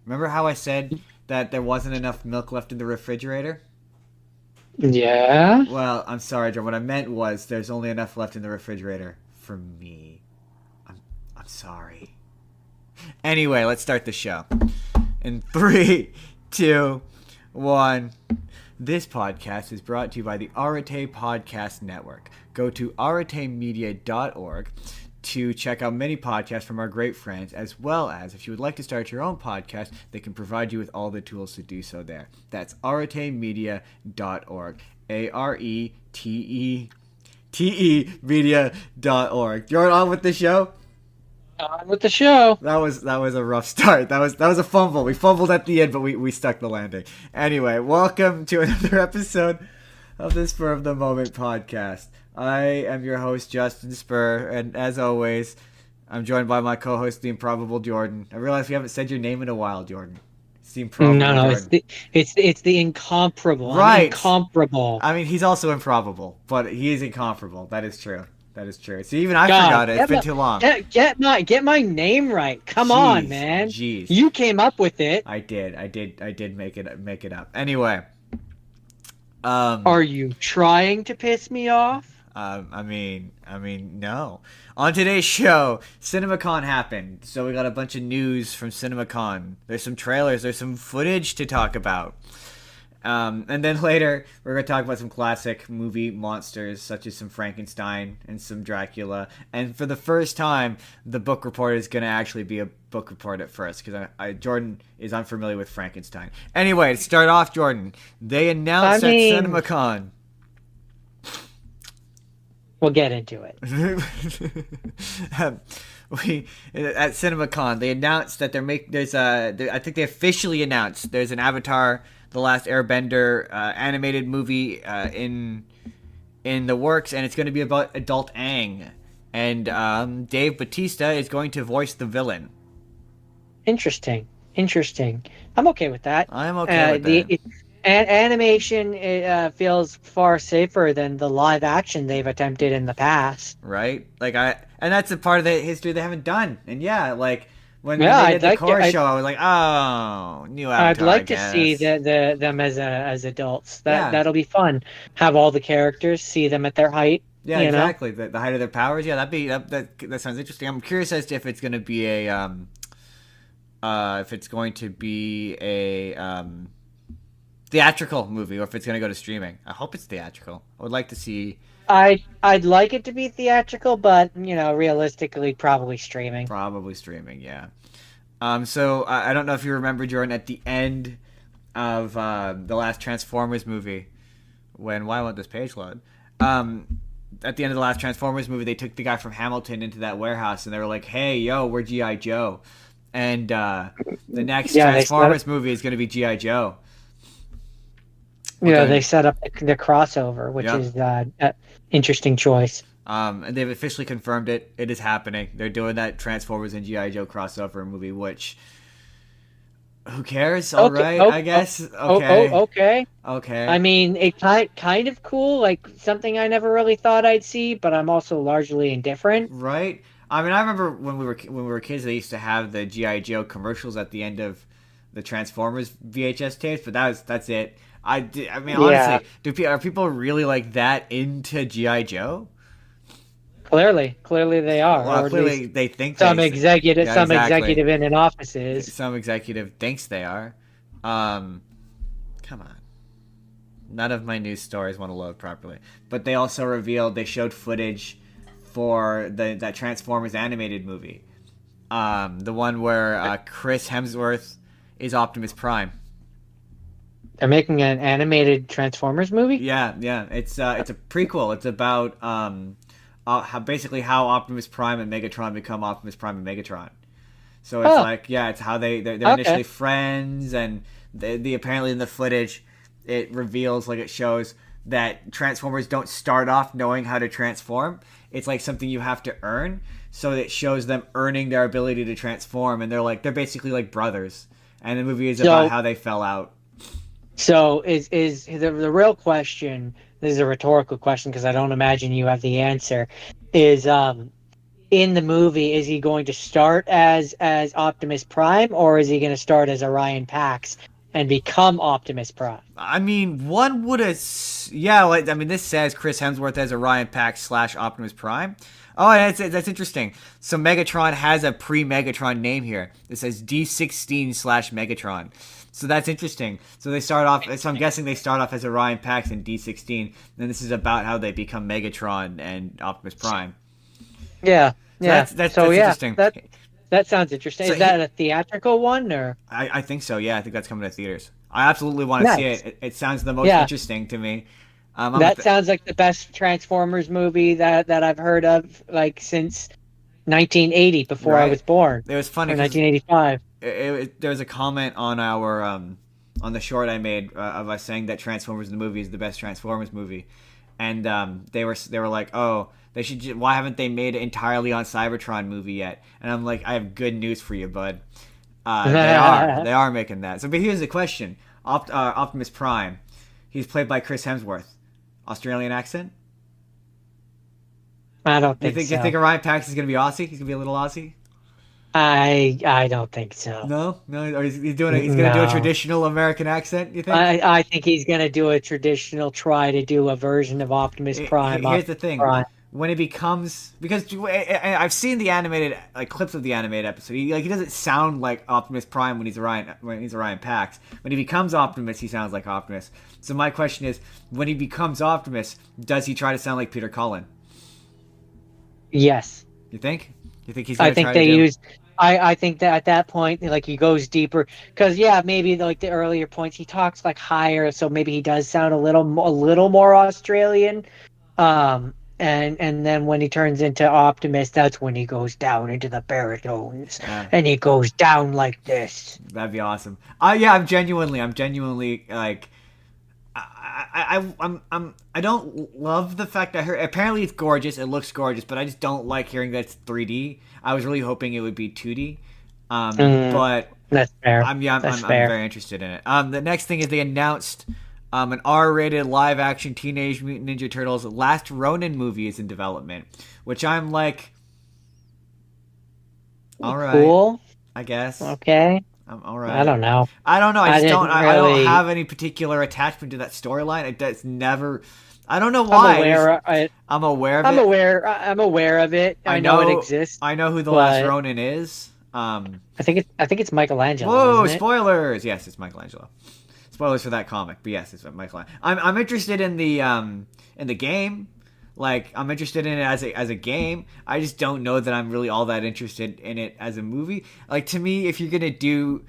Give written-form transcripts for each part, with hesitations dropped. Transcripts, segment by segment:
Remember how I said that there wasn't enough milk left in the refrigerator? Yeah. Well, I'm sorry, John. What I meant was there's only enough left in the refrigerator for me. I'm I'm sorry. Anyway, let's start the show. In three, two, one. This podcast is brought to you by the Arate Podcast Network. Go to aratemedia.org to check out many podcasts from our great friends, as well as if you would like to start your own podcast, they can provide you with all the tools to do so there. That's aratemedia.org. ARETETE media.org. You're on with the show? On with the show. That was a rough start. That was a fumble. We fumbled at the end, but we stuck the landing. Anyway, welcome to another episode of the Spur of the Moment podcast. I am your host, Justin Spurr, and as always, I'm joined by my co-host, the improbable Jordan. I realize we haven't said your name in a while, Jordan. It's the improbable No, Jordan. it's the incomparable. I'm Right. incomparable. I mean, he's also improbable, but he is incomparable. That is true. That is true. See, even I God, forgot it. It's been too long. Get my name right. Come on, Jeez, man. Jeez. You came up with it. I did make it up. Anyway. Are you trying to piss me off? I mean, no. On today's show, CinemaCon happened, so we got a bunch of news from CinemaCon. There's some trailers, there's some footage to talk about. And then later, we're going to talk about some classic movie monsters, such as some Frankenstein and some Dracula. And for the first time, the book report is going to actually be a book report at first, because Jordan is unfamiliar with Frankenstein. Anyway, to start off, Jordan, they announced at CinemaCon. We'll get into it. At CinemaCon, they announced that I think they officially announced there's an Avatar: The Last Airbender animated movie in the works, and it's going to be about adult Aang, and Dave Bautista is going to voice the villain. Interesting. I'm okay with that. I'm okay with that. Animation feels far safer than the live action they've attempted in the past. Right? And that's a part of the history they haven't done. And yeah, like when they did the core show, I was like, oh, new Avatar. I'd like to see them as adults. That'll be fun. Have all the characters, see them at their height. Yeah, exactly. The height of their powers. Yeah, that sounds interesting. I'm curious as to if it's going to be a theatrical movie, or if it's going to go to streaming. I hope it's theatrical. I would like to see. I'd like it to be theatrical, but realistically, probably streaming. Probably streaming, yeah. So I don't know if you remember, Jordan, at the end of the last Transformers movie, why won't this page load? At the end of the last Transformers movie, they took the guy from Hamilton into that warehouse, and they were like, "Hey, yo, we're G.I. Joe," and the next Transformers movie is going to be G.I. Joe. Yeah, they set up the crossover, which is an interesting choice. And they've officially confirmed it. It is happening. They're doing that Transformers and G.I. Joe crossover movie, which... Who cares? All right, I guess. Okay. Okay. I mean, it's kind of cool, like something I never really thought I'd see, but I'm also largely indifferent. Right? I mean, I remember when we were kids, they used to have the G.I. Joe commercials at the end of the Transformers VHS tapes, but that's it. I mean, honestly, are people really like that into G.I. Joe? Clearly they are. Well, clearly they think some executive in an office is. Some executive thinks they are. Come on. None of my news stories want to load properly. But they also revealed, they showed footage for that Transformers animated movie. The one where Chris Hemsworth is Optimus Prime. They're making an animated Transformers movie? Yeah. It's a prequel. It's about how Optimus Prime and Megatron become Optimus Prime and Megatron. So it's it's how they're initially friends, and the apparently in the footage it reveals, like, it shows that Transformers don't start off knowing how to transform. It's like something you have to earn. So it shows them earning their ability to transform, and they're basically like brothers. And the movie is about how they fell out. So is the real question? This is a rhetorical question because I don't imagine you have the answer. Is in the movie, is he going to start as Optimus Prime, or is he going to start as Orion Pax and become Optimus Prime? I mean, one would have, yeah. Like, I mean, this says Chris Hemsworth as Orion Pax / Optimus Prime. Oh, that's interesting. So Megatron has a pre-Megatron name here. It says D16 / Megatron. So that's interesting. So they start off. So I'm guessing they start off as Orion Pax and D16. And this is about how they become Megatron and Optimus Prime. Yeah, yeah. That's interesting. That sounds interesting. So is that a theatrical one, or? I think so. Yeah, I think that's coming to theaters. I absolutely want to see it. It sounds the most interesting to me. That sounds like the best Transformers movie that I've heard of, like, since 1980, before I was born. It was funny. Or 1985. There was a comment on our on the short I made of us saying that Transformers the movie is the best Transformers movie, and they were like, oh, they should. Why haven't they made it entirely on Cybertron movie yet? And I'm like, I have good news for you, bud. They are making that. So, but here's the question: Optimus Prime, he's played by Chris Hemsworth. Australian accent? I don't think so. You think Orion Pax is going to be Aussie? He's going to be a little Aussie? I don't think so. No? Or he's going to do a traditional American accent, you think? I think he's going to do a traditional, try to do a version of Optimus Prime. Here's the thing. When it becomes, because I've seen the animated, like, clips of the animated episode. He doesn't sound like Optimus Prime when he's Orion Pax. When he becomes Optimus, he sounds like Optimus. So my question is, when he becomes Optimus, does he try to sound like Peter Cullen? Yes. You think? You think he's? I think I think that at that point, like, he goes deeper, because maybe like the earlier points, he talks like higher, so maybe he does sound a little more Australian. And then when he turns into Optimus, that's when he goes down into the baritones, and he goes down like this. That'd be awesome. I'm genuinely like, I don't love the fact I heard. Apparently, it's gorgeous. It looks gorgeous, but I just don't like hearing that it's 3D. I was really hoping it would be 2D. But that's fair. I'm very interested in it. The next thing is they announced. An R-rated live-action Teenage Mutant Ninja Turtles Last Ronin movie is in development, which I'm like, all right, cool, I guess. Okay, I'm all right. I don't know. I don't have any particular attachment to that storyline. It's never. I don't know why. I'm aware of it. I'm aware of it. I know it exists. I know who the Last Ronin is. I think it's Michelangelo. Whoa! Isn't it? Spoilers. Yes, it's Michelangelo. Spoilers for that comic, but yes, it's Michael. I'm interested in the game. Like, I'm interested in it as a game. I just don't know that I'm really all that interested in it as a movie. Like, to me, if you're gonna do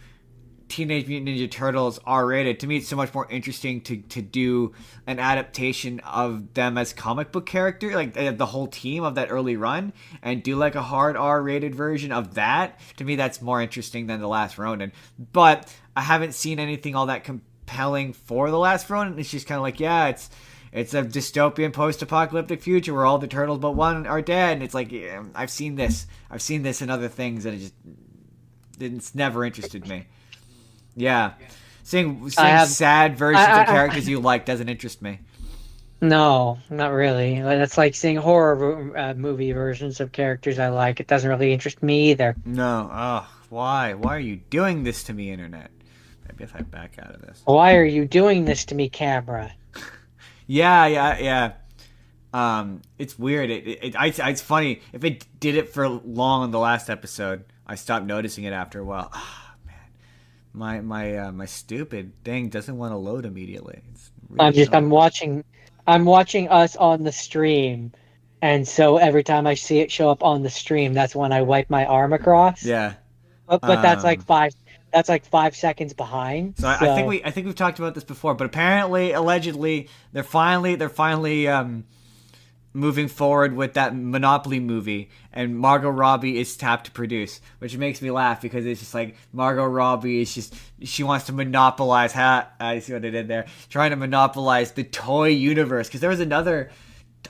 Teenage Mutant Ninja Turtles R-rated, to me it's so much more interesting to do an adaptation of them as comic book character, like the whole team of that early run, and do like a hard R-rated version of that. To me, that's more interesting than The Last Ronin. But I haven't seen anything all that compelling for The Last Ronin. It's just kind of like, it's a dystopian post-apocalyptic future where all the turtles but one are dead, and it's like, I've seen this in other things, and it's never interested me. Yeah. Seeing sad versions of characters you like doesn't interest me. No, not really. That's like seeing horror movie versions of characters I like. It doesn't really interest me either. No. Oh, why? Why are you doing this to me, Internet? Maybe if I back out of this. Why are you doing this to me, camera? Yeah. It's weird. It's funny. If it did it for long in the last episode, I stopped noticing it after a while. My stupid thing doesn't want to load immediately. Really I'm watching us on the stream, and so every time I see it show up on the stream, that's when I wipe my arm across. Yeah. But that's like 5 seconds behind. So I think we've talked about this before, but apparently, allegedly, they're finally moving forward with that Monopoly movie, and Margot Robbie is tapped to produce, which makes me laugh because it's just like Margot Robbie is she wants to monopolize. I see what I did there, trying to monopolize the toy universe. Because there was another.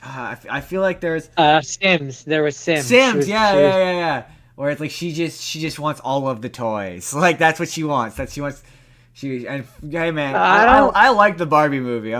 I feel like there's Sims. There was Sims. Yeah. Where it's like she just wants all of the toys. Like that's what she wants. Hey man, I like the Barbie movie.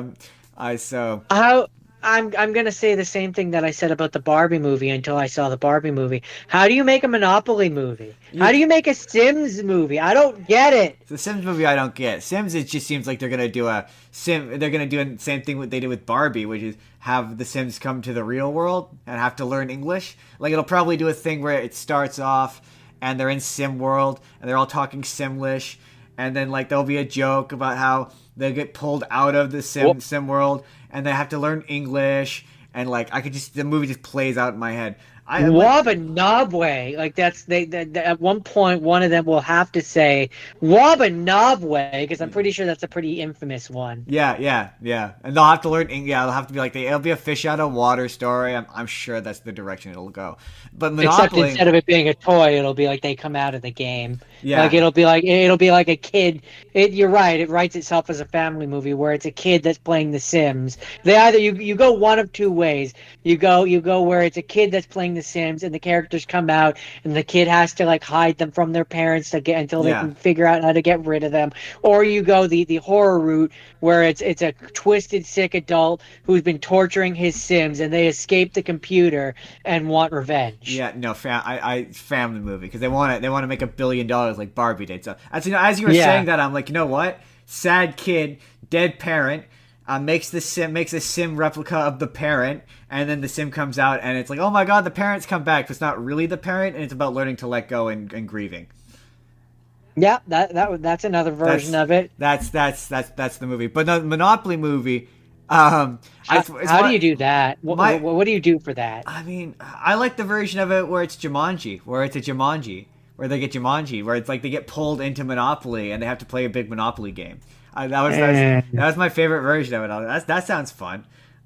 I'm gonna say the same thing that I said about the Barbie movie until I saw the Barbie movie. How do you make a Monopoly movie? How You do you make a Sims movie? I don't get it. The Sims movie I don't get. Sims, it just seems like they're gonna do a sim. They're gonna do the same thing what they did with Barbie, which is have the Sims come to the real world and have to learn English. Like it'll probably do a thing where it starts off and they're in Sim world and they're all talking Simlish, and then like there'll be a joke about how they get pulled out of the Sim world and they have to learn English, and like I could just the movie just plays out in my head. I like Wabanobwe, like that's they at one point one of them will have to say Wabanobwe because I'm pretty sure that's a pretty infamous one. yeah. And they'll have to learn. Yeah, they'll have to be like it'll be a fish out of water story. I'm sure that's the direction it'll go. But Except Monopoly, instead of it being a toy, it'll be like they come out of the game. Like yeah, it'll be like a kid. You're right. It writes itself as a family movie where it's a kid that's playing The Sims. They either you go one of two ways. You go where it's a kid that's playing The Sims and the characters come out and the kid has to like hide them from their parents to get until they yeah, can figure out how to get rid of them. Or you go the horror route where it's a twisted sick adult who's been torturing his Sims and they escape the computer and want revenge. yeah. No, family movie because they want to make $1 billion like Barbie did. So as you were Yeah. saying that, I'm like, you know what? Sad kid, dead parent. Makes a sim replica of the parent, and then the sim comes out, and it's like, oh my god, the parents come back. But it's not really the parent, and it's about learning to let go and grieving. Yeah, that's another version That's of it. that's the movie. But the Monopoly movie, it's How do you do that? my What do you do for that? I mean, I like the version of it where it's Jumanji, where it's a Jumanji, where they get Jumanji, where it's like they get pulled into Monopoly and they have to play a big Monopoly game. That was my favorite version of it. That sounds fun.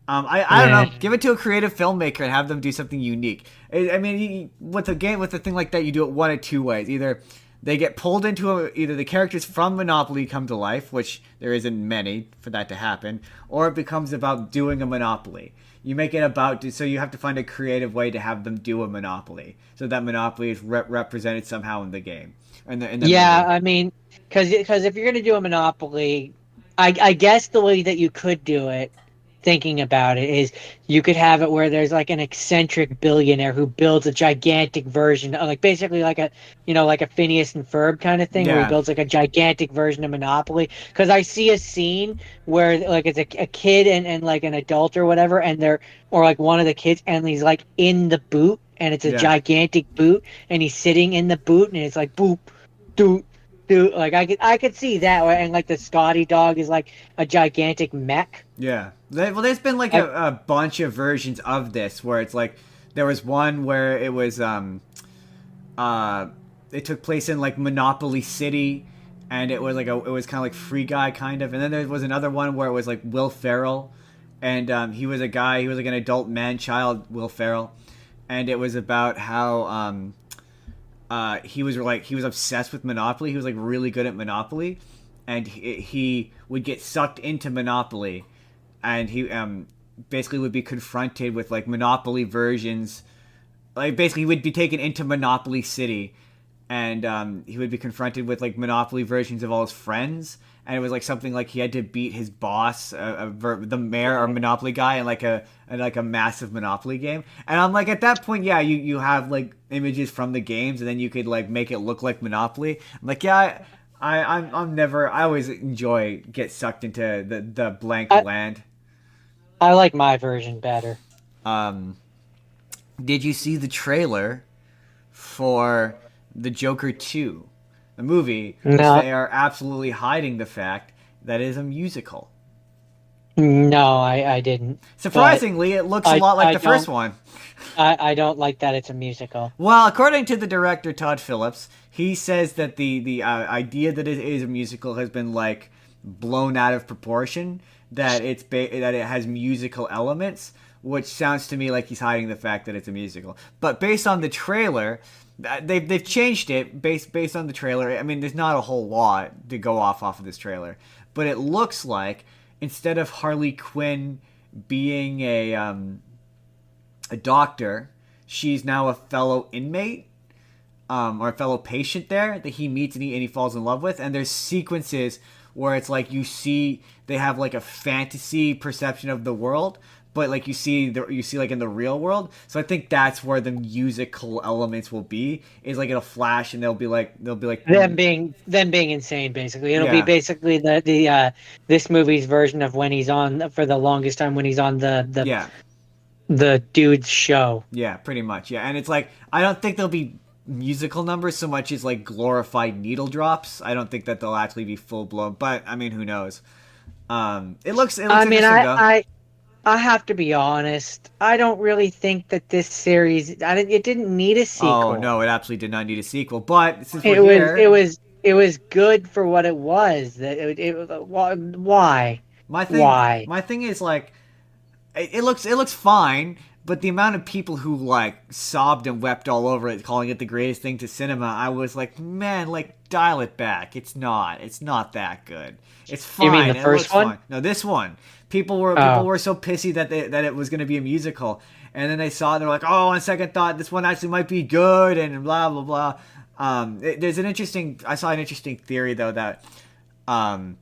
I don't know. Give it to a creative filmmaker and have them do something unique. I mean, with a thing like that, you do it one of two ways. Either they get pulled either the characters from Monopoly come to life, which there isn't many for that to happen, or it becomes about doing a Monopoly. You make it about so you have to find a creative way to have them do a Monopoly, so that Monopoly is represented somehow in the game. In the Yeah, movie. I mean, because if you're gonna do a Monopoly, I guess the way that you could do it, thinking about it, is you could have it where there's like an eccentric billionaire who builds a gigantic version of like basically like a like a Phineas and Ferb kind of thing where he Yeah, builds like a gigantic version of Monopoly. Because I see a scene where like it's a kid and like an adult or whatever, and they're or like one of the kids and he's like in the boot and it's a yeah. gigantic boot and he's sitting in the boot and it's like boop doot doot like I could see that and like the Scotty dog is like a gigantic mech. Yeah. Well, there's been like I, a bunch of versions of this where it's like there was one where it was uh it took place in like Monopoly City, and it was it was kind of like Free Guy kind of, and then there was another one where it was like Will Ferrell, and he was a guy, he was like an adult man child, Will Ferrell, and it was about how he was obsessed with Monopoly. He was like really good at Monopoly, and he would get sucked into Monopoly, and he basically would be confronted with like Monopoly versions. Like basically, he would be taken into Monopoly City, and he would be confronted with like Monopoly versions of all his friends. And it was like something like he had to beat his boss, the mayor or Monopoly guy, in like a massive Monopoly game. And I'm like, at that point, yeah, you have like images from the games, and then you could like make it look like Monopoly. I'm like, yeah, I'm never. I always enjoy get sucked into the blank I land. I like my version better. Um, did you see the trailer for the Joker 2, the movie, which No, they are absolutely hiding the fact that it is a musical? no, I didn't. But Surprisingly, it looks a I lot like I the first don't one. I don't like that it's a musical. Well, according to the director Todd Phillips, he says that the idea that it is a musical has been like blown out of proportion. That that it has musical elements, which sounds to me like he's hiding the fact that it's a musical. But based on the trailer, they've changed it based on the trailer. I mean, there's not a whole lot to go off of this trailer, but it looks like instead of Harley Quinn being a doctor, she's now a fellow inmate, or a fellow patient there that he meets and he falls in love with. And there's sequences where it's like you see they have like a fantasy perception of the world, but like you see like in the real world. So I think that's where the musical elements will be. Is like it'll flash and they'll be like them being insane. Basically, it'll be yeah basically the this movie's version of when he's on for the longest time when he's on yeah the dude's show. yeah pretty much yeah. And it's like I don't think there'll be musical numbers so much as like glorified needle drops. I don't think that they'll actually be full blown, but I mean who knows. It looks I mean, interesting though. I have to be honest. I don't really think that this series. It didn't need a Oh sequel. no, it absolutely did not need a sequel. But since we're It was it here, was it was good for what it was. That why why? my thing is like it looks fine, but the amount of people who like sobbed and wept all over it, calling it the greatest thing to cinema, I was like, man, like dial it back. It's not that good. It's You mean fine. the It looks first one? fine. No, this one. People Oh, were so pissy that it was going to be a musical, and then they saw it. They're like, oh, on second thought, this one actually might be good, and blah blah blah. There's an interesting. I saw an interesting theory though that um,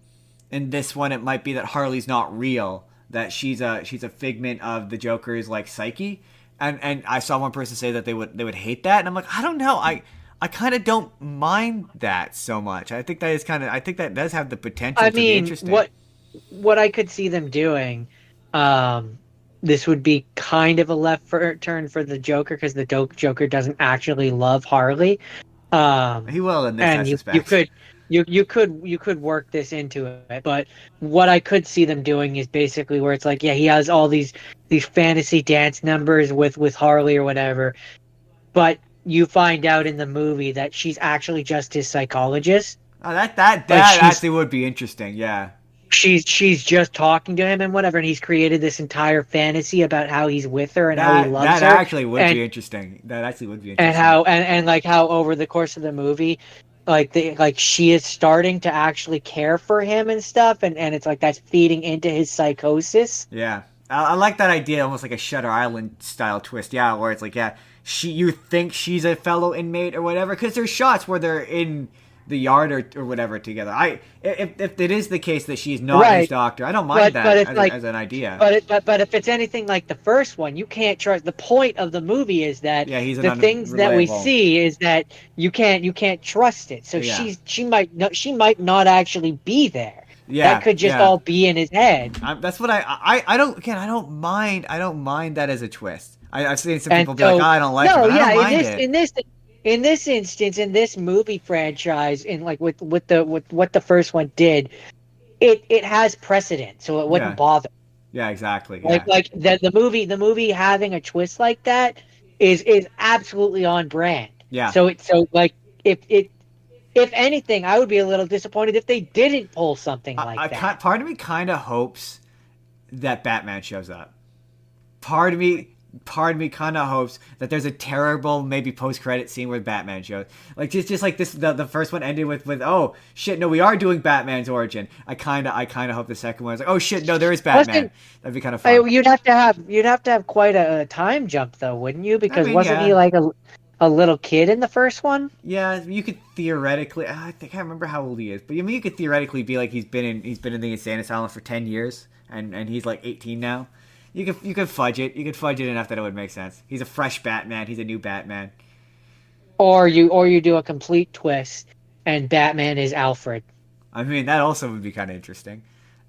in this one it might be that Harley's not real, that she's a figment of the Joker's like psyche, and I saw one person say that they would hate that, and I'm like, I don't know, I kind of don't mind that so much. I think that is kind of I think that does have the potential I to be mean, interesting. what I could see them doing, um, this would be kind of a turn for the Joker because the Joker doesn't actually love Harley. He will in this, I And suspect. you could work this into it. But what I could see them doing is basically where it's like, yeah, he has all these fantasy dance numbers with Harley or whatever, but you find out in the movie that she's actually just his psychologist. Oh, that Like actually would be interesting. Yeah, she's just talking to him and whatever, and he's created this entire fantasy about how he's with her and how he loves that her, actually would and be interesting. That actually would be and interesting. how and like how over the course of the movie, like she is starting to actually care for him and stuff, and it's like that's feeding into his psychosis. Yeah, I like that idea, almost like a Shutter Island style twist. Yeah, where it's like, yeah, you think she's a fellow inmate or whatever, because there's shots where they're in the yard or whatever together. If it is the case that she's not his Right, doctor, I don't mind but that it's like as an idea. but if it's anything like the first one, you can't trust. The point of the movie is that Yeah, he's an the things that we unreliable. see is that you can't trust it. So Yeah, she might not actually be there. That yeah, could just yeah. all be in his head. That's what I don't again. I don't mind that as a twist. I've seen some And people be like, oh, so, I don't like it, no, but I yeah, don't mind it. in this instance, in this movie franchise, in like with what the first one did, it has precedent, so it wouldn't Yeah, bother. yeah, exactly. Like Yeah, like the movie having a twist like that is absolutely on brand. yeah. So like if anything, I would be a little disappointed if they didn't pull something like that. Part of me kind of hopes that Batman shows up. Part of me part of me kind of hopes that there's a terrible maybe post credit scene where Batman shows, like just like this the first one ended with oh shit, no, we are doing Batman's origin. I kind of hope the second one is like, oh shit, no, there is Batman. Wasn't That'd be kind of fun. you'd have to have quite a time jump though, wouldn't you? I Because mean, wasn't he yeah. like a little kid in the first one? Yeah, you could theoretically. I can't remember how old he is, but I mean, you could theoretically be like he's been in the insane asylum for 10 years, and he's like 18 now. You could fudge it. You could fudge it enough that it would make sense. He's a fresh Batman. He's a new Batman. Or you do a complete twist and Batman is Alfred. I mean, that also would be kind of interesting.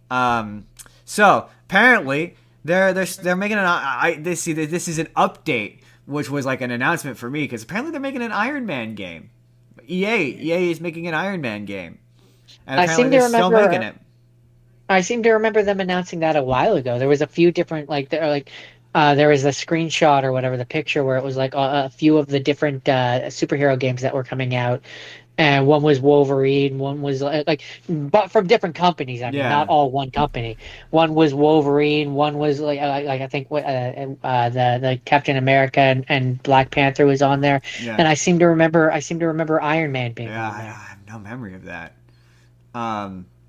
Um, so apparently they're making an they see that this is an update, which was like an announcement for me because apparently they're making an Iron Man game. EA is making an Iron Man game, and I apparently seem to they're still making remember it. I seem to remember them announcing that a while ago. There was a few different there was a screenshot or whatever, the picture where it was like a few of the different superhero games that were coming out, and one was Wolverine, one was but from different companies. I mean, Yeah, not all one company. One was Wolverine, one was I think the Captain America and Black Panther was on there, yeah, and I seem to remember Iron Man being yeah. on I there. have no memory of that.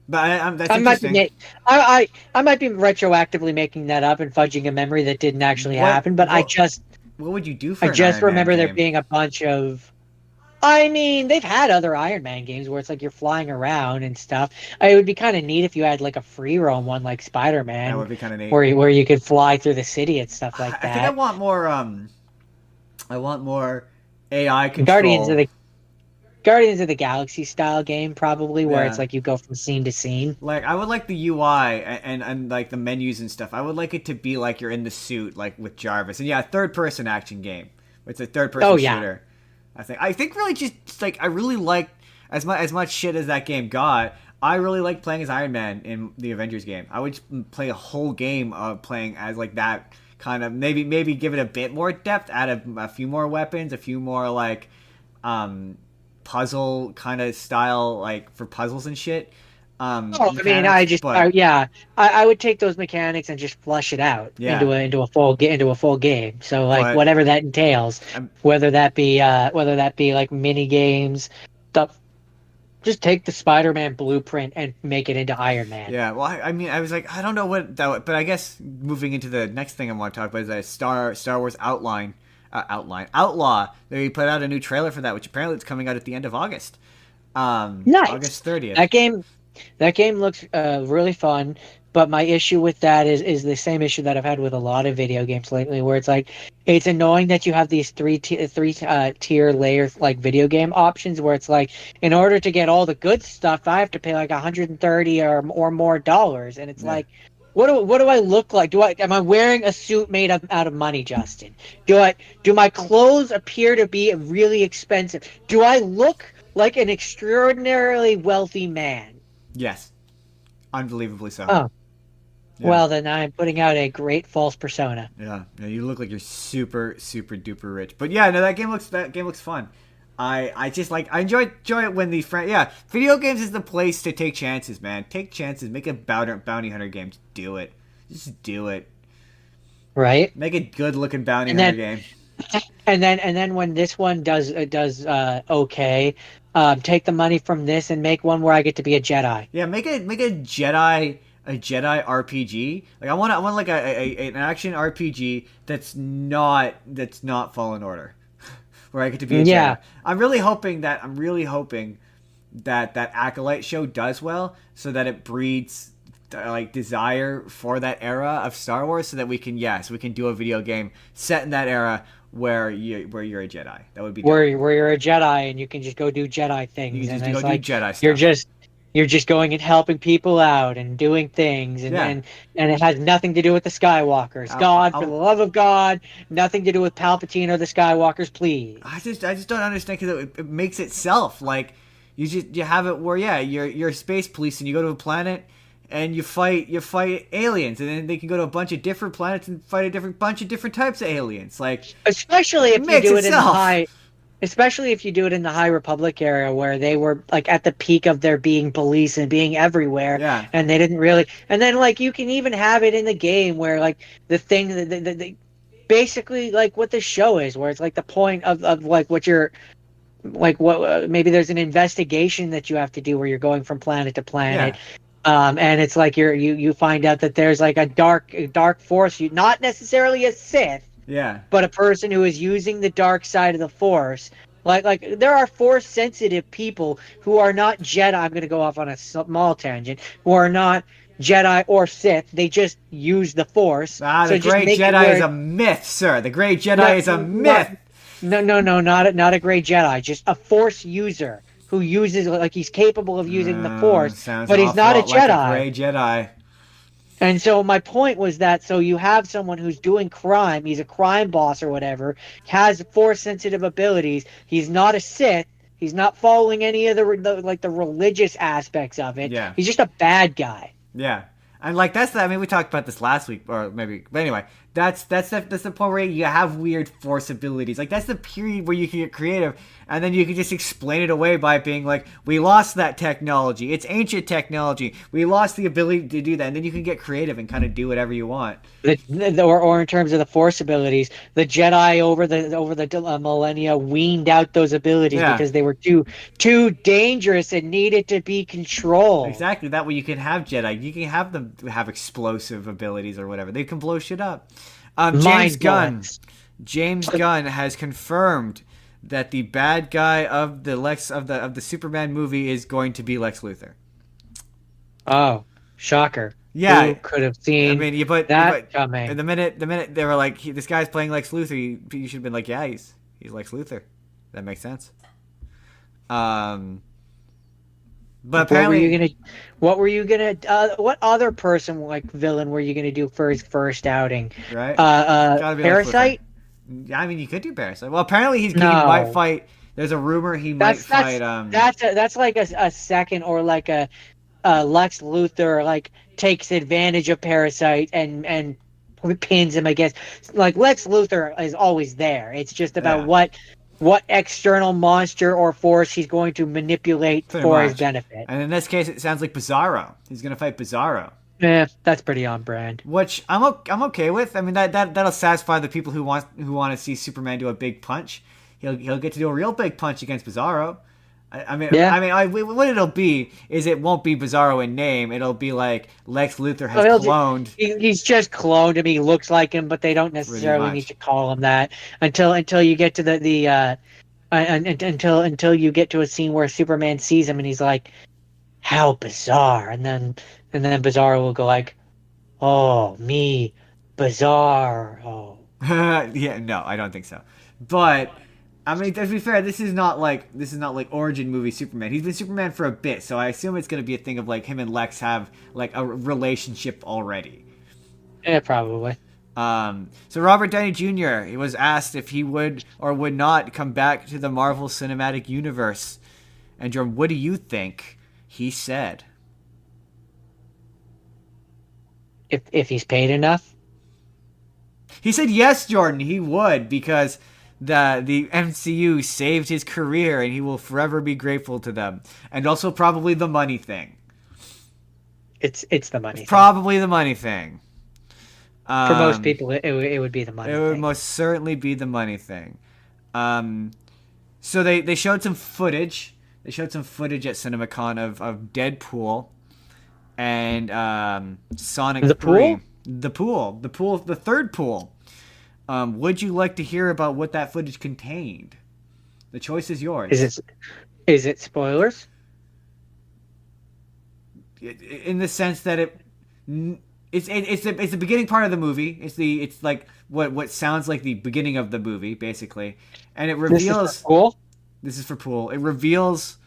But that's I might be interesting. I might be retroactively making that up and fudging a memory that didn't actually What happen, but what what would you do for I an just Iron Man remember there game? being a bunch of I mean, they've had other Iron Man games where it's like you're flying around and stuff. It would be kind of neat if you had like a free roam one like That Spider-Man, would be kind of neat. where you could fly through the city and stuff like I think I that. want more. I want more AI Guardians of control. the Guardians of the Galaxy style game, probably, where it's Yeah. like you go from scene to scene. Like I would like the UI and like the menus and stuff. I would like it to be like you're in the suit, like with Jarvis. And yeah, third person action game. It's a third person Oh yeah, shooter. I think really just like I really like as much shit as that game got. I really like playing as Iron Man in the Avengers game. I would play a whole game of playing as like that kind of maybe give it a bit more depth, add a few more weapons, a few more like um puzzle kind of style like for puzzles and shit Oh, I mean, mechanics, but yeah, I would take those mechanics and just flush it out yeah, into a full game. So like but whatever that entails, um, whether that be like mini games, stuff. Just take the Spider-Man blueprint and make it into Iron Man. yeah. Well, I mean, I was like, I don't know what that, but I guess moving into the next thing I want to talk about is a Star Wars Outlaw. They put out a new trailer for that, which apparently it's coming out at the end of August, Nice. August 30th. That game That game looks really fun, but my issue with that is the same issue that I've had with a lot of video games lately, where it's like it's annoying that you have these three tier layer like video game options, where it's like in order to get all the good stuff, I have to pay like 130 or more dollars, and it's Yeah. like. What do I look like? Am I wearing a suit made out of money, Justin? Do my clothes appear to be really expensive? Do I look like an extraordinarily wealthy man? Yes, unbelievably so. Oh, Yeah. well, then I'm putting out a great false persona. Yeah, yeah, you look like you're super, super duper rich. But yeah, no, that game looks fun. I just like I enjoy it when the friend. Yeah, video games is the place to take chances, man. Take chances. Make a bounty hunter game. Just do it. Just do it. Right? Make a good looking bounty And hunter then game. and then when this one does okay, take the money from this and make one where I get to be a Jedi. Yeah, make a Jedi RPG. Like I want like an action RPG that's not Fallen Order, where I get to be a Yeah. Jedi. I'm really hoping that that Acolyte show does well, so that it breeds like desire for that era of Star Wars, so that we can do a video game set in that era where you're a Jedi. That would be dope. Where you're a Jedi and you can just go do Jedi You things, can and just go it's do like Jedi you're stuff. just you're just going and helping people out and doing things, Yeah. and it has nothing to do with the Skywalkers. God, for the I'll love of God, nothing to do with Palpatine or the Skywalkers, please. I just don't understand because it makes itself like you have it where yeah you're a space police and you go to a planet and you fight aliens and then they can go to a bunch of different planets and fight a different bunch of different types of aliens like Especially it if you makes do it in the itself. high especially if you do it in the High Republic era where they were like at the peak of their being police and being everywhere, Yeah, and they didn't really, and then like you can even have it in the game where like the thing that basically like what the show is, where it's like the point of like what you're like what maybe there's an investigation that you have to do where you're going from planet to yeah, planet, and it's like you find out that there's like a dark force, you not necessarily a Sith, yeah, but a person who is using the dark side of the Force. Like there are Force sensitive people who are not Jedi. I'm going to go off on a small tangent. Who are not Jedi or Sith. They just use the Force. the So just Great make it Jedi where is a myth, sir. The Great Jedi not, is a not myth. no, not a great Jedi. Just a Force user who uses like he's capable of using the Force, Sounds but an he's awful not a lot like a Jedi. Gray Jedi. And so my point was that so you have someone who's doing crime, he's a crime boss or whatever, has force sensitive abilities. He's not a Sith. He's not following any of the religious aspects of it. Yeah. He's just a bad guy. Yeah, and like I mean, we talked about this last week, or maybe. But anyway, that's the point where you have weird force abilities. Like that's the period where you can get creative, and then you can just explain it away by being like, "We lost that technology. It's ancient technology. We lost the ability to do that." And then you can get creative and kind of do whatever you want. Or in terms of the force abilities, the Jedi over the millennia weaned out those abilities Yeah. because they were too dangerous and needed to be controlled. Exactly. That way you can have Jedi. You can have them have explosive abilities or whatever. They can blow shit up. James Mind Gunn. blowing. James Gunn has confirmed that the bad guy of the Superman movie is going to be Lex Luthor. Oh, shocker! Yeah, Who could have I seen mean, that but coming? the minute they were like, this guy's playing Lex Luthor, you should have been like, yeah, he's Lex Luthor. That makes sense. Um, but Like, what were you apparently, gonna, what other person like villain were you gonna do for his first outing? right? Gotta be Lex Luthor. Parasite? Yeah, I mean, you could do Parasite. Well, apparently he might No, fight. There's a rumor he might that's fight. that's that's like a second, or like a Lex Luthor like takes advantage of Parasite and pins him against, like Lex Luthor is always there. It's just about Yeah, what external monster or force he's going to manipulate pretty for his much. benefit. And in this case, it sounds like Bizarro. He's gonna fight Bizarro. Yeah, that's pretty on brand. Which I'm okay with. I mean that'll satisfy the people who want to see Superman do a big punch. He'll get to do a real big punch against Bizarro. Yeah. What it'll be is it won't be Bizarro in name. It'll be like Lex Luthor has So cloned. he's just cloned him. He looks like him, but they don't Pretty necessarily need much. to call him that until you get to until you get to a scene where Superman sees him and he's like, "How bizarre!" And then Bizarro will go like, "Oh, me, bizarre." Oh, Yeah, no, I don't think so. But I mean, to be fair, this is not like origin movie Superman. He's been Superman for a bit, so I assume it's gonna be a thing of like him and Lex have like a relationship already. yeah, probably. So Robert Downey Jr. He was asked if he would or would not come back to the Marvel Cinematic Universe, and Jordan, what do you think? He said. If he's paid enough. He said yes, Jordan. He would because the MCU saved his career, and he will forever be grateful to them. And also probably the money thing. It's the money It's thing. probably the money thing. For most Um, people, it would be the money it would thing. most certainly be the money thing. So they showed some footage. They showed some footage at CinemaCon of Deadpool and Sonic The 3. pool? The third pool. Would you like to hear about what that footage contained? The choice is yours. Is it spoilers? In the sense that it's the beginning part of the movie. It's like what sounds like the beginning of the movie, basically, and it This is reveals. cool. This is for pool. It reveals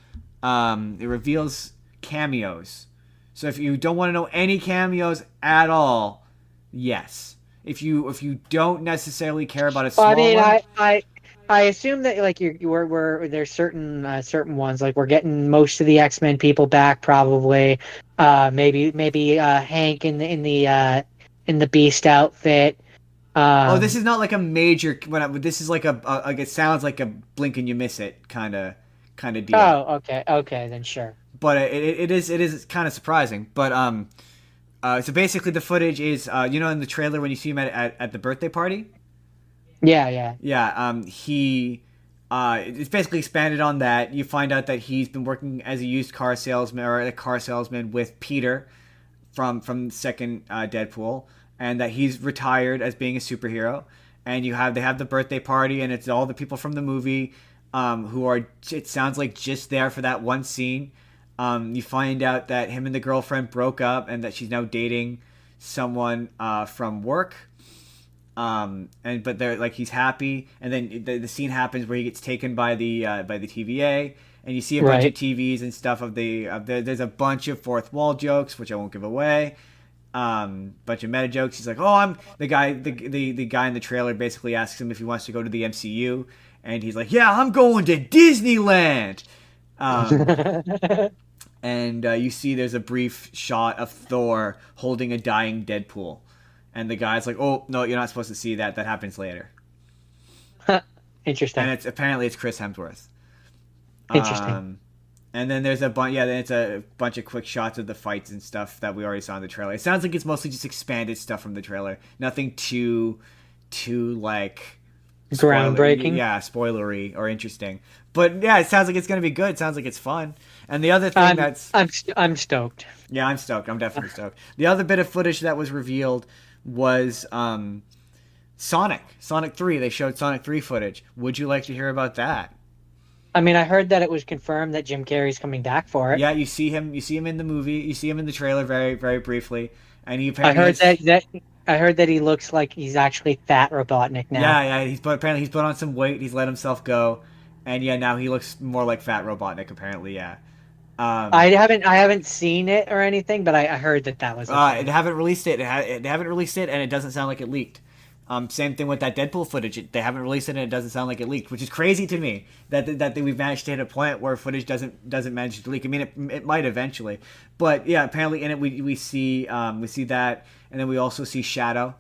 cameos. So if you don't want to know any cameos at all, yes. If you don't necessarily care about a Well, small one, I assume that like we're there's certain ones like we're getting most of the X-Men people back probably. Maybe Hank in the Beast outfit. oh, this is not like a major. This is like like it sounds like a blink and you miss it kind of deal. Oh, okay, then sure. But it is kind of surprising. But so basically the footage is in the trailer when you see him at the birthday party. Yeah, yeah. Yeah, he it's basically expanded on that. You find out that he's been working as a used car salesman or a car salesman with Peter from second Deadpool, and that he's retired as being a superhero. And they have the birthday party, and it's all the people from the movie who are, it sounds like, just there for that one scene. You find out that him and the girlfriend broke up, and that she's now dating someone from work. But they're like, he's happy, and then the scene happens where he gets taken by the TVA, and you see a bunch of Right. TVs and stuff there's a bunch of fourth wall jokes, which I won't give away. Bunch of meta jokes. He's like, oh, I'm the guy. The guy in the trailer basically asks him if he wants to go to the MCU, and he's like, yeah, I'm going to Disneyland. And you see there's a brief shot of Thor holding a dying Deadpool. And the guy's like, oh, no, you're not supposed to see that. That happens later. Interesting. And it's Chris Hemsworth. Interesting. And then there's then it's a bunch of quick shots of the fights and stuff that we already saw in the trailer. It sounds like it's mostly just expanded stuff from the trailer. Nothing too like Groundbreaking. yeah, spoilery or interesting. But yeah, it sounds like it's gonna be good. It sounds like it's fun. And the other thing I'm stoked. yeah, I'm stoked. I'm definitely stoked. The other bit of footage that was revealed was Sonic 3. They showed Sonic 3 footage. Would you like to hear about that? I mean, I heard that it was confirmed that Jim Carrey's coming back for it. Yeah, you see him. You see him in the movie. You see him in the trailer very, very briefly, and he I apparently heard has. I heard that he looks like he's actually fat Robotnik now. Yeah, yeah. Apparently he's put on some weight. He's let himself go, and yeah, now he looks more like Fat Robotnik. Apparently, yeah. Um, I haven't seen it or anything, but I heard that that was a It thing. haven't released it. It haven't released it, and it doesn't sound like it leaked. Same thing with that Deadpool footage. They haven't released it, and it doesn't sound like it leaked, which is crazy to me. That we've managed to hit a point where footage doesn't manage to leak. I mean, it might eventually, but yeah, apparently in it we see that, and then we also see Shadow,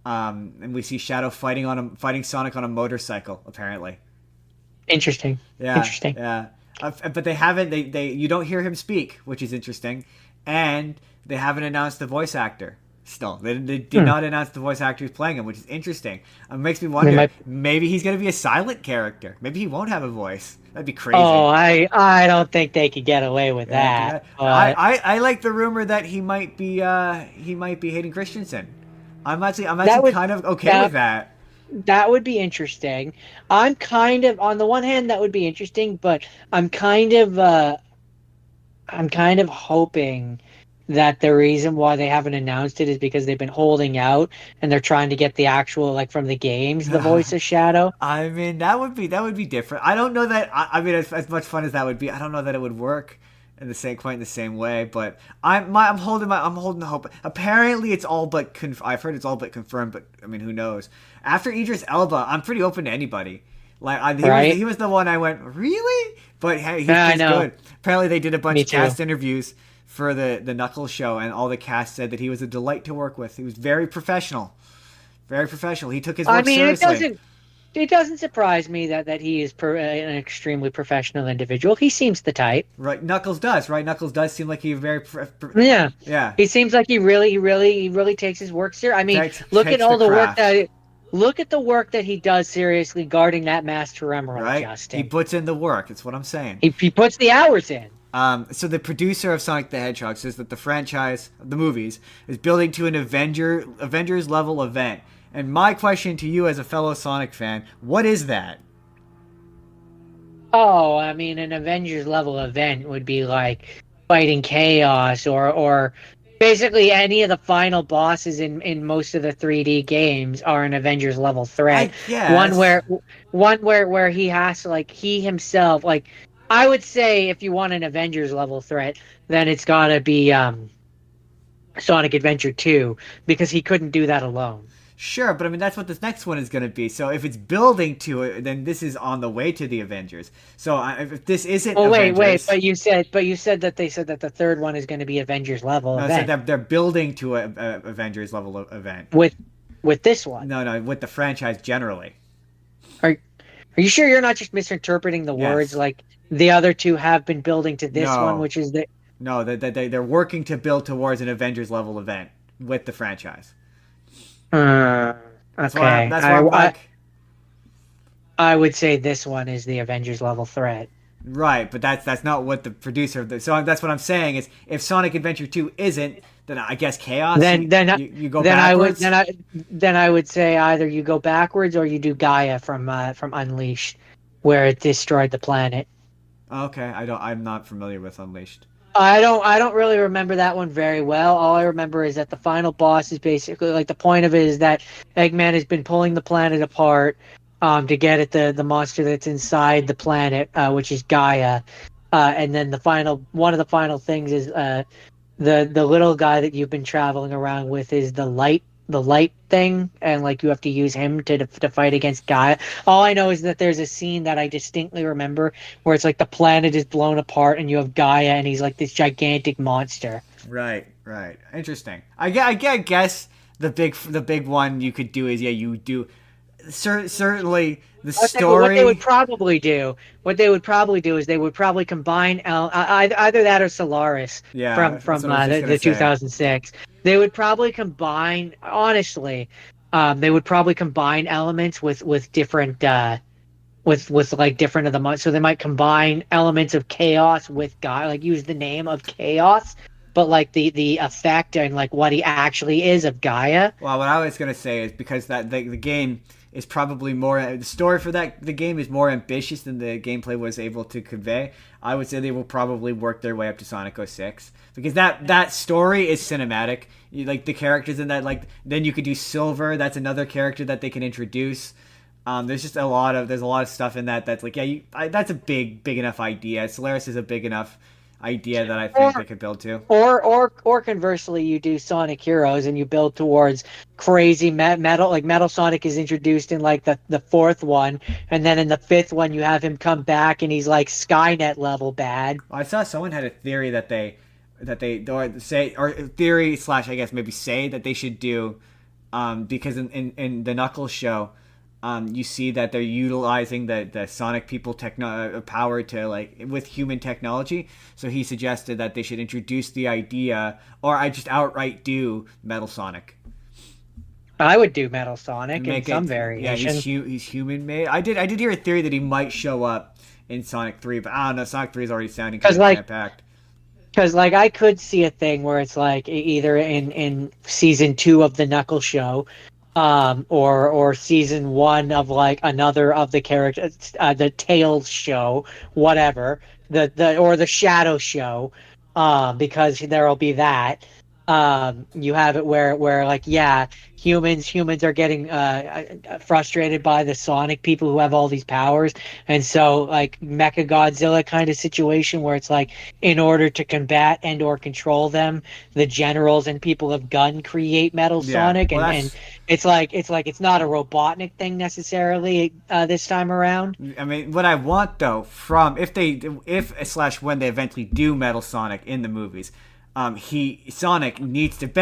and we see Shadow fighting Sonic on a motorcycle. Apparently, Interesting. yeah, Interesting. yeah. But they haven't. They you don't hear him speak, which is interesting, and they haven't announced the voice actor. Still, they did not announce the voice actor who's playing him, which is interesting. It makes me wonder. Maybe he's going to be a silent character. Maybe he won't have a voice. That'd be crazy. Oh, I don't think they could get away with that. But I like the rumor that he might be Hayden Christensen. I'm actually kind of okay with that. that would be interesting. I'm kind of on the one hand that would be interesting, but I'm kind of hoping that the reason why they haven't announced it is because they've been holding out and they're trying to get the actual like from the games the voice of Shadow. I mean, that would be different. I don't know that. I mean, as much fun as that would be, I don't know that it would work in the same quite in the same way. But I'm holding hope. Apparently, it's all but I've heard it's all but confirmed. But I mean, who knows? After Idris Elba, I'm pretty open to anybody. Like he was the one I went really, but hey, he's good. Apparently, they did a bunch of cast interviews for the Knuckles show, and all the cast said that he was a delight to work with. He was very professional. Very professional. He took his work seriously. It doesn't surprise me that he is an extremely professional individual. He seems the type. Right, Knuckles does. Right, Knuckles does seem like he very. Yeah, yeah. He seems like he really takes his work seriously. I mean, look at all the work that. Look at the work that he does seriously guarding that Master Emerald, right? Justin. He puts in the work. That's what I'm saying. He puts the hours in. So the producer of Sonic the Hedgehog says that the franchise, the movies, is building to an Avengers level event. And my question to you as a fellow Sonic fan, what is that? Oh, I mean, an Avengers level event would be like fighting Chaos or basically any of the final bosses in most of the 3D games are an Avengers level threat. One where he has to like he himself like I would say if you want an Avengers level threat, then it's gotta be Sonic Adventure 2 because he couldn't do that alone. Sure, but I mean that's what this next one is going to be. So if it's building to it, then this is on the way to the Avengers. So if this isn't, wait, but you said that they said that the third one is going to be Avengers level. No, event. So they're building to a Avengers level event with this one. No, with the franchise generally. Are you sure you're not just misinterpreting the words? Like the other two have been building to this one, which is the. No, they're working to build towards an Avengers level event with the franchise. Okay. That's why I'm like, I would say this one is the Avengers level threat. Right, but that's not what the producer of the. So that's what I'm saying is if Sonic Adventure 2 isn't, then I guess Chaos. Then you go backwards. Then I would say either you go backwards or you do Gaia from Unleashed, where it destroyed the planet. Okay, I'm not familiar with Unleashed. I don't really remember that one very well. All I remember is that the final boss is basically like the point of it is that Eggman has been pulling the planet apart to get at the monster that's inside the planet, which is Gaia. And then one of the final things is the little guy that you've been traveling around with is the light thing, and like you have to use him to fight against Gaia. All I know is that there's a scene that I distinctly remember where it's like the planet is blown apart and you have Gaia and he's like this gigantic monster. Right. Interesting. I guess the big one you could do is you do certainly the story. What they would probably do is they would probably combine either that or Solaris from the 2006. They would probably combine, honestly, they would probably combine elements with different with like different of the months. So they might combine elements of Chaos with Gaia, like use the name of Chaos but like the effect and like what he actually is of Gaia. Well, what I was gonna say is because that the game is probably more the story for that the game is more ambitious than the gameplay was able to convey. I would say they will probably work their way up to Sonic 06 because that story is cinematic. Like the characters in that, like then you could do Silver. That's another character that they can introduce. There's just there's a lot of stuff in that that's like that's a big enough idea. Solaris is a big enough idea that I think Or they could build to. or conversely, you do Sonic Heroes and you build towards crazy metal. Like Metal Sonic is introduced in like the fourth one, and then in the fifth one you have him come back and he's like Skynet level bad. I saw someone had a theory that they or say or theory slash I guess maybe say that they should do because in the Knuckles show you see that they're utilizing the Sonic people power to like with human technology. So he suggested that they should introduce the idea, or I just outright do Metal Sonic. I would do Metal Sonic in Make some it, variation. he's human made. I did hear a theory that he might show up in Sonic 3, but I don't know. Sonic 3 is already sounding kind Because of like packed. Because like I could see a thing where it's like either in season 2 of the Knuckles show, or season 1 of like another of the characters, the Tails show, whatever, the or the Shadow show, because there'll be that. You have it where like yeah, humans are getting frustrated by the Sonic people who have all these powers, and so like Mecha Godzilla kind of situation where it's like in order to combat and or control them, the generals and people of Gun create Metal Yeah, Sonic, well and that's. it's not a Robotnik thing necessarily this time around. I mean, what I want though from if slash when they eventually do Metal Sonic in the movies, Ben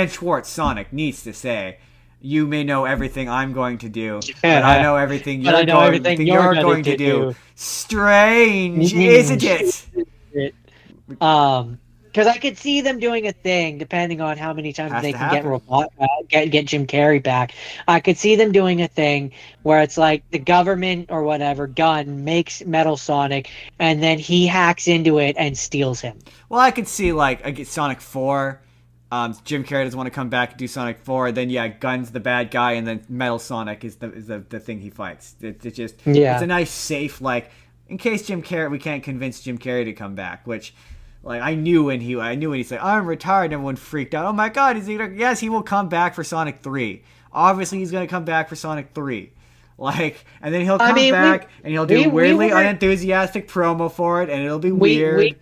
Schwartz Sonic needs to say, "You may know everything I'm going to do, but I know everything But I know everything you're you're going to do. Strange, isn't it?" Because I could see them doing a thing, depending on how many times Has they to can get happen. get Jim Carrey back. I could see them doing a thing where it's like the government or whatever Gun makes Metal Sonic, and then he hacks into it and steals him. Well, I could see like I get Sonic 4. Jim Carrey doesn't want to come back and do Sonic 4. Then yeah, Gun's the bad guy, and then Metal Sonic is the thing he fights. It's just it's Yeah. a nice safe like in case we can't convince Jim Carrey to come back, which. Like I knew when he said I'm retired, everyone freaked out. Oh my god, is he gonna? Yes, he will come back for Sonic 3. Obviously, he's gonna come back for Sonic 3. Like, and then he'll I come mean, back and he'll do we weirdly were unenthusiastic promo for it, and it'll be we weird.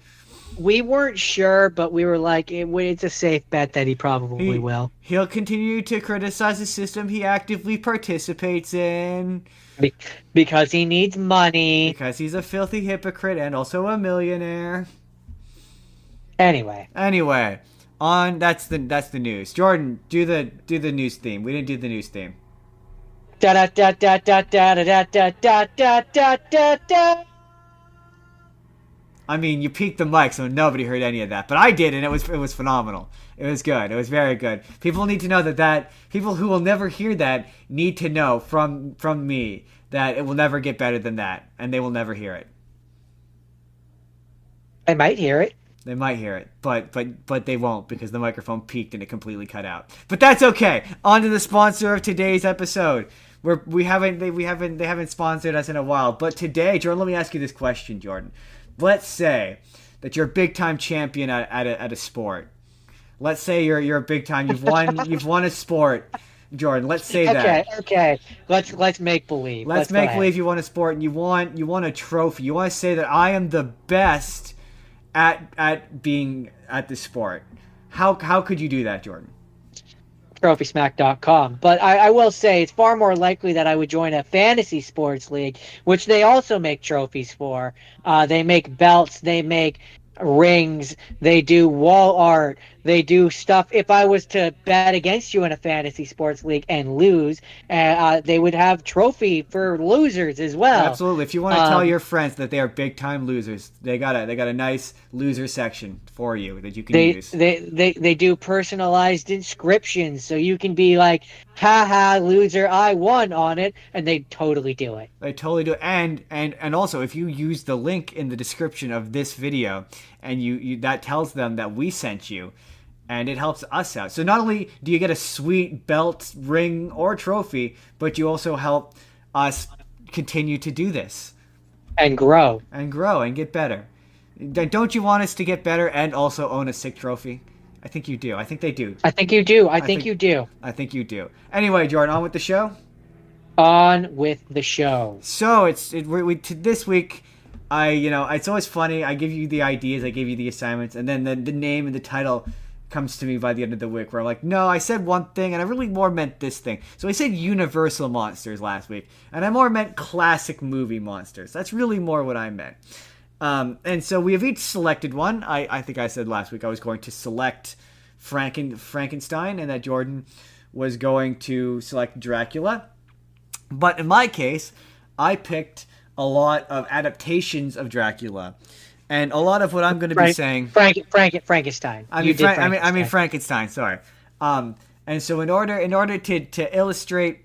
we weren't sure, but we were like, it's a safe bet that he probably will. He'll continue to criticize the system he actively participates in Be- because he needs money. because he's a filthy hypocrite and also a millionaire. Anyway. Anyway, on that's the news. Jordan, do the news theme. We didn't do the news theme. Da da da da da da da da da da da da da. I mean, you peaked the mic, so nobody heard any of that, but I did, and it was phenomenal. It was good. It was very good. People need to know that people who will never hear that need to know from me that it will never get better than that, and they will never hear it. I might hear it. They might hear it, but they won't because the microphone peaked and it completely cut out. But that's okay. On to the sponsor of today's episode. They haven't sponsored us in a while, but today, Jordan, let me ask you this question, Jordan. Let's say that you're a big time champion at a sport. Let's say you're a big time. You've won a sport, Jordan. Let's say that. Okay. Let's make believe. Let's make believe you won a sport and you won a trophy. You want to say that I am the best at being at the sport. How could you do that, Jordan? TrophySmack.com. But I will say it's far more likely that I would join a fantasy sports league, which they also make trophies for. They make belts, they make rings, they do wall art, they do stuff. If I was to bet against you in a fantasy sports league and lose, they would have trophy for losers as well. Absolutely. If you want to tell your friends that they are big time losers, they got a nice loser section for you that you can use. They do personalized inscriptions, so you can be like, haha, loser, I won on it, and they totally do it. They totally do. And also, if you use the link in the description of this video, and you that tells them that we sent you, and it helps us out. So not only do you get a sweet belt, ring, or trophy, but you also help us continue to do this And grow. and grow and get better. Don't you want us to get better and also own a sick trophy? I think you do. I think they do. I think you do. I think you do. I think you do. Anyway, Jordan, on with the show. On with the show. So this week, it's always funny. I give you the ideas, I give you the assignments, and then the name and the title comes to me by the end of the week where I'm like, no, I said one thing and I really more meant this thing. So I said Universal monsters last week, and I more meant classic movie monsters. That's really more what I meant. And so we have each selected one. I think I said last week I was going to select Frankenstein, and that Jordan was going to select Dracula. But in my case, I picked a lot of adaptations of Dracula. And a lot of what I'm going to be saying... Frankenstein. I mean Frankenstein, sorry. And so in order to illustrate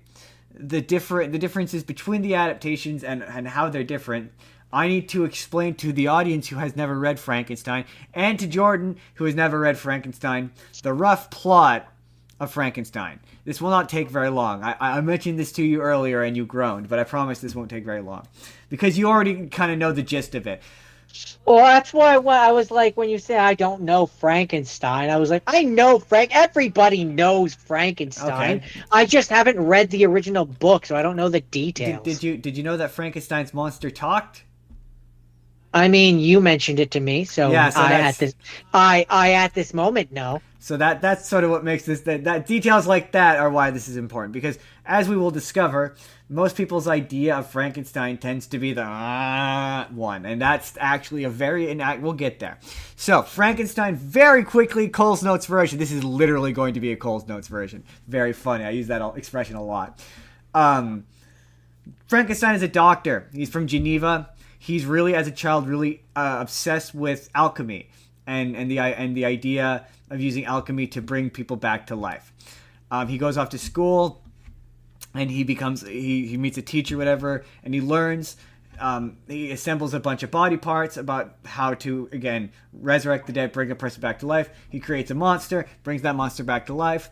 the differences between the adaptations and how they're different, I need to explain to the audience who has never read Frankenstein, and to Jordan, who has never read Frankenstein, the rough plot of Frankenstein. This will not take very long. I mentioned this to you earlier and you groaned, but I promise this won't take very long. Because you already kind of know the gist of it. Well, that's why I was like, when you say I don't know Frankenstein, I was like, I know everybody knows Frankenstein. Okay. I just haven't read the original book, so I don't know the details. Did you know that Frankenstein's monster talked? I mean, you mentioned it to me, so, yeah, so I at this moment know. So that's sort of what makes this that details like that are why this is important, because as we will discover, most people's idea of Frankenstein tends to be the one, and that's actually we'll get there. So Frankenstein, very quickly, Cole's Notes version. This is literally going to be a Cole's Notes version. Very funny. I use that expression a lot. Frankenstein is a doctor. He's from Geneva. He's really, as a child, really obsessed with alchemy and the idea of using alchemy to bring people back to life. He goes off to school, and he meets a teacher, whatever, and he learns. He assembles a bunch of body parts about how to, again, resurrect the dead, bring a person back to life. He creates a monster, brings that monster back to life.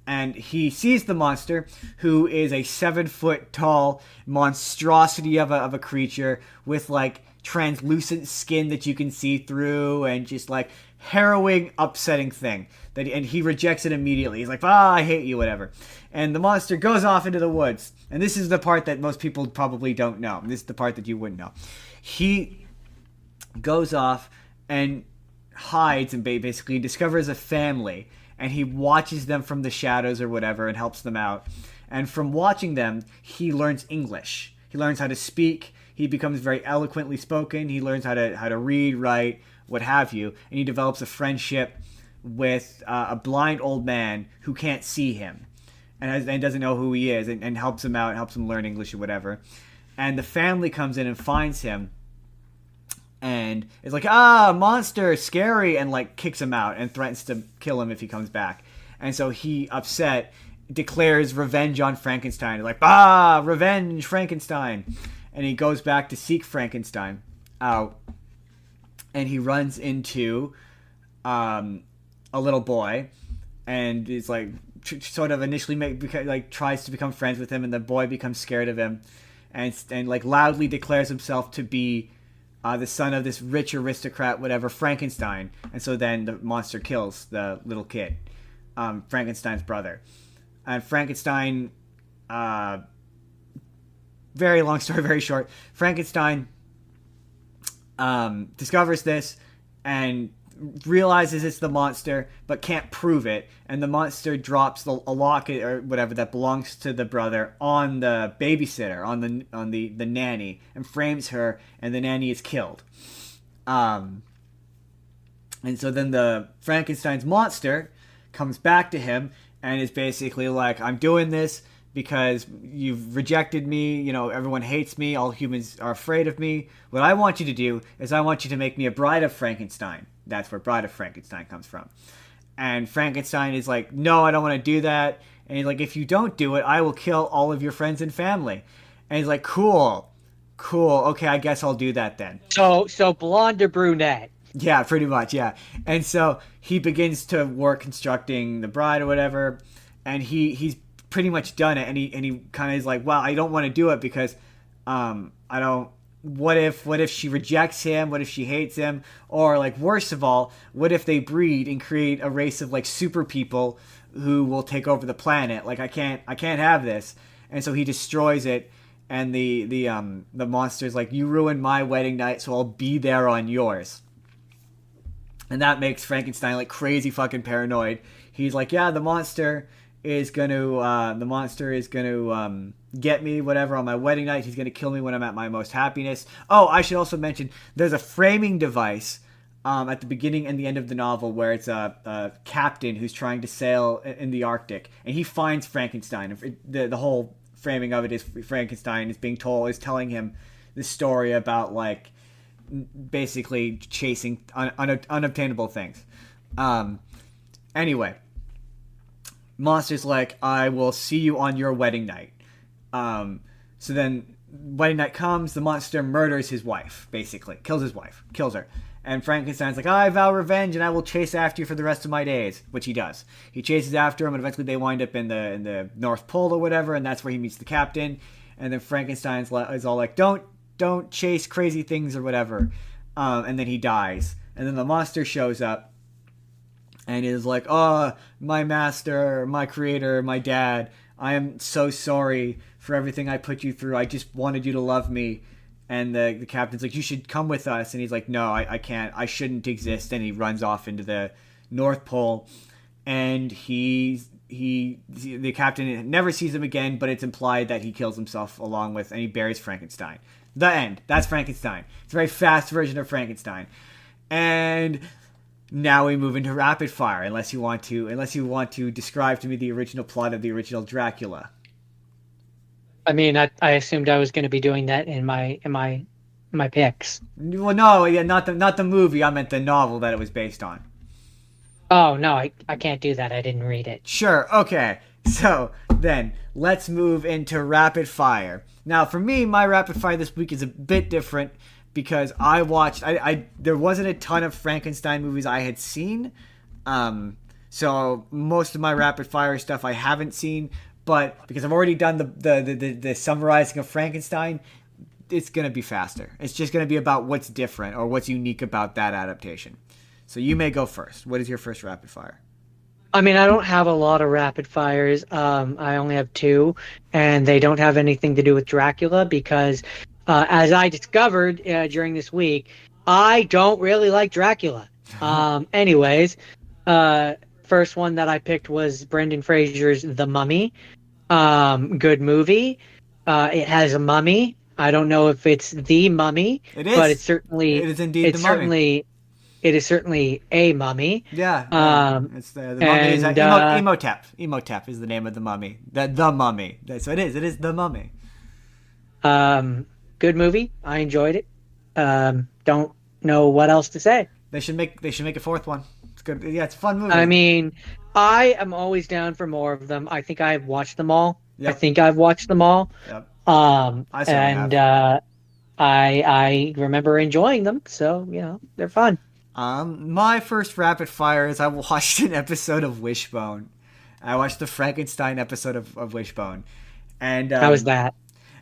And he sees the monster, who is a 7-foot tall monstrosity of a creature with like translucent skin that you can see through, and just like harrowing, upsetting thing. And he rejects it immediately. He's like, I hate you, whatever. And the monster goes off into the woods. And this is the part that most people probably don't know. This is the part that you wouldn't know. He goes off and hides and basically discovers a family. And he watches them from the shadows or whatever and helps them out. And from watching them, he learns English. He learns how to speak. He becomes very eloquently spoken. He learns how to read, write, what have you. And he develops a friendship with a blind old man who can't see him and doesn't know who he is, and helps him out, helps him learn English or whatever. And the family comes in and finds him. And it's like, monster, scary, and like kicks him out and threatens to kill him if he comes back. And so he, upset, declares revenge on Frankenstein. Like, revenge, Frankenstein. And he goes back to seek Frankenstein out. And he runs into a little boy, and is like sort of initially tries to become friends with him, and the boy becomes scared of him, and like loudly declares himself to be the son of this rich aristocrat, whatever, Frankenstein. And so then the monster kills the little kid, Frankenstein's brother. And Frankenstein, very long story, very short. Frankenstein discovers this and realizes it's the monster, but can't prove it. And the monster drops a locket or whatever that belongs to the brother on the babysitter, on the nanny, and frames her, and the nanny is killed. And so then the Frankenstein's monster comes back to him and is basically like, I'm doing this because you've rejected me, everyone hates me, all humans are afraid of me. What I want you to do is I want you to make me a bride of Frankenstein. That's where Bride of Frankenstein comes from. And Frankenstein is like, no, I don't want to do that. And he's like, if you don't do it, I will kill all of your friends and family. And he's like, cool, okay, I guess I'll do that then. So blonde or brunette? Yeah, pretty much, yeah. And so he begins to work constructing the bride or whatever, and he's pretty much done it. And he kind of is like, well, I don't want to do it because, I don't. What if she rejects him? What if she hates him? Or like worst of all, what if they breed and create a race of like super people who will take over the planet? Like I can't have this. And so he destroys it, and the monster's like, you ruined my wedding night, so I'll be there on yours. And that makes Frankenstein like crazy fucking paranoid. He's like, yeah, the monster is gonna get me, whatever, on my wedding night. He's gonna kill me when I'm at my most happiness. Oh, I should also mention there's a framing device at the beginning and the end of the novel where it's a captain who's trying to sail in the Arctic, and he finds Frankenstein. The whole framing of it is Frankenstein is telling him the story about like basically chasing unobtainable things. Anyway, monster's like, I will see you on your wedding night. So then wedding night comes, the monster murders his wife, basically kills his wife, kills her. And Frankenstein's like, I vow revenge and I will chase after you for the rest of my days, which he does. He chases after him, and eventually they wind up in the North Pole or whatever, and that's where he meets the captain. And then Frankenstein's is all like, don't chase crazy things or whatever. And then he dies. And then the monster shows up and is like, oh, my master, my creator, my dad, I am so sorry for everything I put you through. I just wanted you to love me. And the captain's like, you should come with us. And he's like, no, I can't. I shouldn't exist. And he runs off into the North Pole. And the captain never sees him again, but it's implied that he kills himself and he buries Frankenstein. The end. That's Frankenstein. It's a very fast version of Frankenstein. And now we move into rapid fire, unless you want to describe to me the original plot of the original Dracula. I mean, I assumed I was going to be doing that in my picks. Well, no, yeah, not the movie. I meant the novel that it was based on. Oh no, I can't do that. I didn't read it. Sure. Okay. So then let's move into rapid fire. Now, for me, my rapid fire this week is a bit different because I watched. There wasn't a ton of Frankenstein movies I had seen, so most of my rapid fire stuff I haven't seen. But because I've already done the summarizing of Frankenstein, it's gonna be faster. It's just gonna be about what's different or what's unique about that adaptation. So you may go first. What is your first rapid fire? I mean, I don't have a lot of rapid fires. I only have two, and they don't have anything to do with Dracula because, as I discovered during this week, I don't really like Dracula. Anyways, first one that I picked was Brendan Fraser's The Mummy. Good movie. It has a mummy. I don't know if it's the mummy, It is. but it is indeed the mummy. It is certainly a mummy. Yeah. It's the mummy is Imhotep. Imhotep is the name of the mummy. The mummy. So it is. It is the mummy. Good movie. I enjoyed it. Don't know what else to say. They should make a fourth one. It's good. Yeah, it's a fun movie. I mean, I am always down for more of them. I think I've watched them all. Yep. I think I've watched them all. Yep. I remember enjoying them, so they're fun. My first rapid fire is I watched an episode of Wishbone. I watched the Frankenstein episode of Wishbone, and How was that?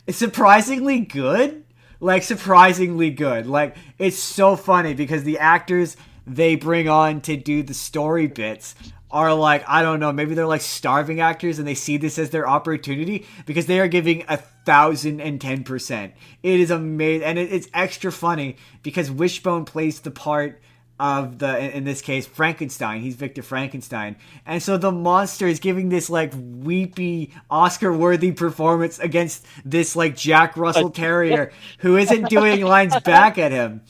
It's surprisingly good. Like surprisingly good. Like it's so funny because the actors they bring on to do the story bits are like, I don't know, maybe they're like starving actors and they see this as their opportunity because they are giving 1,010%. It is amazing, and it's extra funny because Wishbone plays the part of in this case Frankenstein. He's Victor Frankenstein, and so the monster is giving this like weepy Oscar-worthy performance against this like Jack Russell Terrier who isn't doing lines back at him.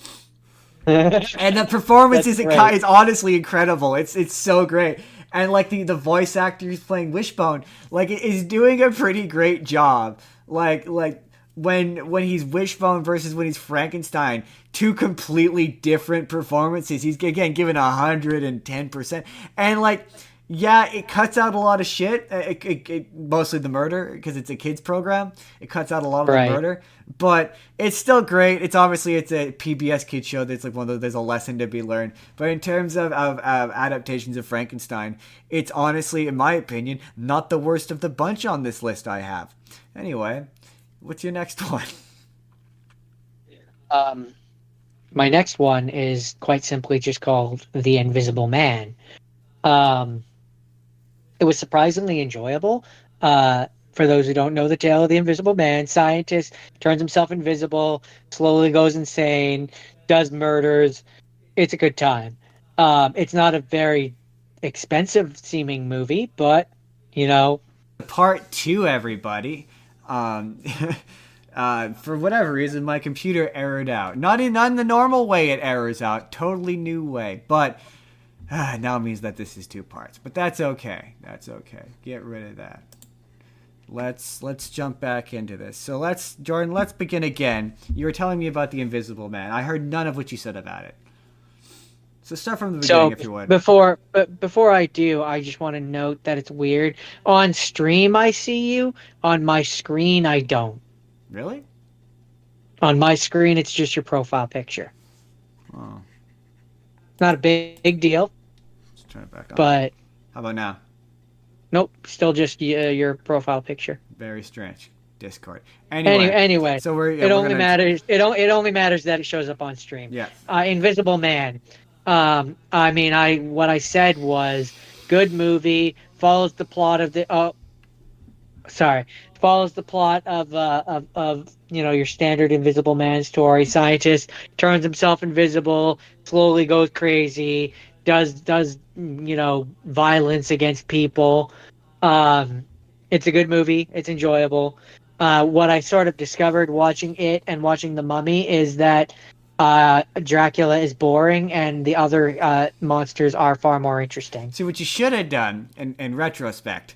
And the performance is honestly incredible. It's so great, and like the voice actor who's playing Wishbone like is doing a pretty great job. Like when he's Wishbone versus when he's Frankenstein, two completely different performances. He's again given 110%, and like Yeah, it cuts out a lot of shit. Mostly the murder because it's a kids program. It cuts out a lot of the Right. murder, but it's still great. It's a PBS kids show. That's like one of those. There's a lesson to be learned. But in terms of adaptations of Frankenstein, it's honestly, in my opinion, not the worst of the bunch on this list I have. Anyway, what's your next one? Um, my next one is quite simply just called The Invisible Man. Um, it was surprisingly enjoyable. For those who don't know the tale of the Invisible Man, scientist turns himself invisible, slowly goes insane, does murders. It's a good time. It's not a very expensive seeming movie, but you know, Part two, everybody. Um, for whatever reason, my computer errored out. Not in the normal way it errors out. Totally new way. But now it means that this is two parts. But that's okay. That's okay. Get rid of that. Let's jump back into this. So Jordan, let's begin again. You were telling me about the Invisible Man. I heard none of what you said about it. So start from the beginning, so if you would. before I do, I just want to note that it's weird. On stream, I see you. On my screen, I don't. Really? On my screen, it's just your profile picture. Oh, Not a big deal, let's turn it back on. but How about now? nope, still just your profile picture. Very strange. Discord. Anyway, Anyway, so it we're only gonna matters. It only matters that it shows up on stream. yeah. Invisible Man. I mean, I what I said was good movie. Follows the plot of the. Oh, sorry. Follows the plot of your standard Invisible Man story. Scientist turns himself invisible, slowly goes crazy, does violence against people. Um, it's a good movie. It's enjoyable. What I sort of discovered watching it and watching The Mummy is that Dracula is boring and the other monsters are far more interesting. See, what you should have done in retrospect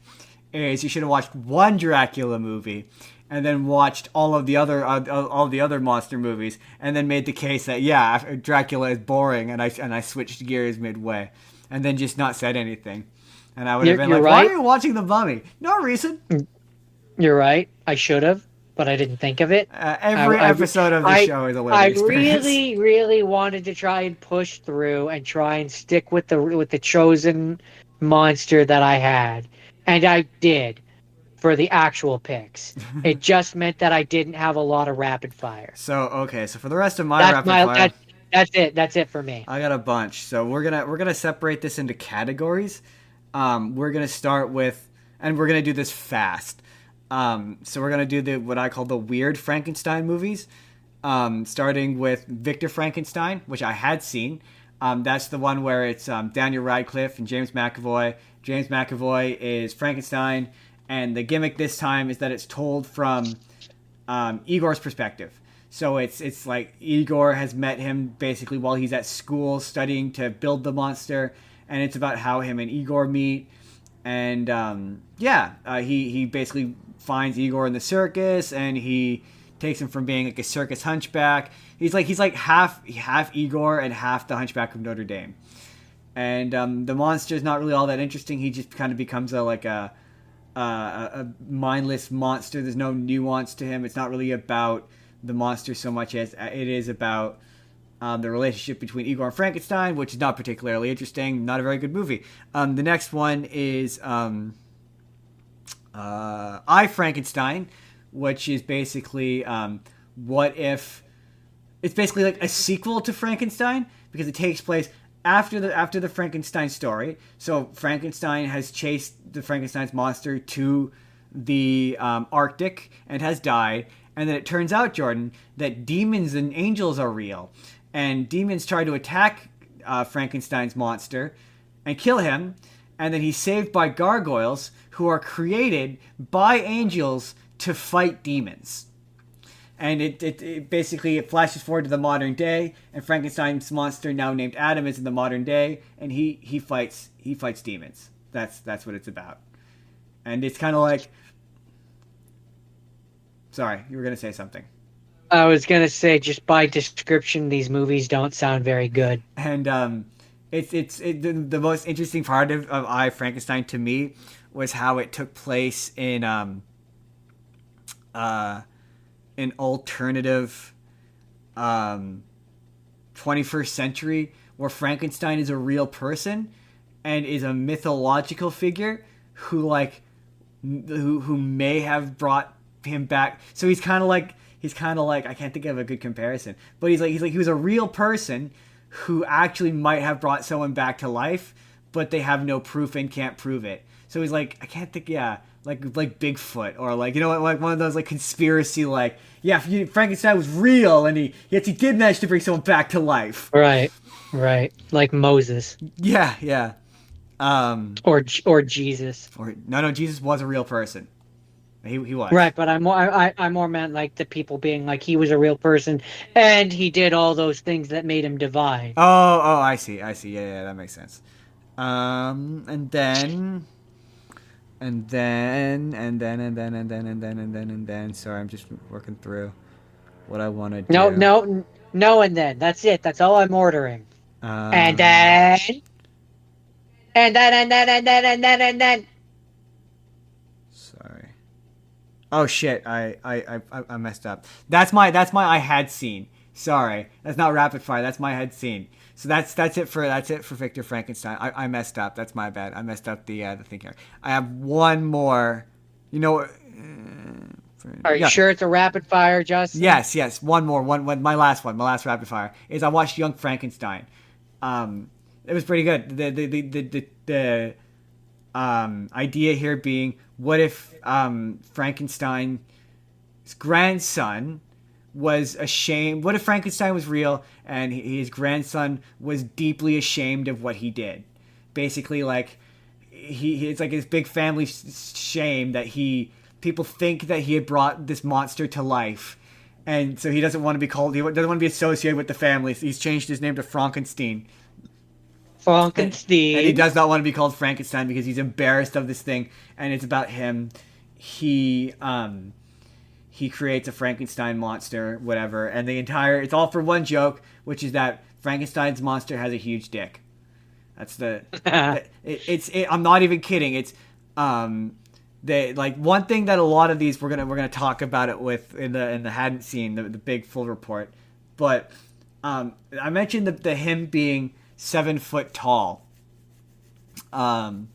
is you should have watched one Dracula movie and then watched all the other monster movies and then made the case that Dracula is boring and I switched gears midway and then just not said anything. And I would have been You're like, right. "Why are you watching The Mummy? No reason." You're right. I should have, but I didn't think of it. Every episode of the show is a learning I experience. really, really wanted to try and push through and try and stick with the chosen monster that I had, and I did for the actual picks. It just meant that I didn't have a lot of rapid fire. So okay, so for the rest of my That's rapid my fire, that's it. That's it for me. I got a bunch. So we're gonna separate this into categories. We're gonna start with, and we're gonna do this fast. So we're gonna do what I call the weird Frankenstein movies. Starting with Victor Frankenstein, which I had seen. That's the one where it's Daniel Radcliffe and James McAvoy. James McAvoy is Frankenstein, and the gimmick this time is that it's told from Igor's perspective. So it's like Igor has met him basically while he's at school studying to build the monster, and it's about how him and Igor meet. And he basically finds Igor in the circus, and he takes him from being like a circus hunchback. He's like half Igor and half the Hunchback of Notre Dame. And the monster's not really all that interesting. He just kind of becomes a mindless monster. There's no nuance to him. It's not really about the monster so much as it is about the relationship between Igor and Frankenstein, which is not particularly interesting. Not a very good movie. The next one is I, Frankenstein, which is basically what if it's basically like a sequel to Frankenstein because it takes place after the Frankenstein story. So Frankenstein has chased the Frankenstein's monster to the Arctic and has died. And then it turns out, Jordan, that demons and angels are real. And demons try to attack Frankenstein's monster and kill him. And then he's saved by gargoyles who are created by angels to fight demons. And it basically flashes forward to the modern day, and Frankenstein's monster, now named Adam, is in the modern day, and he fights demons. That's what it's about. And it's kind of like, sorry, you were gonna say something. I was gonna say, just by description, these movies don't sound very good. And the most interesting part of I Frankenstein to me was how it took place in an alternative 21st century where Frankenstein is a real person and is a mythological figure who like who may have brought him back. So he's kind of like I can't think of a good comparison, but he was a real person who actually might have brought someone back to life, but they have no proof and can't prove it. So he's like I can't think like Bigfoot or like like one of those like conspiracy like Frankenstein was real and he did manage to bring someone back to life. Right, like Moses. Yeah. Or Jesus. Or no, Jesus was a real person. He was. Right, but I more meant like the people being like he was a real person and he did all those things that made him divine. Oh, I see. Yeah, that makes sense. And then. Sorry, I'm just working through what I want to do. No, and then that's it. That's all I'm ordering. Um, And then. Sorry. Oh shit! I messed up. That's my I had scene. Sorry, that's not rapid fire. That's my head scene. So that's it for Victor Frankenstein. I messed up. That's my bad. I messed up the thing here. I have one more. You know. Are you sure it's a rapid fire, Justin? Yes. One more. My last rapid fire is I watched Young Frankenstein. It was pretty good. The idea here being, what if Frankenstein's grandson was ashamed? What if Frankenstein was real and his grandson was deeply ashamed of what he did? Basically, like it's like his big family shame that people think that he had brought this monster to life, and so he doesn't want to be called. He doesn't want to be associated with the family. So he's changed his name to Frankenstein. And he does not want to be called Frankenstein because he's embarrassed of this thing, and it's about him. He creates a Frankenstein monster, whatever, and it's all for one joke, which is that Frankenstein's monster has a huge dick. That's I'm not even kidding. It's they like one thing that a lot of these we're gonna talk about it with in the hadn't seen the big full report, but I mentioned the him being 7 foot tall. 7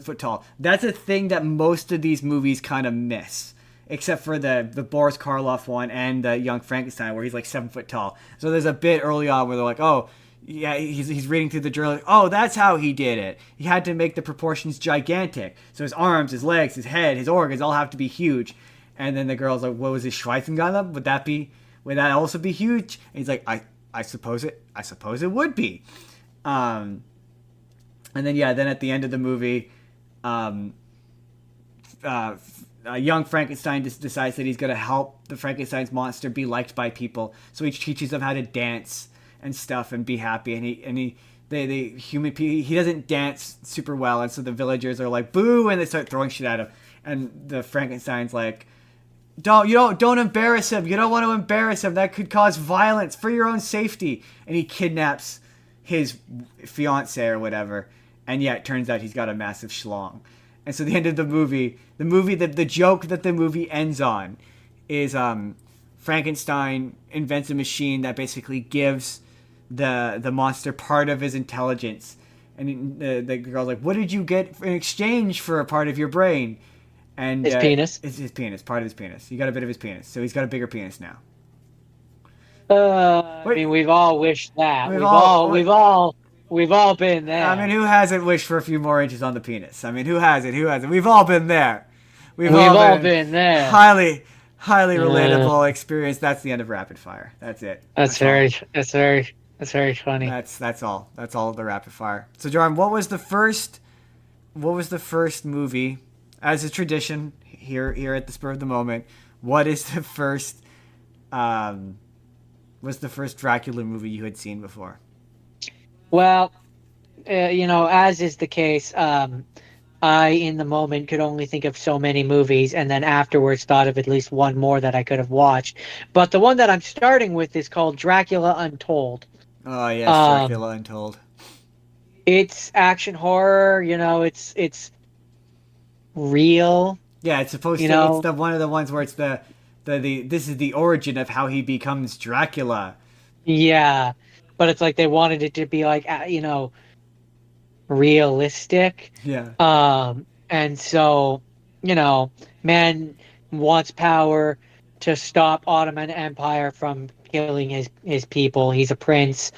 foot tall. That's a thing that most of these movies kind of miss, except for the Boris Karloff one and the Young Frankenstein, where he's like 7 foot tall. So there's a bit early on where they're like, oh yeah, he's reading through the journal. Like, oh, that's how he did it. He had to make the proportions gigantic. So his arms, his legs, his head, his organs all have to be huge. And then the girl's like, what was his Schweizengala? Would that also be huge? And he's like, I suppose it would be. And then then at the end of the movie, young Frankenstein just decides that he's going to help the Frankenstein's monster be liked by people. So he teaches them how to dance and stuff and be happy. And he doesn't dance super well, and so the villagers are like boo, and they start throwing shit at him. And the Frankenstein's like, don't embarrass him. You don't want to embarrass him. That could cause violence for your own safety. And he kidnaps his fiance or whatever. And it turns out he's got a massive schlong. And so the end of the movie, the joke that the movie ends on is Frankenstein invents a machine that basically gives the monster part of his intelligence. And the girl's like, what did you get in exchange for a part of your brain? And his penis. It's his penis, part of his penis. You got a bit of his penis, so he's got a bigger penis now. I mean, we've all wished that. We've all been there. I mean, who hasn't wished for a few more inches on the penis? I mean, who hasn't? We've all been there. We've all been there. Highly relatable experience. That's the end of rapid fire. That's it. That's very funny. That's all. That's all of the rapid fire. So, Jordan, what was the first movie? As a tradition here at the spur of the moment, what is the first Dracula movie you had seen before? Well, as is the case, I in the moment could only think of so many movies, and then afterwards thought of at least one more that I could have watched. But the one that I'm starting with is called Dracula Untold. Oh yes, Um, Dracula Untold. it's action horror, it's real, Yeah, it's supposed you to. It's know. the one of the ones where it's the this is the origin of how he becomes Dracula. Yeah, but it's like they wanted it to be like realistic. Yeah. And so, you know, man wants power to stop Ottoman Empire from killing his people. He's a prince.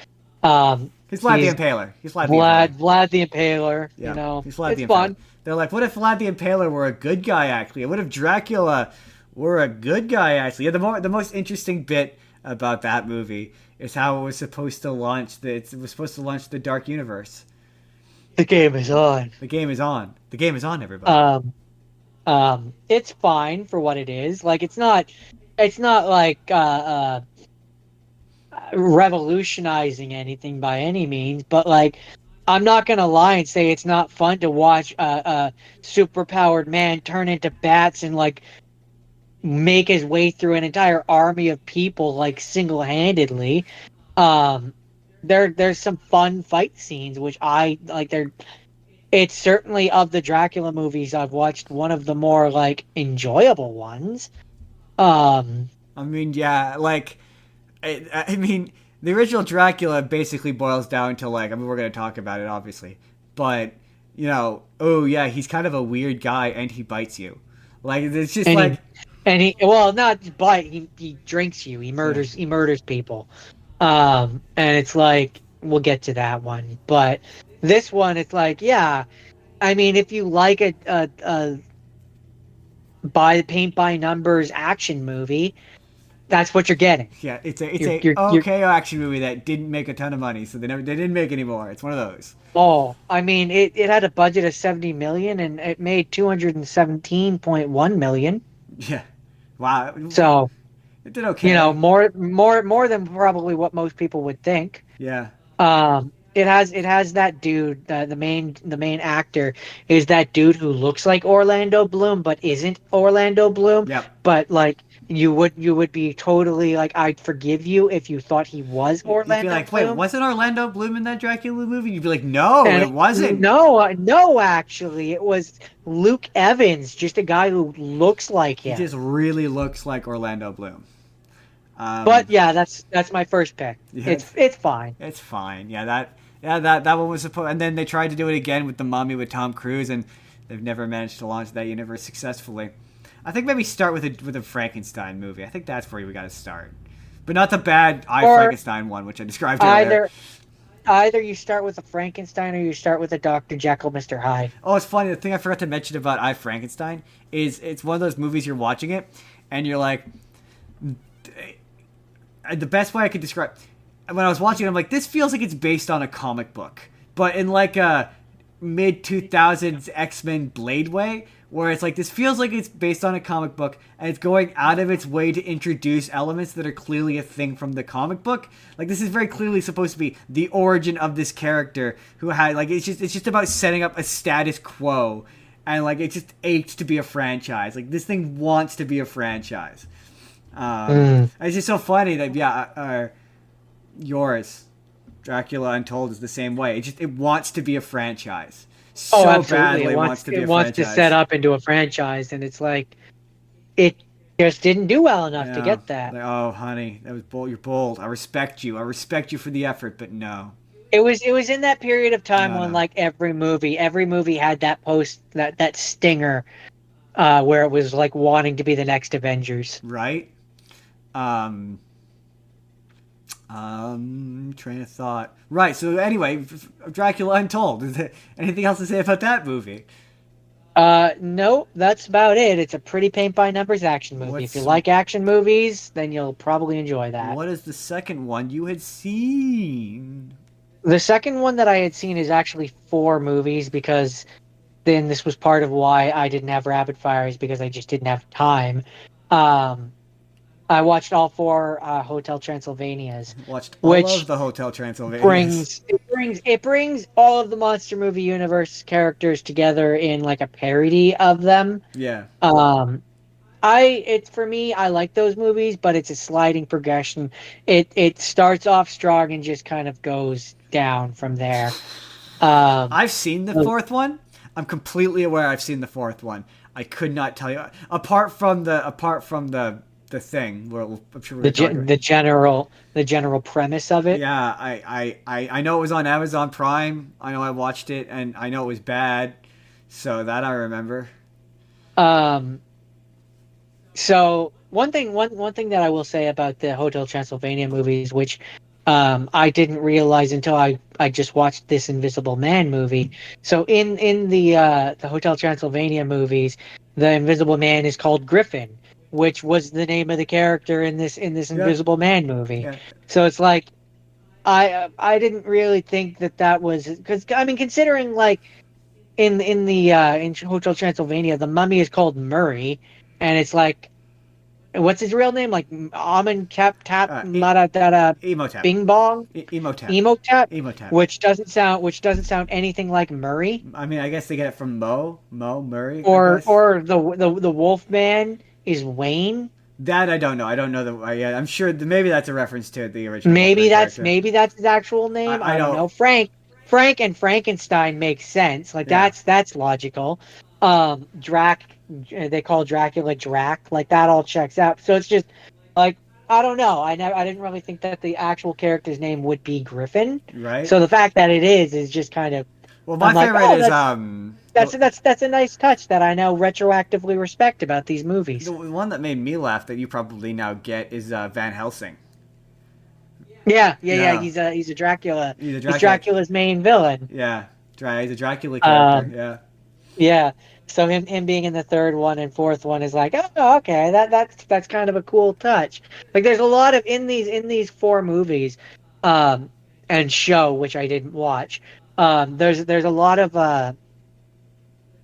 He's Vlad the He's Impaler. He's Vlad the Impaler. Vlad the Impaler, Yeah, he's Vlad It's the Impaler. fun. They're like, what if Vlad the Impaler were a good guy actually? What if Dracula were a good guy actually? Yeah, the most interesting bit about that movie is how it was supposed to launch it was supposed to launch the Dark Universe. The game is on. The game is on. The game is on, everybody. Um, it's fine for what it is. Like it's not like revolutionizing anything by any means, but like I'm not gonna lie and say it's not fun to watch a super powered man turn into bats and like make his way through an entire army of people like single handedly. Um, there's some fun fight scenes which I like. It's certainly of the Dracula movies I've watched one of the more like enjoyable ones. Um, I mean, yeah, like I mean, the original Dracula basically boils down to like, I mean, we're gonna talk about it obviously, but oh yeah, he's kind of a weird guy and he bites you. Like it's just and like, he well not bite he drinks you yeah, he murders people. And it's like we'll get to that one, but this one it's like yeah, I mean if you like a by paint by numbers action movie, that's what you're getting. yeah, it's You're a you're you're okay action movie that didn't make a ton of money, so they didn't make any more. It's one of those. Oh, I mean, it had a budget of 70 million and it made 217.1 million. Yeah, wow, So, it did okay. more than probably what most people would think. Yeah, It has that dude, the main actor is that dude who looks like Orlando Bloom but isn't Orlando Bloom, yep. but like you would be totally like I'd forgive you if you thought he was You'd be Orlando like, wait, Bloom. wasn't Orlando Bloom in that Dracula movie? You'd be like, no, And it wasn't. no, actually, it was Luke Evans, just a guy who looks like He him. just really looks like Orlando Bloom. But Um, yeah, that's my first pick. yeah, It's fine. it's fine. Yeah, that one was supposed, and then they tried to do it again with the Mummy with Tom Cruise, and they've never managed to launch that universe successfully. I think maybe start with a Frankenstein movie. I think that's where we got to start, but not the bad I Or Frankenstein one, which I described earlier. either either you start with a Frankenstein or you start with a Dr. Jekyll, Mr. Hyde. Oh, it's funny. The thing I forgot to mention about I Frankenstein is it's one of those movies you're watching it, and you're like, the best way I could describe when I was watching it, I'm like, this feels like it's based on a comic book, but in like a mid 2000s X-Men Blade way, where it's like this feels like it's based on a comic book and it's going out of its way to introduce elements that are clearly a thing from the comic book. Like this is very clearly supposed to be the origin of this character who had like it's just about setting up a status quo, and like it just ached to be a franchise. Like this thing wants to be a franchise. Mm. It's just so funny that yours, Dracula Untold, is the same way. It wants to be a franchise Oh, so absolutely. badly. Wants to be It a wants to set franchise. up into a franchise, and it's like it just didn't do well enough to Yeah, get that. like oh honey, that was bold. You're bold. I respect you. I respect you for the effort, but no, It was in that period of time no, when no. like every movie had that stinger where it was like wanting to be the next Avengers. Right? Um, train of thought. Right. So anyway, Dracula Untold. Is there anything else to say about that movie? No, that's about it. It's a pretty paint by numbers action movie. If you What's like action movies, then you'll probably enjoy that. what is the second one you had seen? The second one that I had seen is actually four movies because then this was part of why I didn't have rapid fires because I just didn't have time. Um, I watched all four Hotel Transylvanias, Watched all of which the Hotel Transylvanias. brings all of the monster movie universe characters together in like a parody of them. Yeah. Um, it's for me, I like those movies, but it's a sliding progression. It starts off strong and just kind of goes down from there. Um, I've seen the fourth one. I'm completely aware I've seen the fourth one. I could not tell you apart from the thing where I'm sure we're the gonna talk about. the general premise of it. Yeah, I know it was on Amazon Prime. I know I watched it, and I know it was bad. So that I remember. Um, So one thing that I will say about the Hotel Transylvania movies, which I didn't realize until I just watched this Invisible Man movie. So in the Hotel Transylvania movies, the Invisible Man is called Griffin, which was the name of the character in this Yeah, Invisible Man movie. yeah. So it's like I didn't really think that that was because I mean considering like in Hotel Transylvania, the mummy is called Murray, and it's like what's his real name? Like Amun Cap Tap E- Maradada Emotep. Bing Bong Emotep. Emotep, Emotep. which doesn't sound anything like Murray I mean, I guess they get it from Mo Murray. I guess or the Wolf Man is Wayne. that I don't know. I don't know the. Yeah, I'm sure maybe that's a reference to the original Wolfman character. Maybe that's his actual name. I I don't don't. know. Frank and Frankenstein makes sense. Like Yeah. that's logical. Drac, they call Dracula Drac. Like that all checks out. So it's just like I don't know. I didn't really think that the actual character's name would be Griffin. Right. So the fact that it is just kind of Well, my I'm like, favorite oh, is that's a nice touch that I now retroactively respect about these the movies. one that made me laugh that you probably now get is Van Helsing. Yeah. Yeah. He's a Dracula. He's a He's Dracula. Dracula's main villain. Yeah. He's a Dracula character. Um, Yeah. yeah. So him being in the third one and fourth one is like, oh, okay, that's kind of a cool touch. Like there's a lot of in these four movies, um, and show which I didn't watch. There's a lot of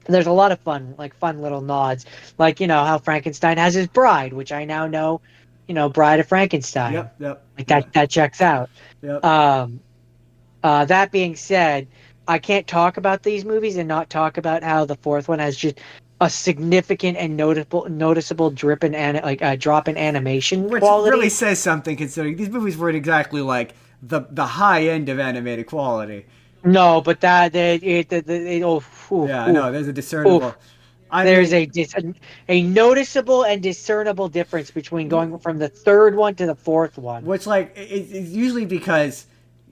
there's a lot of fun little nods, like you know how Frankenstein has his bride, which I now know, you know, Bride of Frankenstein. Yep. Yep. Like Yep. that checks out. Yep. Um, that being said, I can't talk about these movies and not talk about how the fourth one has just a significant and noticeable drop in animation Which quality. really says something considering these movies weren't exactly like the high end of animated quality. No, but that oh, oof, Yeah, oof, no, there's a discernible. oof. I There's mean, a noticeable and discernible difference between going from the third one to the fourth one. which like it's usually because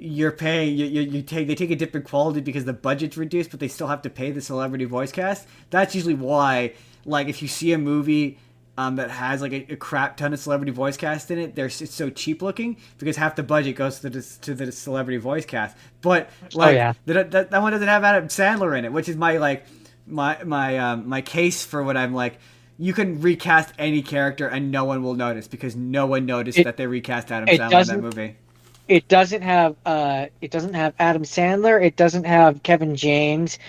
you're paying you take they take a dip in quality because the budget's reduced, but they still have to pay the celebrity voice cast. That's usually why. Like if you see a movie that has like a crap ton of celebrity voice cast in it, it's so cheap looking because half the budget goes to the celebrity voice cast. But like yeah. that one doesn't have Adam Sandler in it, which is my like my case for what I'm like. You can recast any character and no one will notice because no one noticed that they recast Adam Sandler in that movie. It doesn't have Adam Sandler. It doesn't have Kevin James.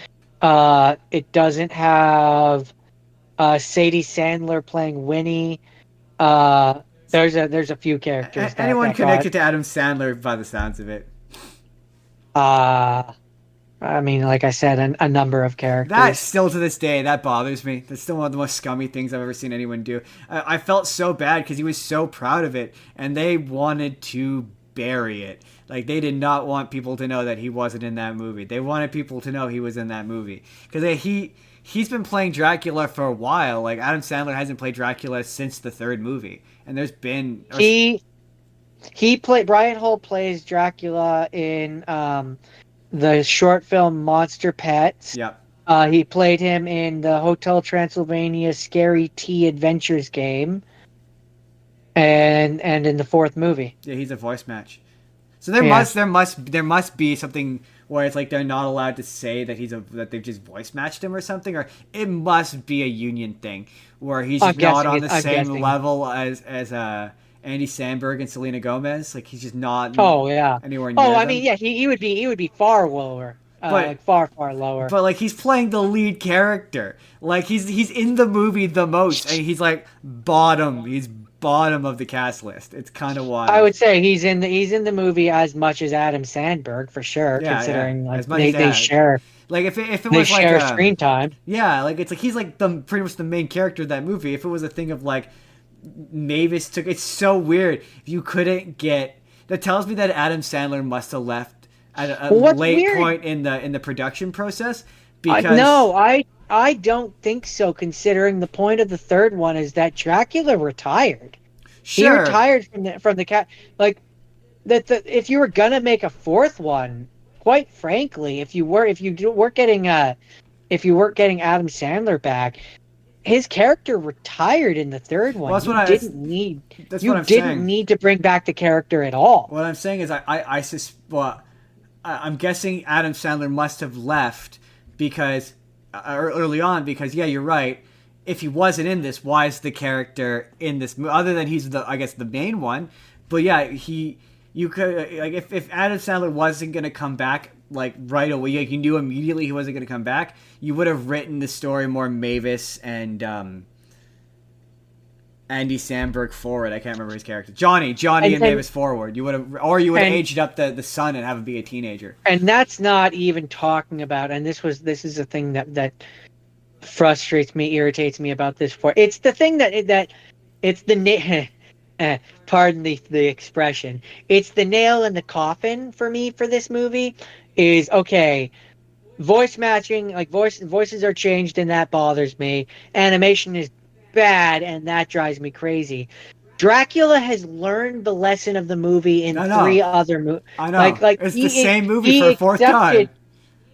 It doesn't have Sadie Sandler playing Winnie. There's a few characters Anyone connected to Adam Sandler by the sounds of it. I mean, like I said, a number of characters. That still to this day, that bothers me. That's still one of the most scummy things I've ever seen anyone do. I felt so bad because he was so proud of it, and they wanted to bury it. Like they did not want people to know that he wasn't in that movie. They wanted people to know he was in that movie because he's been playing Dracula for a while. Like Adam Sandler hasn't played Dracula since the third movie, and there's been he played Brian Holt plays Dracula in the short film Monster Pets. Yep. He played him in the Hotel Transylvania Scary Tea Adventures game, and in the fourth movie. Yeah, he's a voice match. So there must be something where it's like they're not allowed to say that that they've just voice matched him or something, or it must be a union thing where he's just not on the same level as Andy Samberg and Selena Gomez. Like he's just not. Oh yeah. Anywhere near. Oh, I them. mean, yeah, he would be far lower. Like far lower. But like he's playing the lead character. Like he's in the movie the most, and he's like bottom. He's bottom of the cast list. It's kind of wild. I would say he's in the movie as much as Adam Sandberg for sure. Yeah, considering yeah. like As much they as share Like if it They was like share screen time. yeah, like it's like he's like the pretty much the main character of that movie. If it was a thing of like Mavis took, it's so weird. You couldn't get that tells me that Adam Sandler must have left at a Well, what's late weird? point in the production process because No, I don't think so. Considering the point of the third one is that Dracula retired. He sure. retired from the cat. Like that. If you were gonna make a fourth one, quite frankly, if you weren't getting Adam Sandler back, his character retired in the third Well, one. that's what You I'm didn't saying. need to bring back the character at all. What I'm saying is well, I'm guessing Adam Sandler must have left because early on because yeah, you're right. If he wasn't in this, why is the character in this movie? Other than he's the I guess the main one, but yeah, you could like if Adam Sandler wasn't gonna come back like right away, like you knew immediately he wasn't gonna come back, you would have written the story more Mavis and Andy Samberg forward. I can't remember his character. Johnny and And Mavis forward. You would have, or you would have and aged up the son and have him be a teenager. and that's not even talking about. And this is a thing that frustrates me, irritates me about this. It's the thing that it's the pardon the expression. It's the nail in the coffin for me for this movie. Is okay. Voice matching, like voices are changed, and that bothers me. Animation is bad, and that drives me crazy. Dracula has learned the lesson of the movie in I know, three other movies. I know. Like It's the same movie for a fourth accepted time.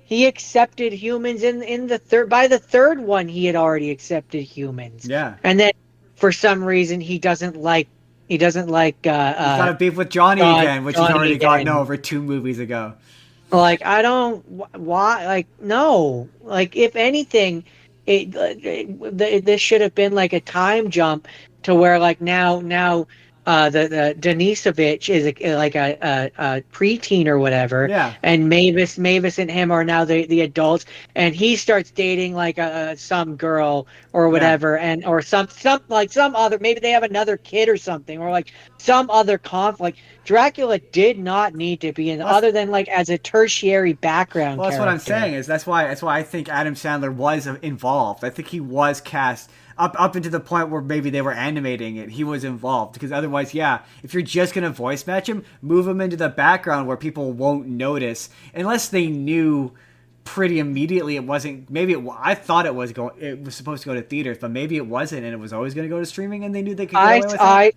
he accepted humans in the third. By the third one, he had already accepted humans, Yeah, and then for some reason he doesn't like he's got a beef with Johnny again, which he's Johnny already gotten again. over 2 movies ago. Like I don't why like no like if anything, this should have been like a time jump to where like now the Denisovich is like a preteen or whatever, Yeah, and Mavis and him are now the adults, and he starts dating like some girl or yeah. whatever, and or some like some other, maybe they have another kid or something, or like some other conflict. Dracula did not need to be in, Well, other than like as a tertiary background Well, that's what I'm character. saying. Is that's why I think Adam Sandler was involved. I think he was cast up into the point where maybe they were animating it. He was involved because otherwise, yeah, if you're just gonna voice match him, move him into the background where people won't notice unless they knew pretty immediately it wasn't. Maybe I thought it was supposed to go to theaters, but maybe it wasn't, and it was always gonna go to streaming, and they knew they could get I away with it. I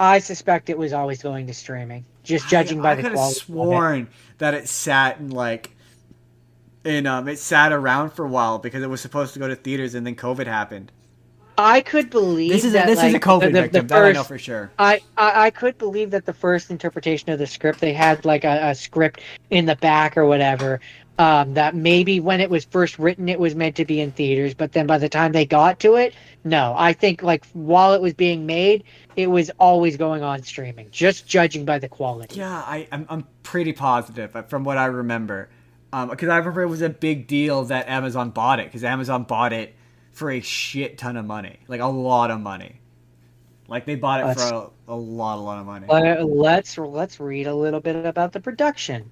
I suspect it was always going to streaming, just judging by I the could have quality of it. sworn that it sat in like in it sat around for a while because it was supposed to go to theaters and then COVID happened. I could believe that This is a like COVID the victim that I know first for sure. I could believe that the first interpretation of the script, they had like a script in the back or whatever, that maybe when it was first written it was meant to be in theaters, but then by the time they got to it, no. I think like while it was being made, it was always going on streaming, just judging by the quality. Yeah, I'm pretty positive from what I remember, because I remember it was a big deal that Amazon bought it because Amazon bought it for a shit ton of money, like a lot of money. Like they bought it Let's for a lot of money. let's read a little bit about the production.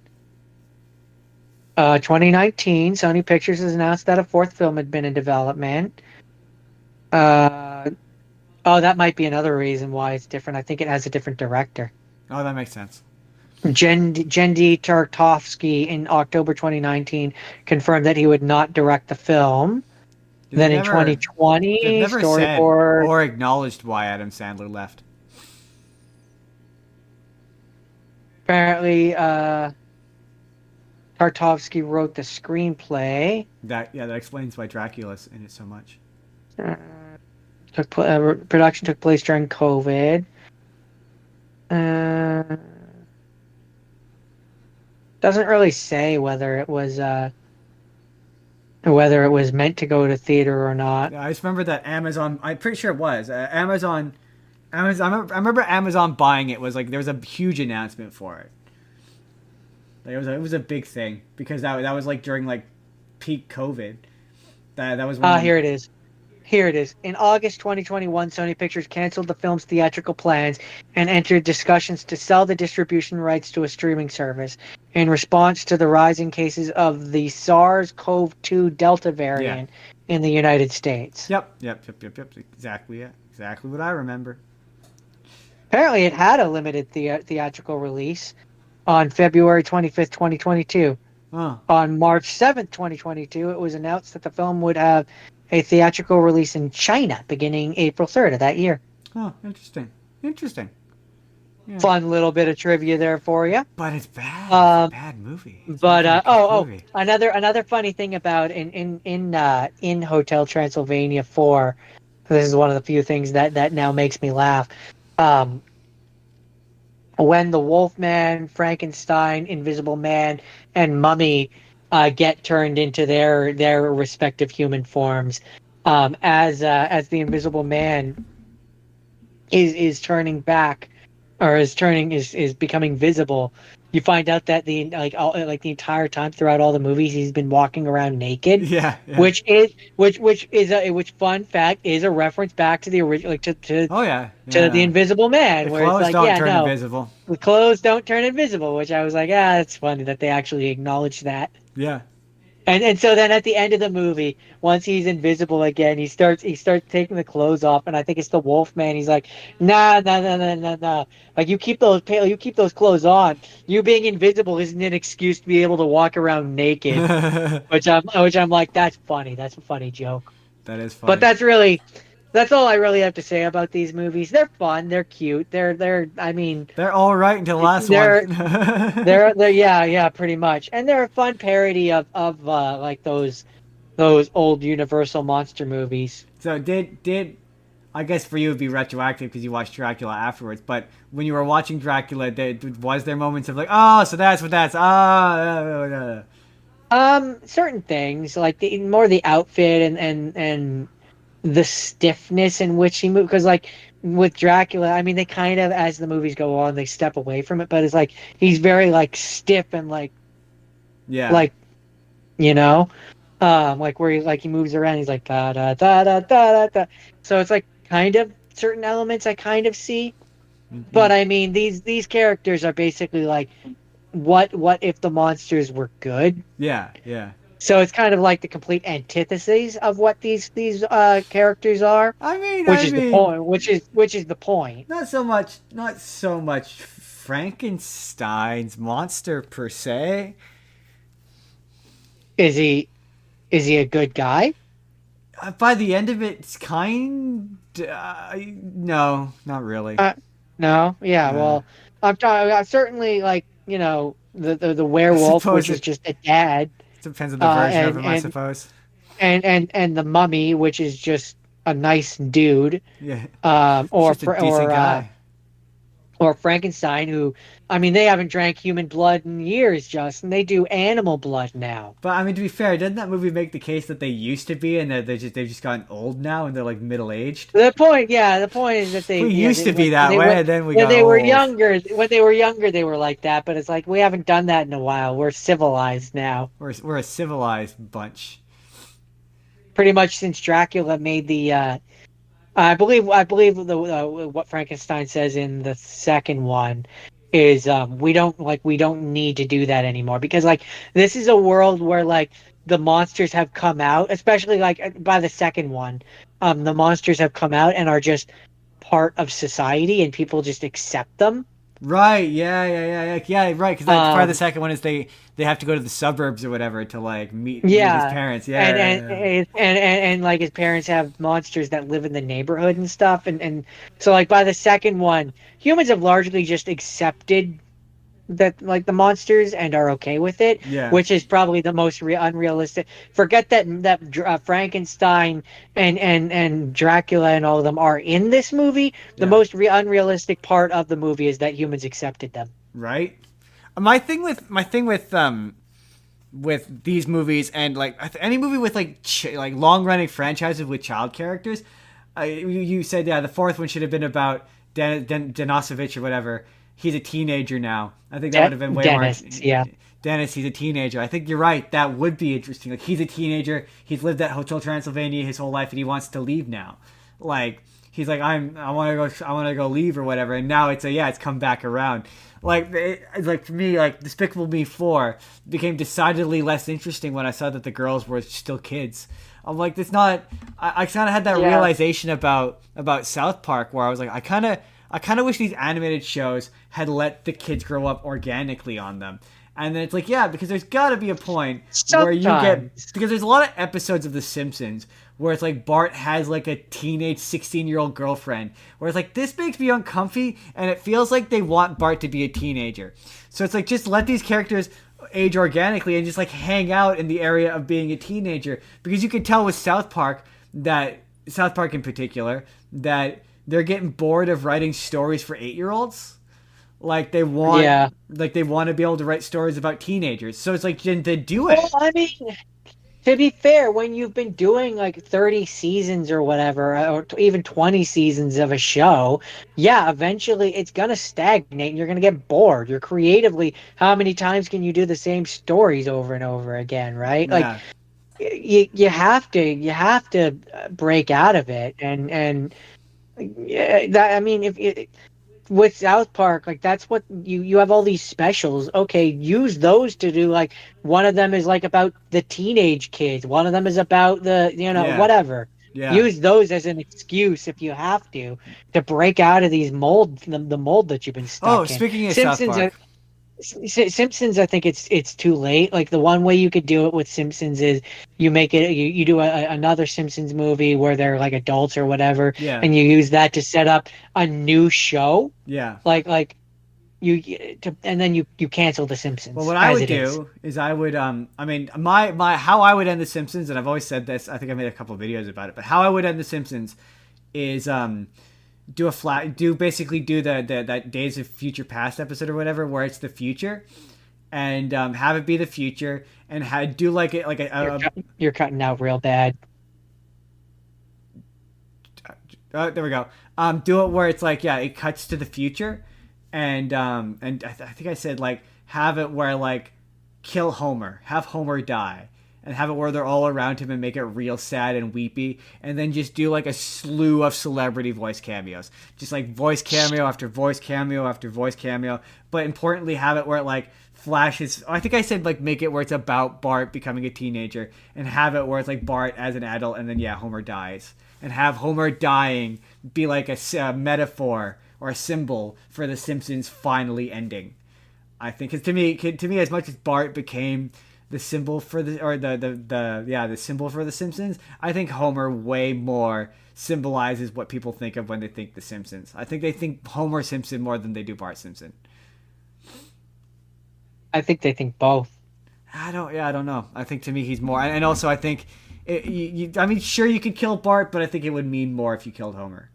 2019, Sony Pictures has announced that a fourth film had been in development. Uh, oh, that might be another reason why it's different. I think it has a different director. Oh, that makes sense. Jendi Tartovsky in October 2019 confirmed that he would not direct the film. Then in They've 2020, never said storyboard. or acknowledged why Adam Sandler left. Apparently, Tartovsky wrote the screenplay. That explains why Dracula's in it so much. Uh, Production took place during COVID. Doesn't really say whether it was meant to go to theater or not. Yeah, I just remember that Amazon. I'm pretty sure it was Amazon. I remember Amazon buying it was like there was a huge announcement for it. Like it was a big thing because that was like during like peak COVID. That was when Here it is. Here it is. In August 2021, Sony Pictures canceled the film's theatrical plans and entered discussions to sell the distribution rights to a streaming service. in response to the rising cases of the SARS-CoV-2 Delta Yeah. variant in the United States. Yep. Exactly. Yeah. Exactly what I remember. Apparently, it had a limited theatrical release on February 25th, 2022. Oh. On March 7th, 2022, it was announced that the film would have a theatrical release in China beginning April 3rd of that year. Oh. Interesting. Interesting. Yeah. Fun little bit of trivia there for you. But it's bad. It's a Um, bad movie. It's not a but very good movie. another funny thing about in Hotel Transylvania 4, this is one of the few things that now makes me laugh. Um, when the Wolfman, Frankenstein, Invisible Man, and Mummy get turned into their respective human forms, as the Invisible Man is turning back, or is becoming visible, you find out that the entire time throughout all the movies he's been walking around naked, Yeah. Yeah. which fun fact is a reference back to the original, like Oh yeah. to the Yeah. Invisible The Man, where it's clothes like, don't yeah, turn no, invisible. the clothes don't turn invisible, which I was like, it's funny that they actually acknowledge that. Yeah. And so then at the end of the movie, once he's invisible again, he starts taking the clothes off, and I think it's the Wolf Man. He's like, nah. Like you keep those clothes on. You being invisible isn't an excuse to be able to walk around naked. That Which I'm like, that's funny. That's a funny joke. is But funny. that's all I really have to say about these movies. They're fun. They're cute. I mean, They're all right until the last one. they're they're yeah, pretty much. And they're a fun parody of like those old Universal monster movies. So did I guess for you it'd be retroactive because you watched Dracula afterwards. But when you were watching Dracula, was there moments of like, oh, so that's what that's Certain things like the outfit and the stiffness in which he moved, because like with Dracula, I mean they kind of, as the movies go on, they step away from it, but it's like he's very like stiff and yeah. like you know like where he moves around, he's like da da da da da da da. So it's like kind of certain elements I kind of see, but I mean these characters are basically like what if the monsters were good. Yeah. So it's kind of like the complete antitheses of what these characters are, which I is the mean, point. Which is the point. not so much Frankenstein's monster per se. Is he a good guy? By the end of it, it's kind. No, not really. Uh, no. Yeah. Uh, Well, I'm certainly like the I werewolf, suppose which is it just a dad, depends on the version of and him, I suppose. and the mummy, which is just a nice dude, Yeah, he's or just a decent guy. or Frankenstein, who, I mean, they haven't drank human blood in years, Justin. They do animal blood now. But I mean, to be fair, didn't that movie make the case that they used to be and that they've just gotten old now and they're like middle aged? The point is that We used to be that way, and then we when got they were old. younger, they were like that. But it's like we haven't done that in a while. We're civilized now. We're a civilized bunch. Pretty much since Dracula made the. I believe what Frankenstein says in the second one is we don't need to do that anymore, because like this is a world where like the monsters have come out, especially like by the second one, the monsters have come out and are just part of society and people just accept them. Right? Yeah. Right, because that's part of the Um, second one is they have to go to the suburbs or whatever to like meet his yeah, parents. and like his parents have monsters that live in the neighborhood and stuff, and so like by the second one, humans have largely just accepted that like the monsters and are okay with it, Yeah. which is probably the most unrealistic. Forget that Frankenstein and Dracula and all of them are in this movie. The Yeah. most unrealistic part of the movie is that humans accepted them. Right. My thing with these movies and like any movie with like like long running franchises with child characters, you said the fourth one should have been about Denisovich or whatever. He's a teenager now. I think that would have been way Dennis, more. yeah. Dennis, he's a teenager. I think you're right. That would be interesting. Like he's a teenager. He's lived at Hotel Transylvania his whole life, and he wants to leave now. Like he's like I want to go leave or whatever. And now it's come back around. Like for me, like Despicable Me 4 became decidedly less interesting when I saw that the girls were still kids. I'm like, it's not. I kind of had that Yeah. realization about South Park where I was like, I kind of wish these animated shows had let the kids grow up organically on them. And then it's like, yeah, because there's got to be a point where you get, Sometimes. because there's a lot of episodes of The Simpsons where it's like Bart has like a teenage 16-year-old girlfriend, where it's like, this makes me uncomfy, and it feels like they want Bart to be a teenager. So it's like, just let these characters age organically and just like hang out in the area of being a teenager, because you can tell with South Park in particular, that they're getting bored of writing stories for 8-year-olds. Like Yeah. they want to be able to write stories about teenagers. So it's like, then they do Well, it. I mean, to be fair, when you've been doing like 30 seasons or whatever, or even 20 seasons of a show, yeah, eventually it's going to stagnate and you're going to get bored. You're creatively, how many times can you do the same stories over and over again, right? Like Yeah. you have to break out of it and yeah, that I mean if it, with South Park, like that's what you have all these specials. Okay, use those to do like one of them is like about the teenage kids, one of them is about the Yeah. whatever. Yeah. Use those as an excuse if you have to break out of these mold the mold that you've been Oh, stuck in. speaking of South Simpsons Park. Simpsons, I think it's too late. Like the one way you could do it with Simpsons is you make it you do another Simpsons movie where they're like adults or whatever, Yeah. and you use that to set up a new show. Yeah. Like and then you cancel the Well, Simpsons what I as would it is. do is I would I mean my how I would end the Simpsons, and I've always said this. I think I made a couple of videos about it. But how I would end the Simpsons is do that Days of Future Past episode or whatever, where it's the future, and have it be the future, and do like it like You're cutting out real bad. there we go. Do it where it's like, yeah, it cuts to the future, and I think I said like have it where like kill Homer, have Homer die, and have it where they're all around him and make it real sad and weepy, and then just do like a slew of celebrity voice cameos, just like voice cameo after voice cameo after voice cameo. But importantly, have it where it like flashes. I think I said like make it where it's about Bart becoming a teenager, and have it where it's like Bart as an adult, and then yeah, Homer dies, and have Homer dying be like a metaphor or a symbol for the Simpsons finally ending. I think, because to me, as much as Bart became the symbol for the symbol for the Simpsons, I think Homer way more symbolizes what people think of when they think the Simpsons. I think they think Homer Simpson more than they do Bart Simpson. I think they think both. I don't know. I think to me he's more, and also I think I mean, sure, you could kill Bart, but I think it would mean more if you killed Homer.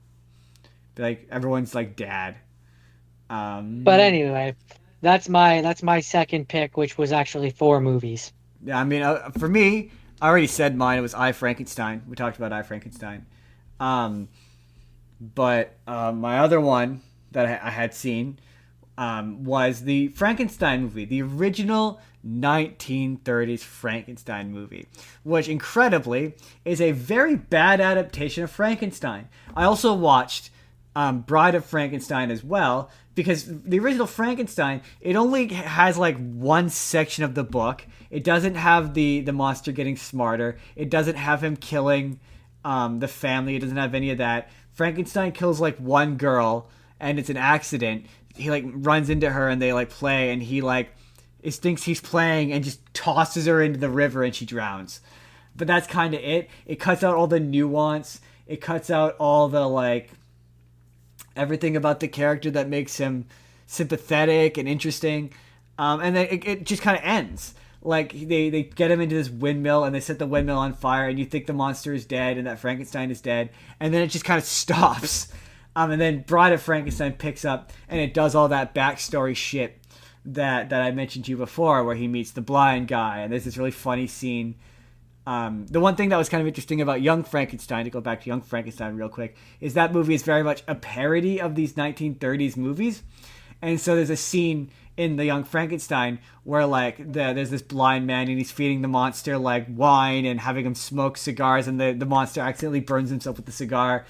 Like everyone's like dad. But Um, anyway, that's my second pick, which was actually four movies. yeah, I mean, for me, I already said mine. It was I Frankenstein. We talked about I Frankenstein. Um, but my other one that I had seen was the Frankenstein movie, the original 1930s Frankenstein movie, which incredibly is a very bad adaptation of Frankenstein. I also watched Bride of Frankenstein as well, because the original Frankenstein, it only has like one section of the book. It doesn't have the monster getting smarter. It doesn't have him killing the family. It doesn't have any of that. Frankenstein kills like one girl, and it's an accident. He like runs into her, and they like play, and he like thinks he's playing, and just tosses her into the river, and she drowns. But that's kind of it. It cuts out all the nuance. It cuts out all the like everything about the character that makes him sympathetic and interesting. And then it just kind of ends. Like they get him into this windmill, and they set the windmill on fire, and you think the monster is dead and that Frankenstein is dead, and then it just kind of stops. And then Bride of Frankenstein picks up, and it does all that backstory shit that I mentioned to you before, where he meets the blind guy, and there's this really funny scene. The one thing that was kind of interesting about Young Frankenstein, to go back to Young Frankenstein real quick, is that movie is very much a parody of these 1930s movies. And so there's a scene in the Young Frankenstein where like there's this blind man, and he's feeding the monster like wine and having him smoke cigars, and the monster accidentally burns himself with the cigar.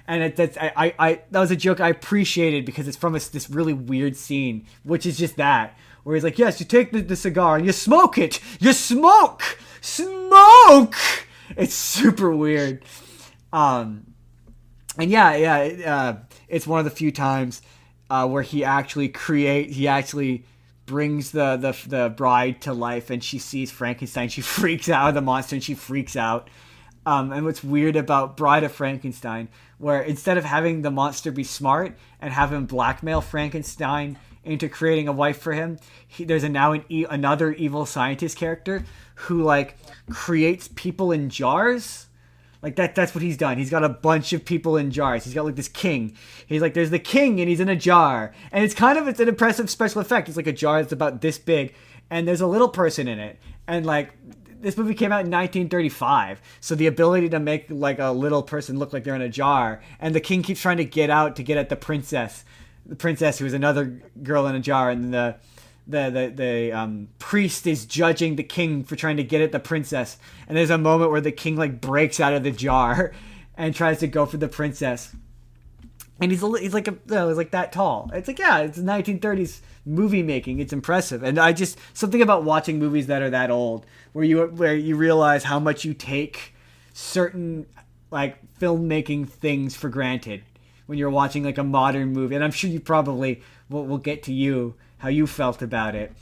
And that was a joke I appreciated because it's from this really weird scene, which is just that, where he's like, yes, you take the cigar and you smoke it. You smoke. It's super weird. And it's one of the few times where he actually brings the bride to life, and she sees Frankenstein. She freaks out, the monster, and she freaks out. And what's weird about Bride of Frankenstein, where instead of having the monster be smart and have him blackmail Frankenstein into creating a wife for him, there's another evil scientist character who like creates people in jars. Like that's what he's done. He's got a bunch of people in jars. He's got like this king. He's like, there's the king and he's in a jar. And it's an impressive special effect. It's like a jar that's about this big and there's a little person in it. And like, this movie came out in 1935, so the ability to make like a little person look like they're in a jar, and the king keeps trying to get out to get at the princess who is another girl in a jar, and the priest is judging the king for trying to get at the princess, and there's a moment where the king like breaks out of the jar and tries to go for the princess. And he's like that tall. It's like, yeah, it's 1930s movie making. It's impressive. And something about watching movies that are that old where you realize how much you take certain like filmmaking things for granted when you're watching like a modern movie. And I'm sure you probably will get to how you felt about it.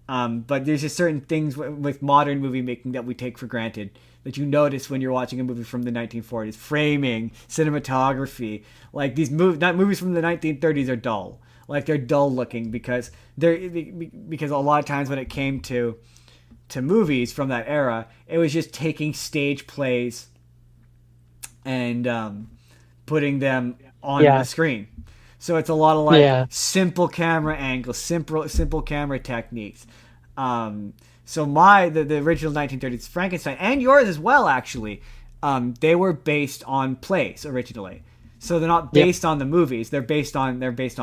But there's just certain things with modern movie making that we take for granted that you notice when you're watching a movie from the 1940s. Framing, cinematography, like movies from the 1930s are dull. Like they're dull looking because a lot of times when it came to movies from that era, it was just taking stage plays and playing them on the screen. So it's a lot of like simple camera angles, simple camera techniques. So the original 1930s Frankenstein and yours as well, actually, they were based on plays originally. So they're not based on the movies. They're based on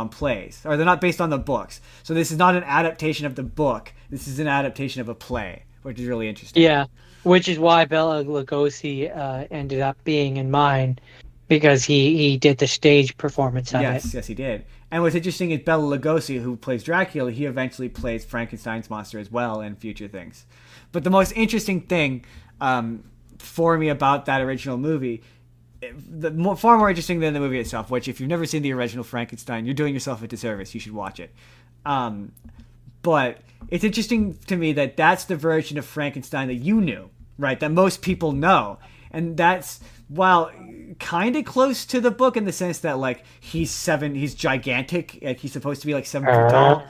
plays, or they're not based on the books. So this is not an adaptation of the book. This is an adaptation of a play, which is really interesting. Yeah, which is why Bela Lugosi ended up being in mine, because he did the stage performance of it. Yes, he did. And what's interesting is Bela Lugosi, who plays Dracula, he eventually plays Frankenstein's monster as well in future things. But the most interesting thing for me about that original movie, far more interesting than the movie itself, which if you've never seen the original Frankenstein, you're doing yourself a disservice. You should watch it. But it's interesting to me that that's the version of Frankenstein that you knew, right? That most people know. And that's, while kind of close to the book in the sense that like he's gigantic, like he's supposed to be like 7 feet tall,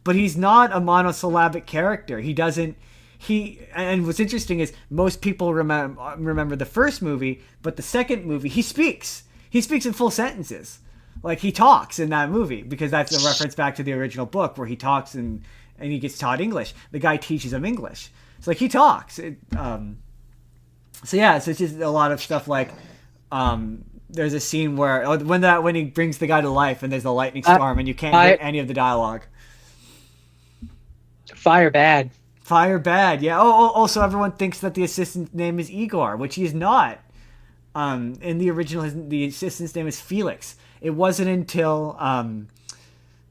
but he's not a monosyllabic character. And what's interesting is most people remember the first movie, but the second movie he speaks in full sentences, like he talks in that movie, because that's a reference back to the original book where he talks and he gets taught English. The guy teaches him English. It's like he talks. So it's just a lot of stuff like there's a scene where when he brings the guy to life and there's a lightning storm and you can't hear any of the dialogue. Fire bad, yeah. Also everyone thinks that the assistant's name is Igor, which he is not. In the original, the assistant's name is Felix. It wasn't until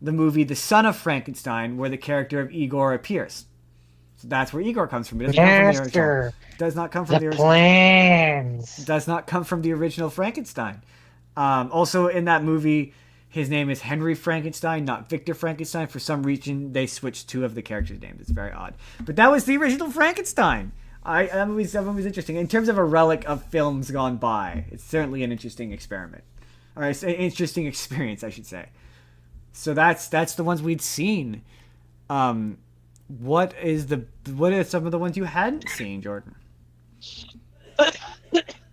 the movie The Son of Frankenstein where the character of Igor appears. So that's where Igor comes from. It doesn't come from the original. Does not come from the original. Plans. Does not come from the original Frankenstein. Also in that movie, his name is Henry Frankenstein, not Victor Frankenstein. For some reason, they switched two of the characters' names. It's very odd. But that was the original Frankenstein. That movie's interesting. In terms of a relic of films gone by, it's certainly an interesting experiment. Or it's an interesting experience, I should say. So that's the ones we'd seen. What are some of the ones you hadn't seen, Jordan?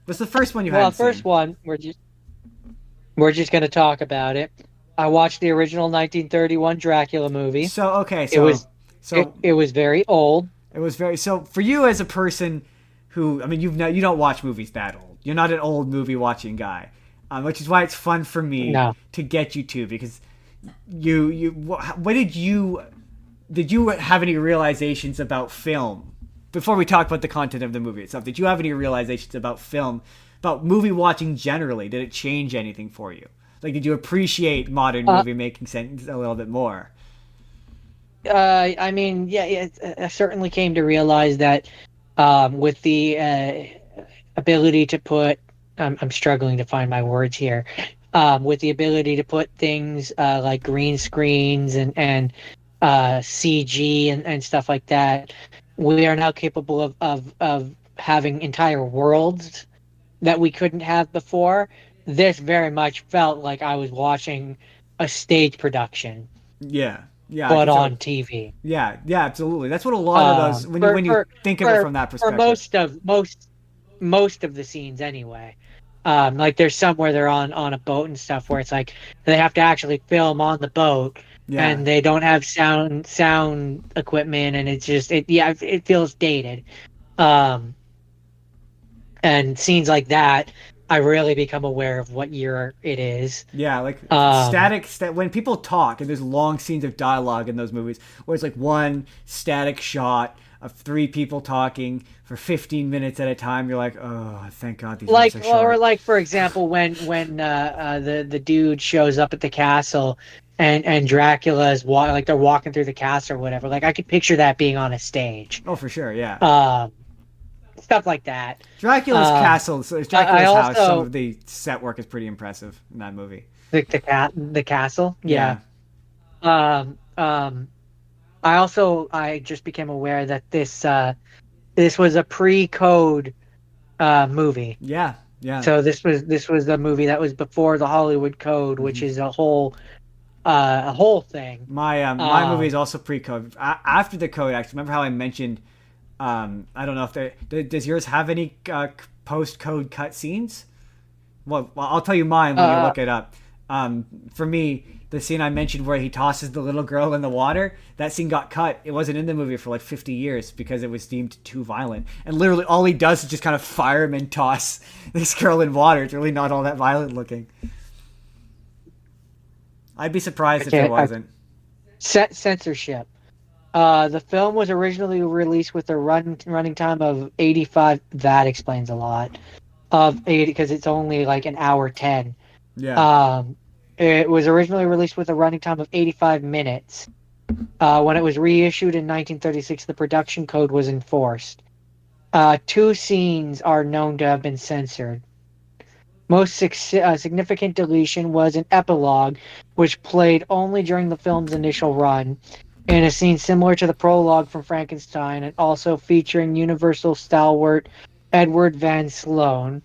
What's the first one you hadn't seen? Well, the first one, we're just going to talk about it. I watched the original 1931 Dracula movie. It was very old. It was very, so for you as a person who, I mean, you don't watch movies that old. You're not an old movie watching guy, which is why it's fun for me to get you to, because did you have any realizations about film before we talk about the content of the movie itself? Did you have any realizations about film about movie watching generally. Did it change anything for you? Like, did you appreciate modern Uh, movie making sense a little bit more? I mean, yeah, I certainly came to realize that with the ability to put, I'm struggling to find my words here, with the ability to put things like green screens and CG and stuff like that, we are now capable of having entire worlds that we couldn't have before. This very much felt like I was watching a stage production Yeah, yeah, I put could tell. on TV. Yeah, yeah, absolutely. That's what a lot of those For when you think of it from that for perspective. most of the scenes anyway. Like there's some where they're on a boat and stuff where it's like they have to actually film on the boat Yeah, and they don't have sound equipment and it's just it feels dated. Um, and scenes like that, I really become aware of what year it is. yeah, like Um, when people talk and there's long scenes of dialogue in those movies where it's like one static shot of three people talking for 15 minutes at a time. You're like, oh, thank God these movies are short. like for example, when the dude shows up at the castle and Dracula is like they're walking through the castle or whatever. Like I could picture that being on a stage. Oh, for sure, yeah. Um, stuff like that. Dracula's Um, castle, so I Dracula's house. Some also of the set work is pretty impressive in that movie. the castle. Yeah. Yeah, Um, I just became aware that this was a pre-code movie. yeah, yeah. So this was a movie that was before the Hollywood Code, which Hmm. is a whole thing. My movie is also pre-code. After the code, actually, remember how I mentioned? I don't know if does yours have any post-code cut scenes? Well, I'll tell you mine when you Uh, look it up. For me, the scene I mentioned where he tosses the little girl in the water, that scene got cut. It wasn't in the movie for like 50 years because it was deemed too violent. And literally, all he does is just kind of fireman toss this girl in water. It's really not all that violent looking. I'd be surprised if there okay, wasn't. censorship. The film was originally released with a running time of 85. That explains a lot of 80 because it's only like an hour 10. Yeah. Um, it was originally released with a running time of 85 minutes. When it was reissued in 1936, the production code was enforced. Two scenes are known to have been censored. Most significant deletion was an epilogue, which played only during the film's initial run, in a scene similar to the prologue from Frankenstein, and also featuring Universal stalwart Edward Van Sloan.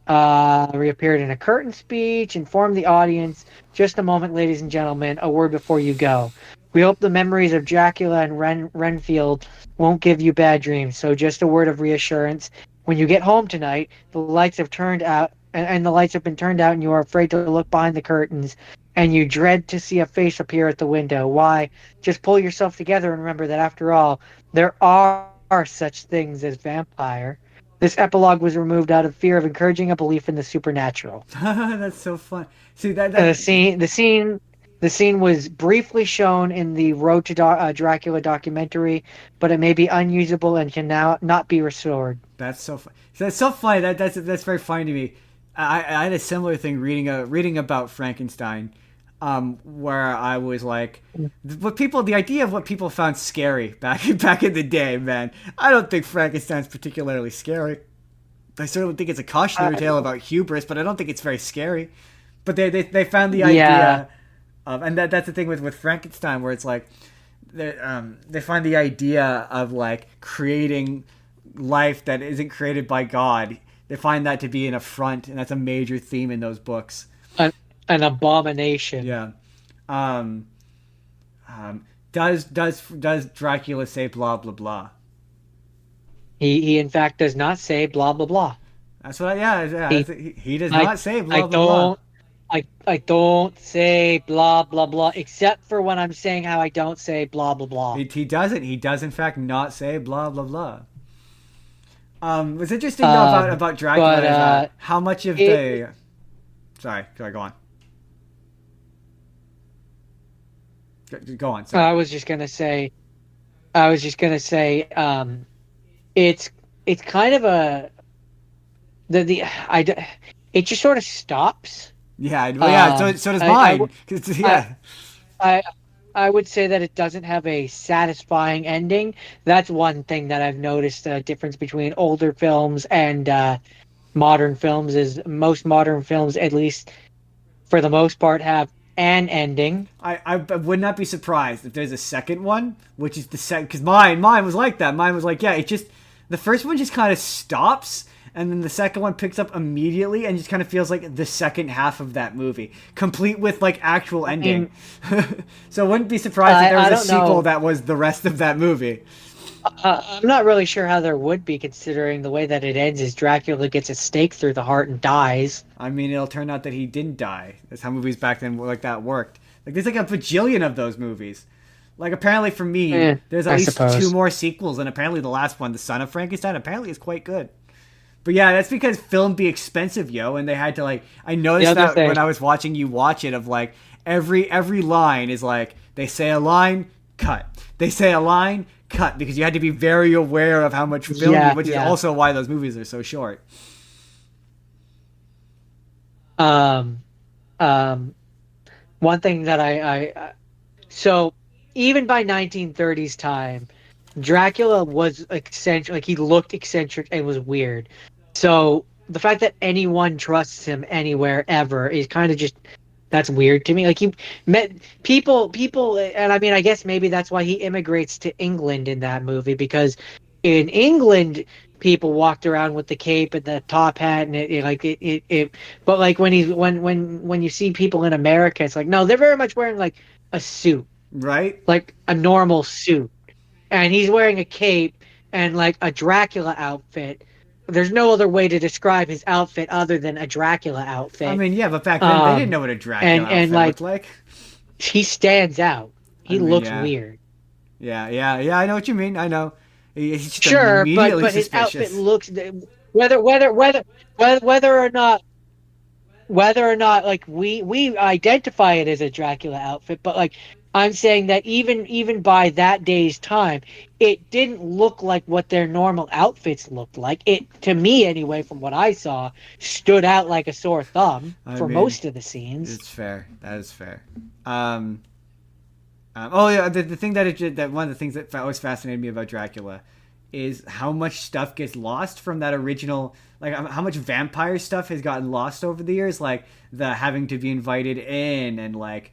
Reappeared in a curtain speech, informed the audience, "Just a moment, ladies and gentlemen, a word before you go. We hope the memories of Dracula and Renfield won't give you bad dreams, so just a word of reassurance. When you get home tonight, the lights have turned out, and the lights have been turned out, and you are afraid to look behind the curtains, and you dread to see a face appear at the window. Why, just pull yourself together and remember that after all, there are such things as vampire." This epilogue was removed out of fear of encouraging a belief in the supernatural. That's so fun. See The that scene, the scene, the scene was briefly shown in the Road to Dracula documentary, but it may be unusable and can now not be restored. that's so fun. That's so funny. That's very funny to me. I had a similar thing reading about Frankenstein, where I was like, the idea of what people found scary back in the day, man. I don't think Frankenstein's particularly scary. I certainly think it's a cautionary Uh, tale about hubris, but I don't think it's very scary. But they found the yeah, idea of, and that's the thing with Frankenstein, where it's like they find the idea of like creating life that isn't created by God. They find that to be an affront, and that's a major theme in those books. an, an abomination. Yeah. Um, does Dracula say blah blah blah? He in fact does not say blah blah blah. That's what. Yeah. He He does I not say I blah blah blah. don't I don't say blah blah blah except for when I'm saying how I don't say blah blah blah. He doesn't. He does in fact not say blah blah blah. What's interesting though Um, about Dracula but is how much of it the. Sorry, go on. Go on. Sorry. I was just gonna say I was just gonna say it's kind of the I d- it just sort of stops. Yeah, well, yeah. So Um, so does I I mine. w- 'Cause, I yeah, I I would say that it doesn't have a satisfying ending. That's one thing that I've noticed a difference between older films and modern films is most modern films, at least for the most part, have an ending. I would not be surprised if there's a second one, which is the second. Because mine was like that. Mine was like, yeah, it just the first one just kind of stops, and then the second one picks up immediately, and just kind of feels like the second half of that movie, complete with like actual I ending. mean, So I wouldn't be surprised if there was I a don't sequel know. that was the rest of that movie. I'm not really sure how there would be, considering the way that it ends is Dracula gets a stake through the heart and dies. I mean, it'll turn out that he didn't die. That's how movies back then like that worked. Like there's like a bajillion of those movies. Like apparently for me, there's at I least two suppose. more sequels, and apparently the last one, The Son of Frankenstein, apparently is quite good. But yeah, that's because film be expensive, yo, and they had to like. I The noticed other that thing, when I was watching you watch it, of like every line is like they say a line, cut. They say a line, cut, because you had to be very aware of how much film you, yeah, which is yeah. also why those movies are so short. Um, um, One thing that so even by 1930s time, Dracula was eccentric, like he looked eccentric and was weird. So the fact that anyone trusts him anywhere ever is kind of just that's weird to me. Like he met people, and I mean, I guess maybe that's why he immigrates to England in that movie because in England people walked around with the cape and the top hat and it but like when he's when you see people in America, it's like no, they're very much wearing like a suit, Right? like a normal suit, and he's wearing a cape and like a Dracula outfit. There's no other way to describe his outfit other than a Dracula I outfit. mean, yeah, but back then they didn't Um, know what a Dracula and outfit like looked like. he stands out. I He mean, looks yeah, weird. yeah. I know what you mean. I know. He's just Sure, immediately but his outfit suspicious. looks whether or not like we identify it as a Dracula outfit, but like I'm saying that even by that day's time, it didn't look like what their normal outfits looked like. It to me anyway, from what I saw, stood out like a sore thumb I for mean, most of the scenes. it's fair. That is fair. Um, oh yeah, the thing that one of the things that always fascinated me about Dracula is how much stuff gets lost from that original. Like how much vampire stuff has gotten lost over the years, like the having to be invited in, and like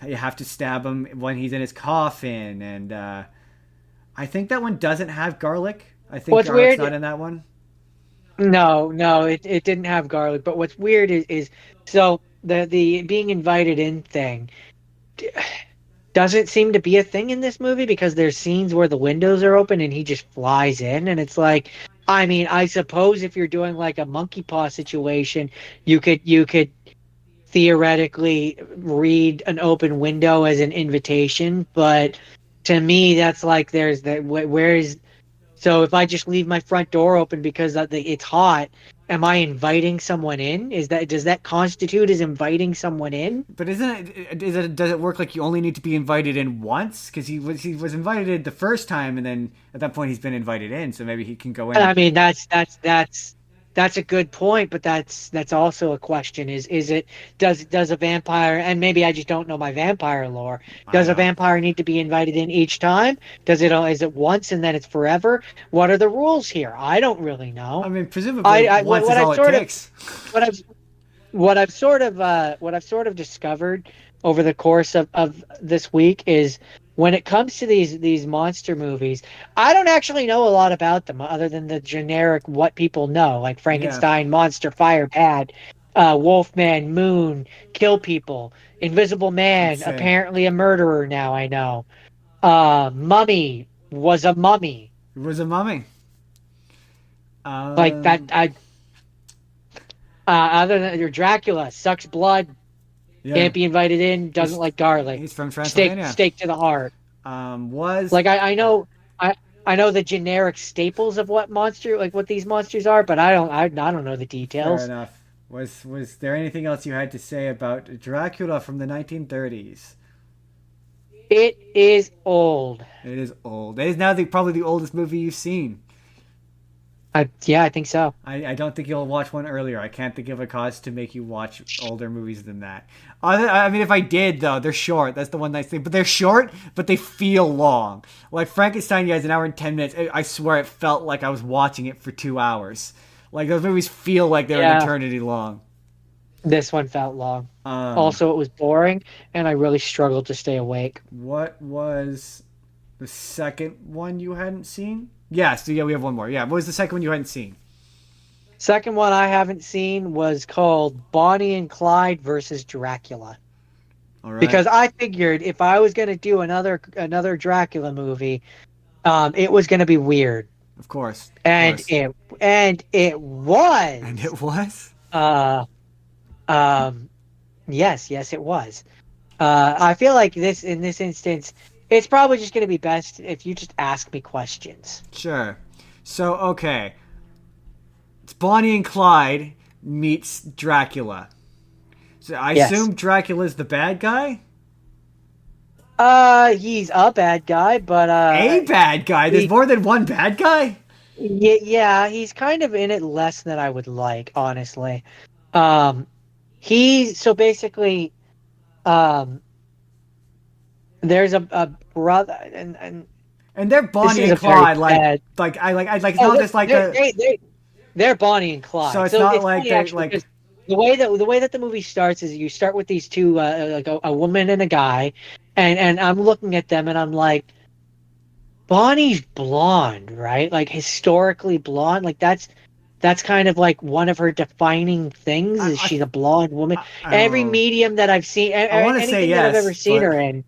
you have to stab him when he's in his coffin, and I think that one doesn't have garlic. I think What's garlic's weird? not in that one. No, it didn't have garlic. But what's weird is so the being invited in thing doesn't seem to be a thing in this movie because there's scenes where the windows are open and he just flies in and it's like I mean, I suppose if you're doing like a monkey paw situation, you could theoretically read an open window as an invitation, but to me that's like there's that where is so if I just leave my front door open because it's hot, am I inviting someone in? Is that does that constitute as inviting someone in? But isn't it? Does it work like you only need to be invited in once? Because he was invited in the first time, and then at that point he's been invited in, so maybe he can go in. I mean, that's a good point, but that's also a question. Is it does a vampire and maybe I just don't know my vampire lore. I Does a don't. vampire need to be invited in each time? Does it is it once and then it's forever? What are the rules here? I don't really I know. mean, presumably once is What I've all it sort of takes. what I've what I've sort of discovered over the course of this week is when it comes to these monster movies, I don't actually know a lot about them other than the generic what people know, like Yeah, Frankenstein, Monster, Fire, Bad, Wolfman, Moon, Kill People, Invisible Man, same. apparently a murderer now, I know. Mummy was a mummy. It was a mummy. Like that Um, I other than your Dracula sucks blood, yeah, can't be invited in, doesn't he's like garlic. he's from Steak Transylvania. steak to the heart. Was Like I I know the generic staples of what monster like what these monsters are, but I don't know the fair details. enough. Was there anything else you had to say about Dracula from the 1930s? It is old. It is old. It is now probably the oldest movie you've seen. Yeah, I think so. I don't think you'll watch one earlier. I can't think of a cause to make you watch older movies than that. I mean, if I did, though, they're short. That's the one nice thing. But they're short, but they feel long. Like Frankenstein, you guys, an hour and 10 minutes. I swear it felt like I was watching it for 2 hours. Like, those movies feel like they're an Yeah, eternity long. this one felt long. Um, Also, it was boring, and I really struggled to stay awake. what was the second one you hadn't seen? Yeah, so yeah, we have one more. Yeah, what was the second one you hadn't seen? Second one I haven't seen was called Bonnie and Clyde versus Dracula. All right. Because I figured if I was going to do another Dracula movie, it was going to be weird, Of course. Of and course. it And was. it was? Uh, um, yes, it was. I feel like this in this instance, it's probably just going to be best if you just ask me questions. Sure. So, okay. It's Bonnie and Clyde meets Dracula. So I Yes. assume Dracula's the bad guy? He's a bad guy, but A bad guy? There's he, more than one bad guy? yeah, he's kind of in it less than I would like, honestly. Um, he so basically, um, there's a brother, and And they're this Bonnie is and a very Clyde, bad. like it's Oh, not just like a. they're Bonnie and So Clyde. it's So not it's like funny they actually like. because the way that the movie starts is you start with these two, like a woman and a guy, and I'm looking at them and I'm like, Bonnie's blonde, right? Like historically blonde. Like that's kind of like one of her defining things is I she's a blonde woman. Every oh, medium that I've seen, I want to say anything that I've ever yes, seen but her in,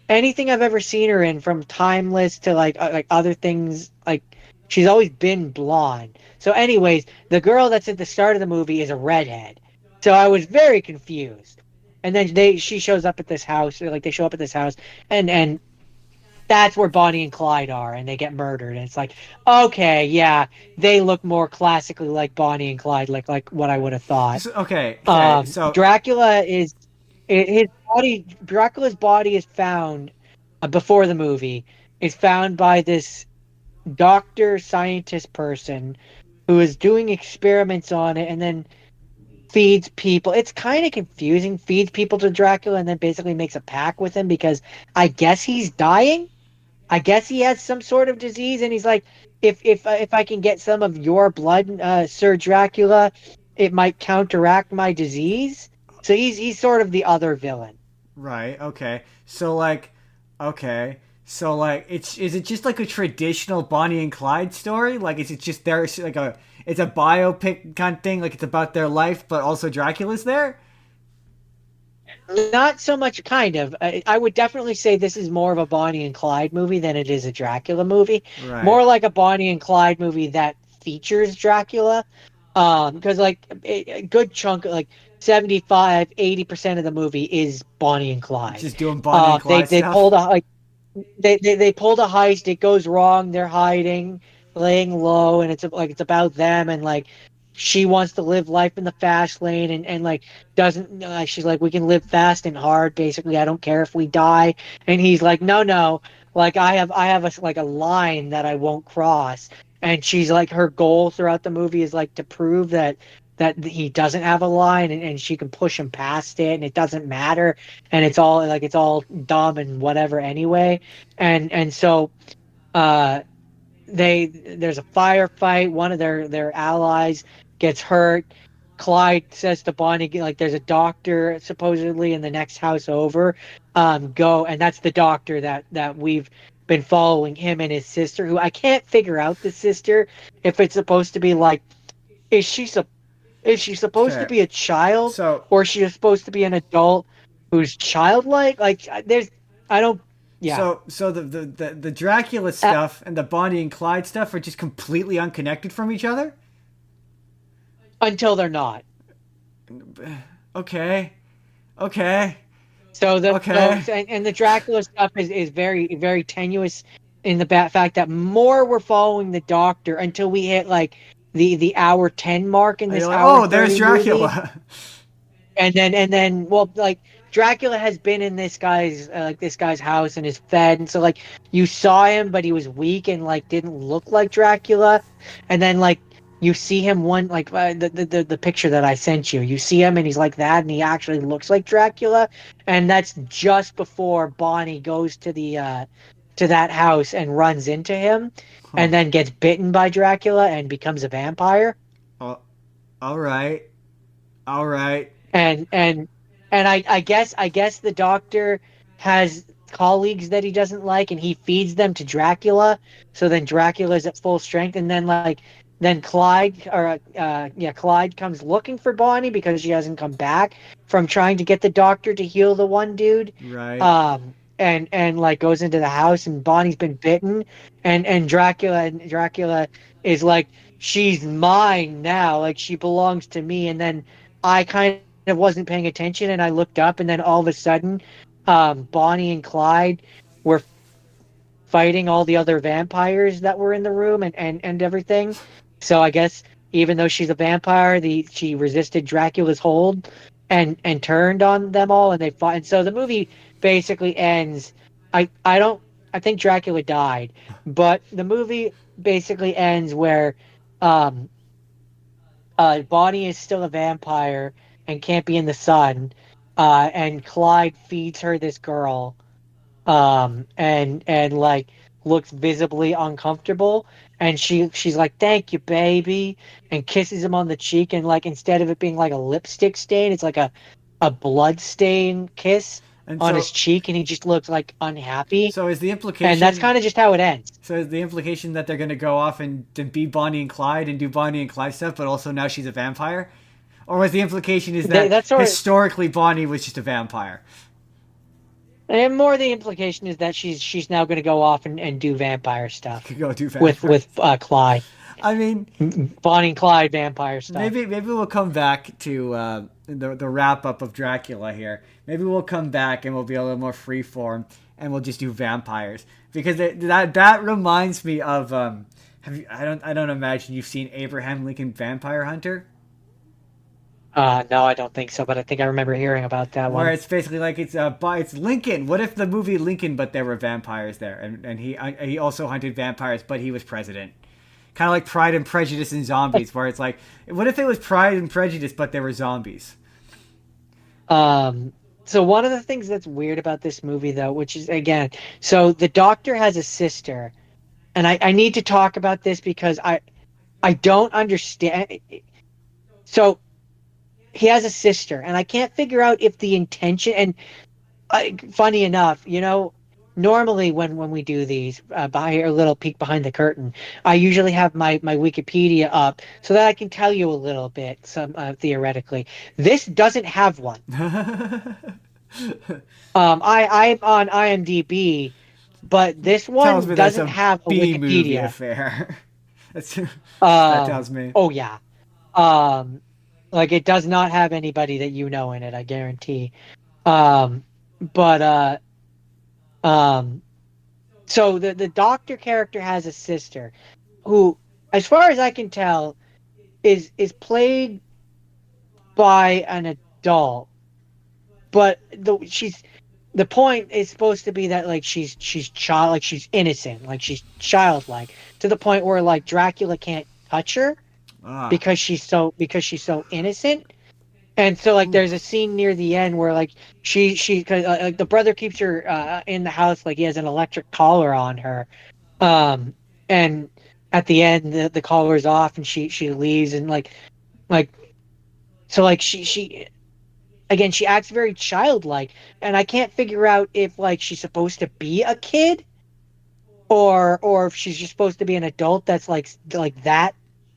anything I've ever seen her in, from Timeless to like other things, like she's always been blonde. So, anyways, the girl that's at the start of the movie is a redhead. So I was very confused. And then she shows up at this house, or like they show up at this house, and that's where Bonnie and Clyde are, and they get murdered. And it's like, okay, yeah, they look more classically like Bonnie and Clyde, like what I would have thought. okay, okay. So Dracula is his body. Dracula's body is found before the movie. Is found by this doctor scientist person who is doing experiments on it, and then feeds people. It's kind of confusing. Feeds people to Dracula, and then basically makes a pact with him because I guess he's dying. I guess he has some sort of disease, and he's like, if I can get some of your blood, Sir Dracula, it might counteract my disease. So he's sort of the other villain. right, okay. Okay. So like it's is it just like a traditional Bonnie and Clyde story? Like is it just there's like a it's a biopic kind of thing, like it's about their life, but also Dracula's there? Not so much, kind of. I would definitely say this is more of a Bonnie and Clyde movie than it is a Dracula movie. More Right. like a Bonnie and Clyde movie that features Dracula. Because like a good chunk, like 75-80% of the movie is Bonnie and It's Clyde. just doing Bonnie and Clyde They pulled stuff. a like they pulled a heist. It goes wrong. They're hiding, laying low, and it's about them, and like she wants to live life in the fast lane, and like doesn't she's like, we can live fast and hard. Basically, I don't care if we die. And he's like, no. Like I have a like a line that I won't cross. And she's like, her goal throughout the movie is like to prove that he doesn't have a line, and she can push him past it, and it doesn't matter, and it's all dumb and whatever anyway. And so uh there's a firefight. One of their allies gets hurt. Clyde says to Bonnie, like, there's a doctor supposedly in the next house over. Go, and that's the doctor that we've been following, him and his sister, who I can't figure out the sister, if it's supposed to be like, is she is she supposed to Okay. be a child, So or is she supposed to be an adult who's childlike? Like, there's, I don't, yeah, so the Dracula uh, stuff and the Bonnie and Clyde stuff are just completely unconnected from each other? until they're not. Okay. Okay. So Okay. and the Dracula stuff is very very tenuous in the fact that more we're following the Doctor until we hit like the hour 10 mark in And this you're like, hour "Oh, there's 30 movie, Dracula." and then well, like Dracula has been in this guy's house and is fed, and so like you saw him, but he was weak and like didn't look like Dracula, and then like you see him one like the picture that I sent you. You see him and he's like that, and he actually looks like Dracula, and that's just before Bonnie goes to that house and runs into him, Huh. and then gets bitten by Dracula and becomes a vampire. Oh, all right. All right. And I guess the doctor has colleagues that he doesn't like, and he feeds them to Dracula. So then Dracula's at full strength, and then Clyde comes looking for Bonnie because she hasn't come back from trying to get the doctor to heal the one dude. Right. And like goes into the house, and Bonnie's been bitten, and Dracula is like, she's mine now, like she belongs to me. And then I kind of wasn't paying attention, and I looked up, and then all of a sudden, Bonnie and Clyde were fighting all the other vampires that were in the room, and everything. So I guess even though she's a vampire, the she resisted Dracula's hold and turned on them all, and they fought. And so the movie basically ends. I don't I think Dracula died, but the movie basically ends where um Bonnie is still a vampire and can't be in the sun, and Clyde feeds her this girl, and like looks visibly uncomfortable, and she's like, "Thank you, baby," and kisses him on the cheek, and like instead of it being like a lipstick stain, it's like a blood stain kiss And on his cheek, and he just looks like unhappy, so is the and that's implication kind of just how it ends. so is the implication that they're gonna go off and be Bonnie and Clyde and do Bonnie and Clyde stuff, but also now she's a vampire? Or was the implication is that That's sort of, historically Bonnie was just a vampire? and more the implication is that she's now going to go off and do vampire stuff Could go do with vampires. Clyde. I mean, Bonnie and Clyde vampire stuff. maybe we'll come back to the wrap up of Dracula here. Maybe we'll come back and we'll be a little more freeform and we'll just do vampires because that reminds me of have you I don't imagine you've seen Abraham Lincoln Vampire Hunter, No, I don't think so, but I think I remember hearing about that where one. it's basically like it's Lincoln. What if the movie Lincoln, but there were vampires there, and he also hunted vampires, but he was president. Kind of like Pride and Prejudice and zombies, where it's like, what if it was Pride and Prejudice, but there were zombies? Um, so one of the things that's weird about this movie, though, which is again, so the doctor has a sister, and I need to talk about this because I don't understand. So he has a sister, and I can't figure out if the intention. And funny enough, normally when we do these, by a little peek behind the curtain, I usually have my Wikipedia up so that I can tell you a little bit, some theoretically. This doesn't have one. I'm on IMDb, but this Tells one me that's doesn't a have a B movie Wikipedia. affair. That tells me. Oh yeah. Um, like it does not have anybody that you know in it, I guarantee. Um, but um, so the doctor character has a sister who, as far as I can tell, is played by an adult, but the point is supposed to be that like she's child, like she's innocent, like she's childlike, to the point where like Dracula can't touch her Ah. because she's so innocent. And so like Ooh. there's a scene near the end where like she cause, like the brother keeps her in the house, like he has an electric collar on her, um and at the end the collar's off, and she leaves, and like so like she again, she acts very childlike, and I can't figure out if like she's supposed to be a kid, or if she's just supposed to be an adult that's like that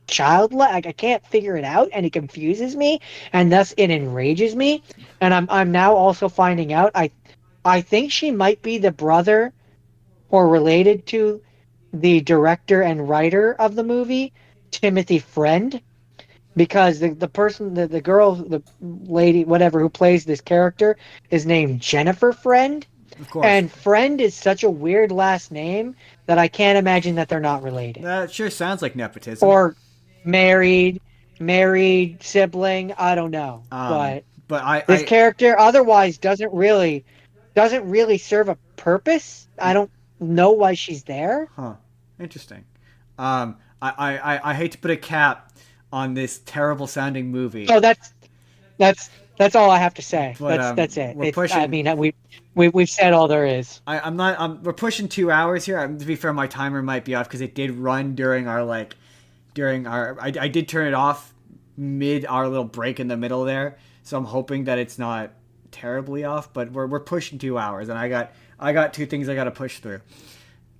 childlike. Like I can't figure it out, and it confuses me, and thus it enrages me. And I'm now also finding out I think she might be the brother or related to the director and writer of the movie, Timothy Friend, because the person, the girl, the lady, whatever, who plays this character is named Jennifer Friend. Of course. And Friend is such a weird last name that I can't imagine that they're not related. That sure sounds like nepotism. Or married, married sibling, I don't know. Um, But But This character otherwise doesn't really serve a purpose. I don't know why she's there. huh, interesting. I hate to put a cap on this terrible sounding movie, So that's all I have to say. but That's it. we're It's I pushing. mean we've said all there is. I'm not. We're pushing 2 hours here. To be fair, my timer might be off because it did run during our during our. I did turn it off mid our little break in the middle there, so I'm hoping that it's not terribly off. But we're pushing 2 hours, and I got two things I got to push through.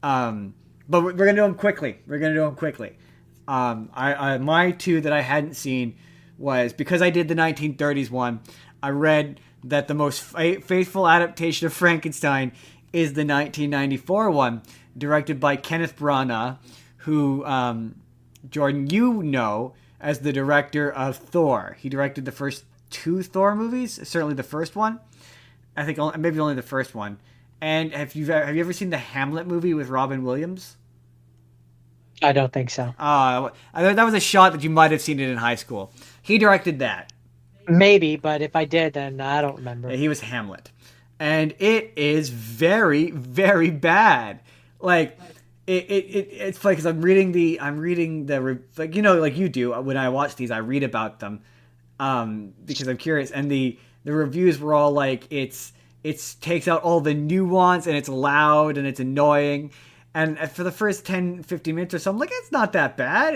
But we're gonna do them quickly. We're gonna do them quickly. My two that I hadn't seen was because I did the 1930s one. I read that the most faithful adaptation of Frankenstein is the 1994 one, directed by Kenneth Branagh, who Jordan, you know, as the director of Thor. He directed the first two Thor movies, certainly the first one. I think maybe only the first one. And have you ever seen the Hamlet movie with Robin Williams? I don't think so. That was a shot that you might have seen it in high school. He directed that. Maybe, but if I did, then I don't remember. He was Hamlet, and it is very, very bad. Like it's funny because I'm reading the like like you do when I watch these, I read about them because I'm curious, and the reviews were all like it takes out all the nuance and it's loud and it's annoying. And for the first 10, 15 minutes or so, I'm like, it's not that bad.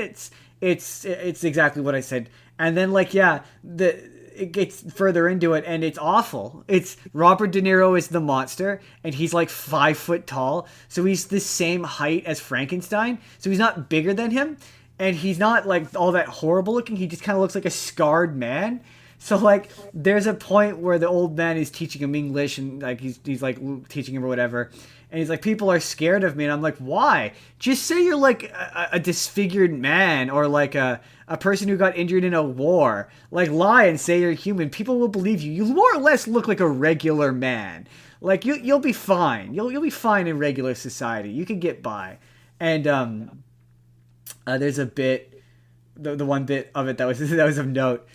It's exactly what I said. And then it gets further into it and it's awful. It's Robert De Niro is the monster and he's like 5 foot tall. So he's the same height as Frankenstein. So he's not bigger than him. And he's not like all that horrible looking. He just kind of looks like a scarred man. So like, there's a point where the old man is teaching him English and like he's like teaching him or whatever, and he's like, people are scared of me, and I'm like, why? Just say you're like a disfigured man or like a person who got injured in a war. Like lie and say you're human. People will believe you. You more or less look like a regular man. Like you'll be fine. You'll be fine in regular society. You can get by. And there's a bit, the one bit of it that was of note.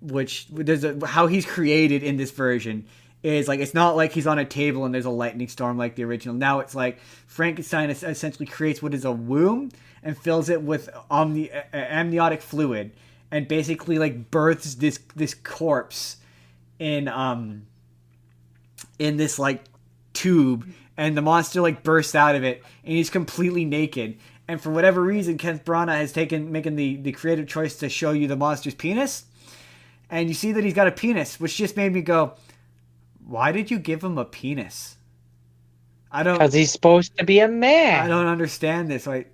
Which there's how he's created in this version is like, it's not like he's on a table and there's a lightning storm like the original. Now it's like Frankenstein essentially creates what is a womb and fills it with amniotic fluid and basically like births this corpse in this like tube, and the monster like bursts out of it and he's completely naked. And for whatever reason, Kenneth Branagh has making the creative choice to show you the monster's penis. And you see that he's got a penis, which just made me go, why did you give him a penis? Because he's supposed to be a man. I don't understand this. Like,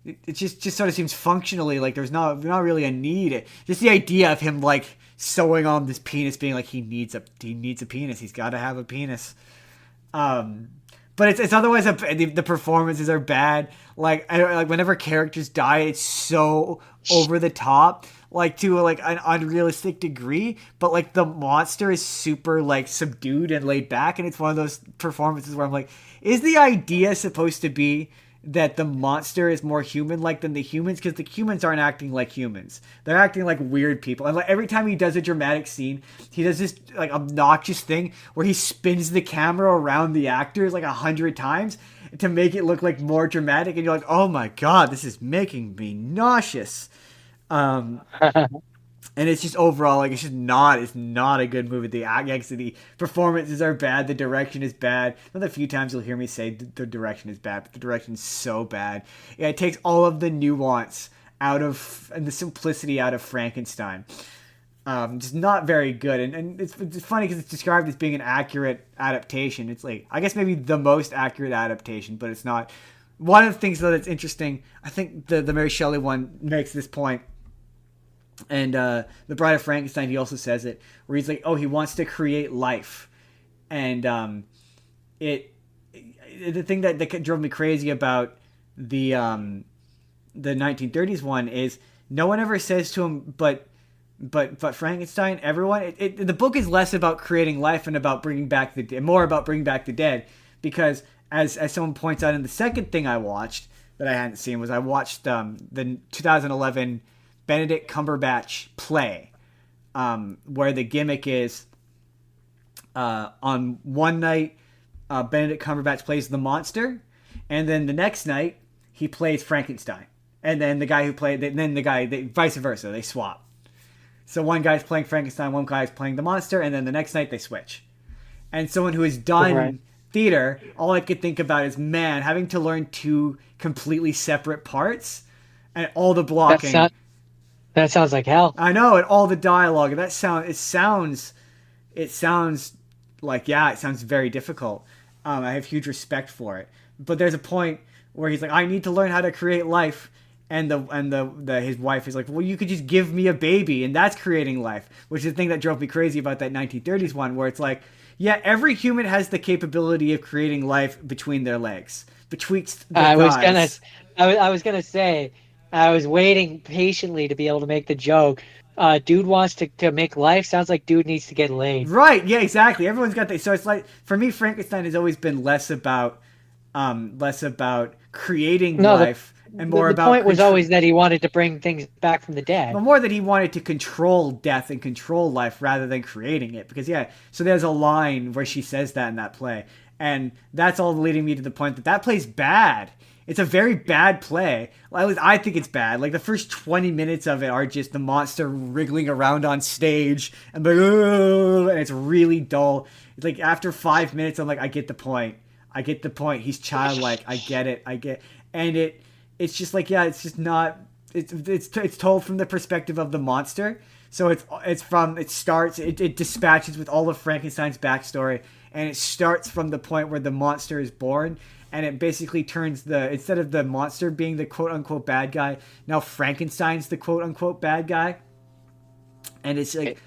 it just sort of seems functionally like there's not really a need. Just the idea of him like sewing on this penis, being like he needs a penis. He's got to have a penis. But it's otherwise the performances are bad. Like whenever characters die, it's so over the top, like to like an unrealistic degree. But like the monster is super like subdued and laid back, and it's one of those performances where I'm like, is the idea supposed to be that the monster is more human-like than the humans? Because the humans aren't acting like humans; they're acting like weird people. And like every time he does a dramatic scene, he does this like obnoxious thing where he spins the camera around the actors like 100 times to make it look like more dramatic. And you're like, oh my god, this is making me nauseous. And it's just overall like it's not a good movie. The performances are bad. The direction is bad. Not a few times you'll hear me say the direction is bad, but the direction is so bad. Yeah, it takes all of the nuance out of and the simplicity out of Frankenstein. Just not very good. And it's funny because it's described as being an accurate adaptation. It's like, I guess maybe the most accurate adaptation, but it's not. One of the things though that's interesting, I think the Mary Shelley one makes this point. And the Bride of Frankenstein, he also says it, where he's like, oh, he wants to create life. And the thing that drove me crazy about the 1930s one is no one ever says to him, but Frankenstein, everyone, the book is less about creating life and about bringing back the dead, more about bringing back the dead, because as someone points out in the second thing I watched that I hadn't seen was I watched the 2011 Benedict Cumberbatch play where the gimmick is on one night, Benedict Cumberbatch plays the monster, and then the next night he plays Frankenstein, and then the guy who played, then the guy, vice versa, they swap. So one guy's playing Frankenstein, one guy's playing the monster, and then the next night they switch. And someone who has done theater, all I could think about is, man, having to learn two completely separate parts and all the blocking. That sounds like hell. I know, and all the dialogue. It sounds like, yeah, it sounds very difficult. I have huge respect for it. But there's a point where he's like, I need to learn how to create life. And his wife is like, well, you could just give me a baby, and that's creating life, which is the thing that drove me crazy about that 1930s one, where it's like, yeah, every human has the capability of creating life between their legs, betwixt the thighs. I was gonna say, I was waiting patiently to be able to make the joke. Dude wants to make life. Sounds like dude needs to get laid. Right? Yeah, exactly. Everyone's got that. So it's like, for me, Frankenstein has always been less about creating life. And more about the point was always that he wanted to bring things back from the dead. But more that he wanted to control death and control life rather than creating it. Because, yeah, so there's a line where she says that in that play. And that's all leading me to the point that play's bad. It's a very bad play. Well, at least I think it's bad. Like, the first 20 minutes of it are just the monster wriggling around on stage. And, and it's really dull. It's like, after 5 minutes, I'm like, I get the point. He's childlike. I get it. And it's just like, yeah, it's just not. It's told from the perspective of the monster. So it dispatches with all of Frankenstein's backstory, and it starts from the point where the monster is born, and it basically turns instead of the monster being the quote unquote bad guy, now Frankenstein's the quote unquote bad guy, and it's like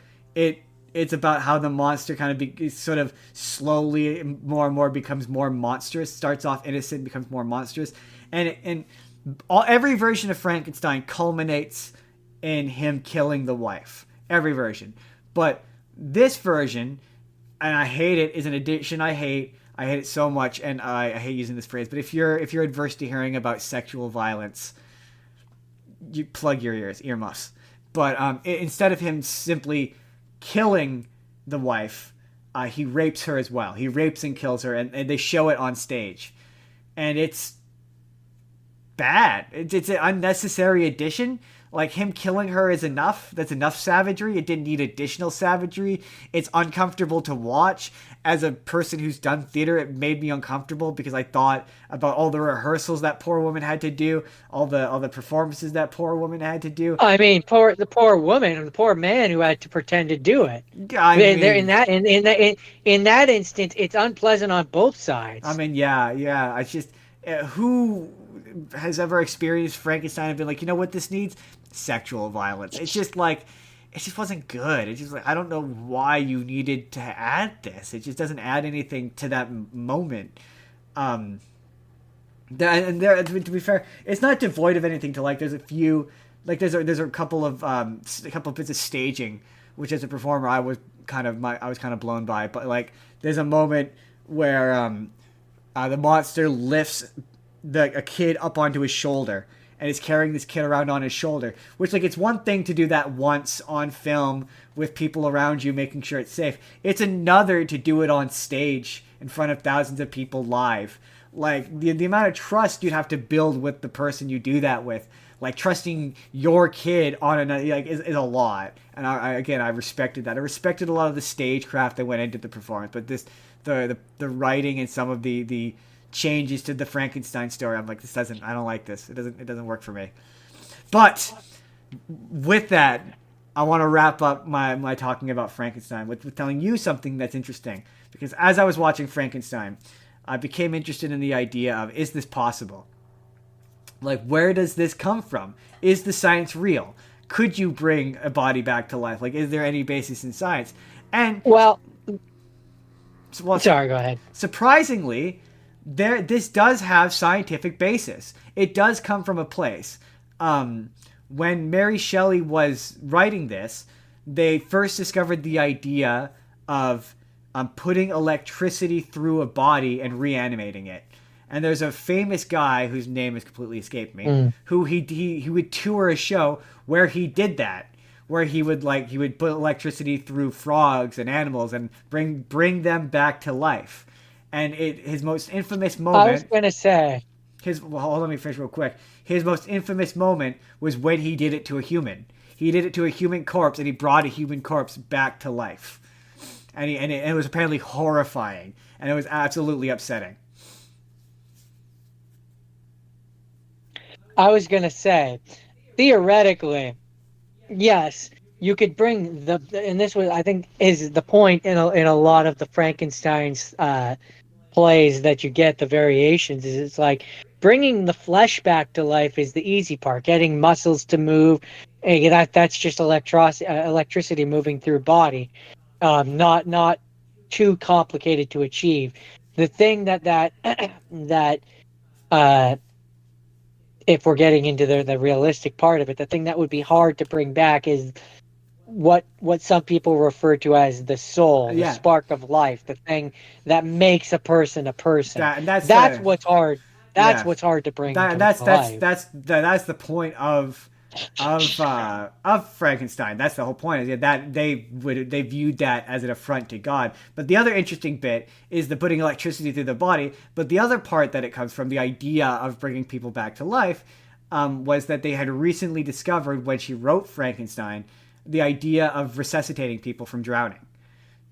It's about how the monster kind of sort of slowly more and more becomes more monstrous. Starts off innocent, becomes more monstrous, and every version of Frankenstein culminates in him killing the wife. Every version. But this version, and I hate it, is an addiction I hate. I hate it so much, and I hate using this phrase. But if you're adverse to hearing about sexual violence, you plug your earmuffs. But instead of him simply killing the wife, he rapes her as well. He rapes and kills her, and they show it on stage. And it's bad. It's an unnecessary addition. Like, him killing her is enough. That's enough savagery. It didn't need additional savagery. It's uncomfortable to watch. As a person who's done theater, it made me uncomfortable because I thought about all the rehearsals that poor woman had to do, all the performances that poor woman had to do. I mean, the poor woman and the poor man who had to pretend to do it. In that instance, it's unpleasant on both sides. I mean, yeah. It's just, who has ever experienced Frankenstein and been like, you know what this needs? Sexual violence. It's just like, it just wasn't good. It's just like, I don't know why you needed to add this. It just doesn't add anything to that moment. To be fair, it's not devoid of anything to like. There's a few, like there's a couple of bits of staging, which as a performer I was kind of blown by. But like, there's a moment where the monster lifts a kid up onto his shoulder and is carrying this kid around on his shoulder, which, like, it's one thing to do that once on film with people around you making sure it's safe. It's another to do it on stage in front of thousands of people live. Like, the amount of trust you'd have to build with the person you do that with, like, trusting your kid on another, like, is a lot. And I respected that. I respected a lot of the stagecraft that went into the performance, but the writing and some of the changes to the Frankenstein story, I'm like, I don't like this. It doesn't work for me. But with that, I want to wrap up my talking about Frankenstein with telling you something that's interesting. Because as I was watching Frankenstein, I became interested in the idea of, is this possible? Like, where does this come from? Is the science real? Could you bring a body back to life? Like, is there any basis in science? And well sorry, go ahead. Surprisingly, this does have scientific basis. It does come from a place. When Mary Shelley was writing this, they first discovered the idea of putting electricity through a body and reanimating it. And there's a famous guy whose name has completely escaped me, who he would tour a show where he did that, where he would put electricity through frogs and animals and bring them back to life. And his most infamous I was moment, gonna say, let me finish real quick. His most infamous moment was when he did it to a human. He did it to a human corpse, and he brought a human corpse back to life. And it was apparently horrifying, and it was absolutely upsetting. I was gonna say, theoretically, yes, you could bring and this was, I think, is the point in a lot of the Frankenstein's plays that you get the variations. Is it's like bringing the flesh back to life is the easy part. Getting muscles to move, that's just electricity moving through body. Not too complicated to achieve. The thing that uh if we're getting into the realistic part of it, the thing that would be hard to bring back is what some people refer to as the soul, the Yeah, spark of life, the thing that makes a person a person. that and that's That's the what's hard. That's yeah what's hard to bring that to life. that's the point of Frankenstein. That's the whole point. Is that they viewed that as an affront to God. But the other interesting bit is the putting electricity through the body. But the other part that it comes from, the idea of bringing people back to life, was that they had recently discovered when she wrote Frankenstein the idea of resuscitating people from drowning.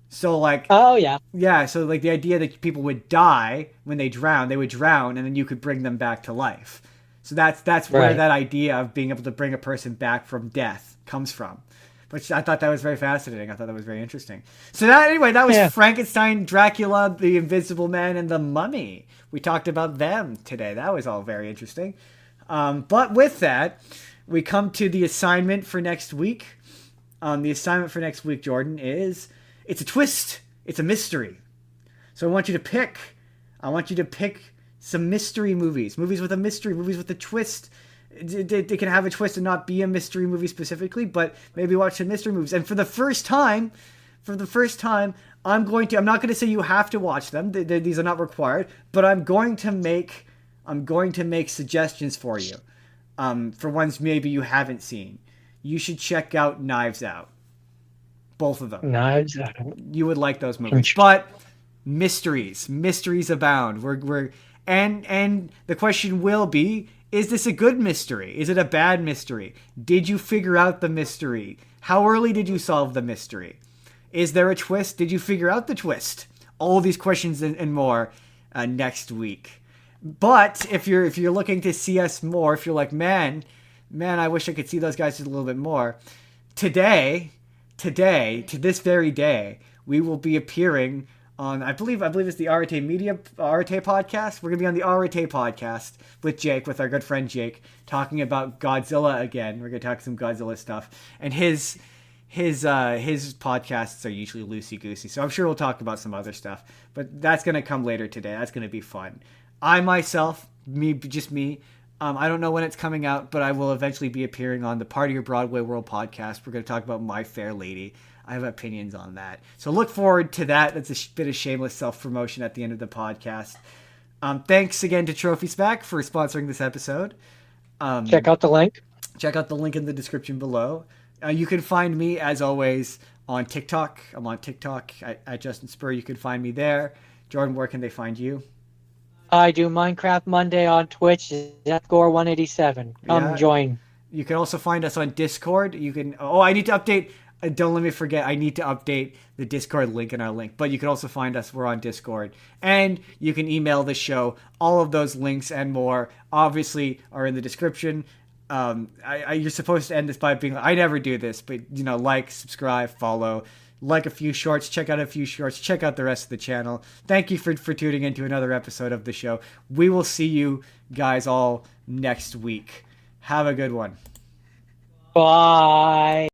So like, Oh yeah, yeah, so like the idea that people would die when they would drown, and then you could bring them back to life. So that's where right. that idea of being able to bring a person back from death comes from. Which I thought that was very fascinating. I thought that was very interesting. So that was Yeah. Frankenstein, Dracula, the Invisible Man, and the Mummy. We talked about them today. That was all very interesting. But with that, we come to the assignment for next week. The assignment for next week, Jordan, is it's a twist. It's a mystery. So I want you to pick. I want you to pick some mystery movies. Movies with a mystery. Movies with a twist. They can have a twist and not be a mystery movie specifically, but maybe watch some mystery movies. And for the first time, I'm not going to say you have to watch them. These are not required, but I'm going to make suggestions for you. For ones maybe you haven't seen. You should check out Knives Out. Both of them. Knives. You would like those movies. But mysteries abound. And the question will be, is this a good mystery? Is it a bad mystery? Did you figure out the mystery? How early did you solve the mystery? Is there a twist? Did you figure out the twist? All of these questions and more next week. But if you're looking to see us more, if you're like, man, I wish I could see those guys just a little bit more. Today, to this very day, we will be appearing on, I believe it's the Arete podcast. We're gonna be on the Arete podcast with our good friend Jake, talking about Godzilla again. We're gonna talk some Godzilla stuff, and his podcasts are usually loosey goosey, so I'm sure we'll talk about some other stuff. But that's gonna come later today. That's gonna be fun. I myself, just me. I don't know when it's coming out, but I will eventually be appearing on the Party Your Broadway World podcast. We're going to talk about My Fair Lady. I have opinions on that. So look forward to that. That's a bit of shameless self-promotion at the end of the podcast. Thanks again to Trophy Smack for sponsoring this episode. Check out the link. Check out the link in the description below. You can find me, as always, on TikTok. I'm on TikTok at Justin Spurr. You can find me there. Jordan, where can they find you? I do Minecraft Monday on Twitch. Zethgore187. Come join. You can also find us on Discord. You can. Oh, I need to update. Don't let me forget. I need to update the Discord link in our link. But you can also find us. We're on Discord, and you can email the show. All of those links and more, obviously, are in the description. You're supposed to end this by being. I never do this, but like, subscribe, follow. Like a few shorts, check out the rest of the channel. Thank you for tuning into another episode of the show. We will see you guys all next week. Have a good one. Bye.